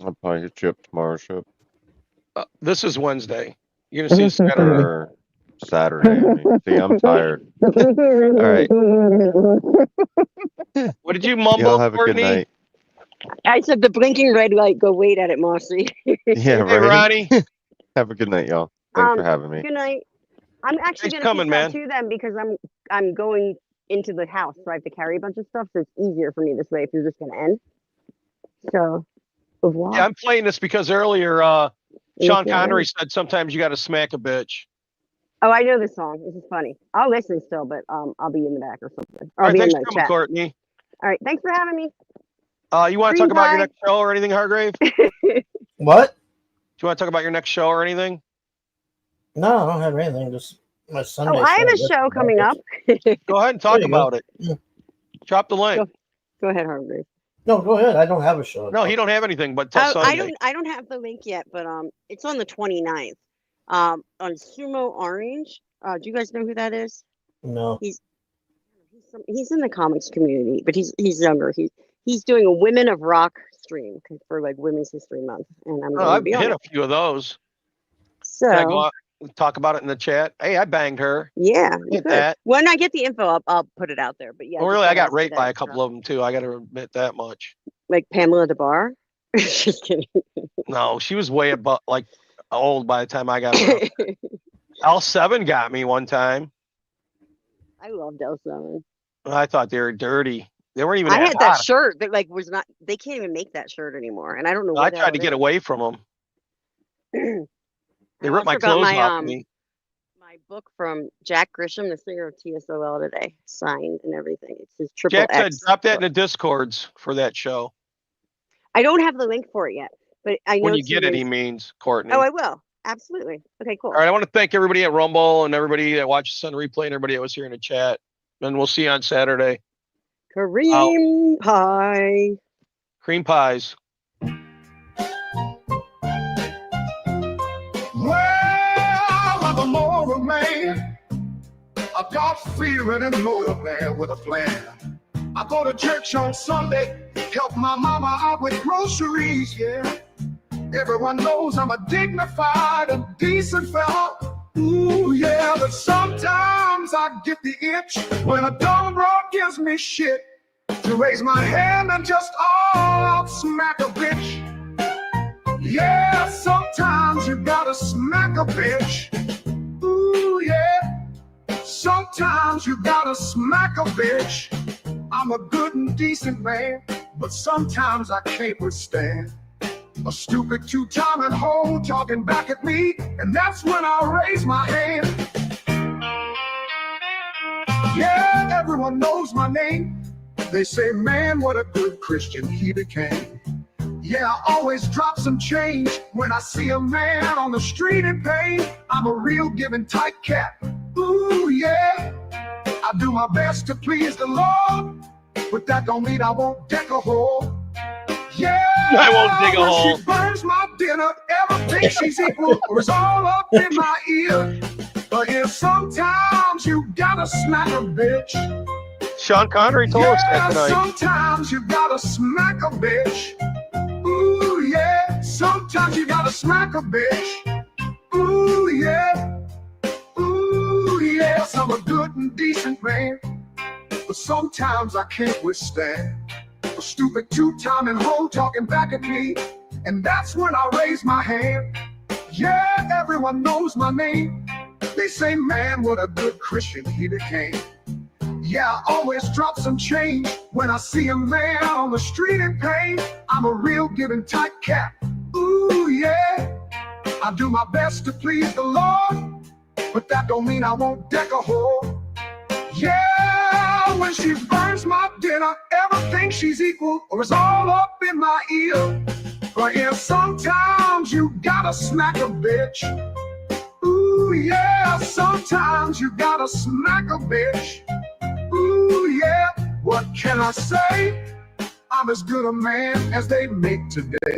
I'll probably hit you up tomorrow, show. This is Wednesday. You're gonna see Saturday. Or Saturday. I mean. See, I'm tired. All right. What did you mumble, Y'all have a good Courtney? night. I said the blinking red light. Go wait at it, Mossy. Yeah, Hey, right. Ronnie. Have a good night, y'all. Thanks for having me. Good night. I'm actually Thanks gonna coming, keep man. that to them because I'm going into the house, so I have to carry a bunch of stuff. So it's easier for me this way if you're just gonna end. So, au revoir. Yeah, I'm playing this because earlier Yes, Sean yeah, Connery right. said sometimes you got to smack a bitch. Oh, I know this song. This is funny. I'll listen still, but I'll be in the back or something. Or All I'll right, be in thanks the for coming, chat. Courtney. All right, thanks for having me. You want to Green talk about your flag. next show or anything, Hargrave? Do What? you want to talk about your next show or anything? No, I don't have anything. Just my Sunday. Oh, I have a That's show about coming it. up. Go ahead and talk There you go. about it. Drop the link. Go ahead, Hargrave. No, go ahead. I don't have a show. No, he don't have anything but till Sunday. I don't have the link yet, but it's on the 29th. On Sumo Orange. Do you guys know who that is? No. He's in the comics community, but he's younger. He's doing a Women of Rock stream for like Women's History Month, and I'm going to I've be on hit it. a few of those. So Can I go out and talk about it in the chat? Hey, I banged her. yeah, you Hit could. that. When I get the info, I'll put it out there. But yeah, Well, just really, I don't got ask raped for by that a couple stuff. of them too. I got to admit that much. Like Pamela DeBar. Just kidding. No, she was way above, like old by the time I got her. L7 got me one time. I loved L7. I thought they were dirty. They weren't even. I that had that hot. shirt that like was not. They can't even make that shirt anymore, and I don't know. I What the hell tried to it get is. away from them. They I ripped my also got clothes my, off me. My book from Jack Grisham, the singer of TSOL today, signed and everything. It's his triple Jack said, X. drop that in the discords for that show. I don't have the link for it yet, but I know When you it's get it, in- he means Courtney. Oh, I will. Absolutely. Okay, cool. All right, I want to thank everybody at Rumble and everybody that watches on replay and everybody that was here in the chat. And we'll see you on Saturday. Cream pie. Cream pies. Well, I'm a moral man. I got feeling and motor man with a plan. I go to church on Sunday, help my mama out with groceries, yeah. Everyone knows I'm a dignified and decent fella. Ooh, yeah, but sometimes I get the itch when a dumb broad gives me shit to raise my hand and just all out smack a bitch. Yeah, sometimes you gotta smack a bitch. Ooh, yeah, sometimes you gotta smack a bitch. I'm a good and decent man, but sometimes I can't withstand a stupid two-timing hoe talking back at me, and that's when I raise my hand. Yeah, everyone knows my name. They say, man, what a good Christian he became. Yeah, I always drop some change when I see a man on the street in pain. I'm a real giving type cat. Ooh, yeah, I do my best to please the Lord, but that don't mean I won't dig a hole. Yeah, I won't dig a when hole. she burns my dinner, everything she's equal is all up in my ear. But yeah, sometimes you gotta smack a bitch. Sean Connery told us that tonight. Sometimes you gotta smack a bitch. Ooh, yeah, sometimes you gotta smack a bitch. Ooh, yeah, ooh, yes, I'm a good and decent man, but sometimes I can't withstand a stupid two-timing hoe talking back at me, and that's when I raise my hand. Yeah, everyone knows my name. They say, man, what a good Christian he became. Yeah, I always drop some change when I see a man on the street in pain. I'm a real giving type cat. Ooh, yeah, I do my best to please the Lord, but that don't mean I won't deck a hole. Yeah, when she burns my dinner, everything she's equal or is all up in my ear. But yeah, sometimes you gotta smack a bitch. Ooh, yeah, sometimes you gotta smack a bitch. Ooh, yeah, what can I say? I'm as good a man as they make today.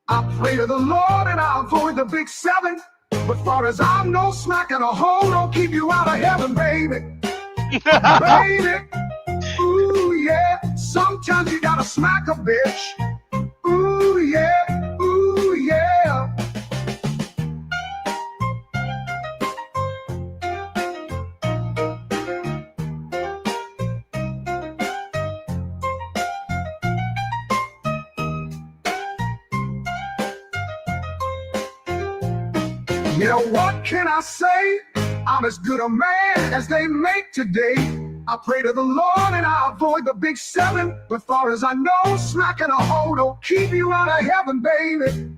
I pray to the Lord and I avoid the big seven. But far as I know, smacking a hoe don't keep you out of heaven, baby. Baby, ooh, yeah, sometimes you gotta smack a bitch. Ooh, yeah, ooh, yeah. You know, what can I say? I'm as good a man as they make today. I pray to the Lord and I avoid the big seven. But far as I know, smacking a hoe don't keep you out of heaven, baby.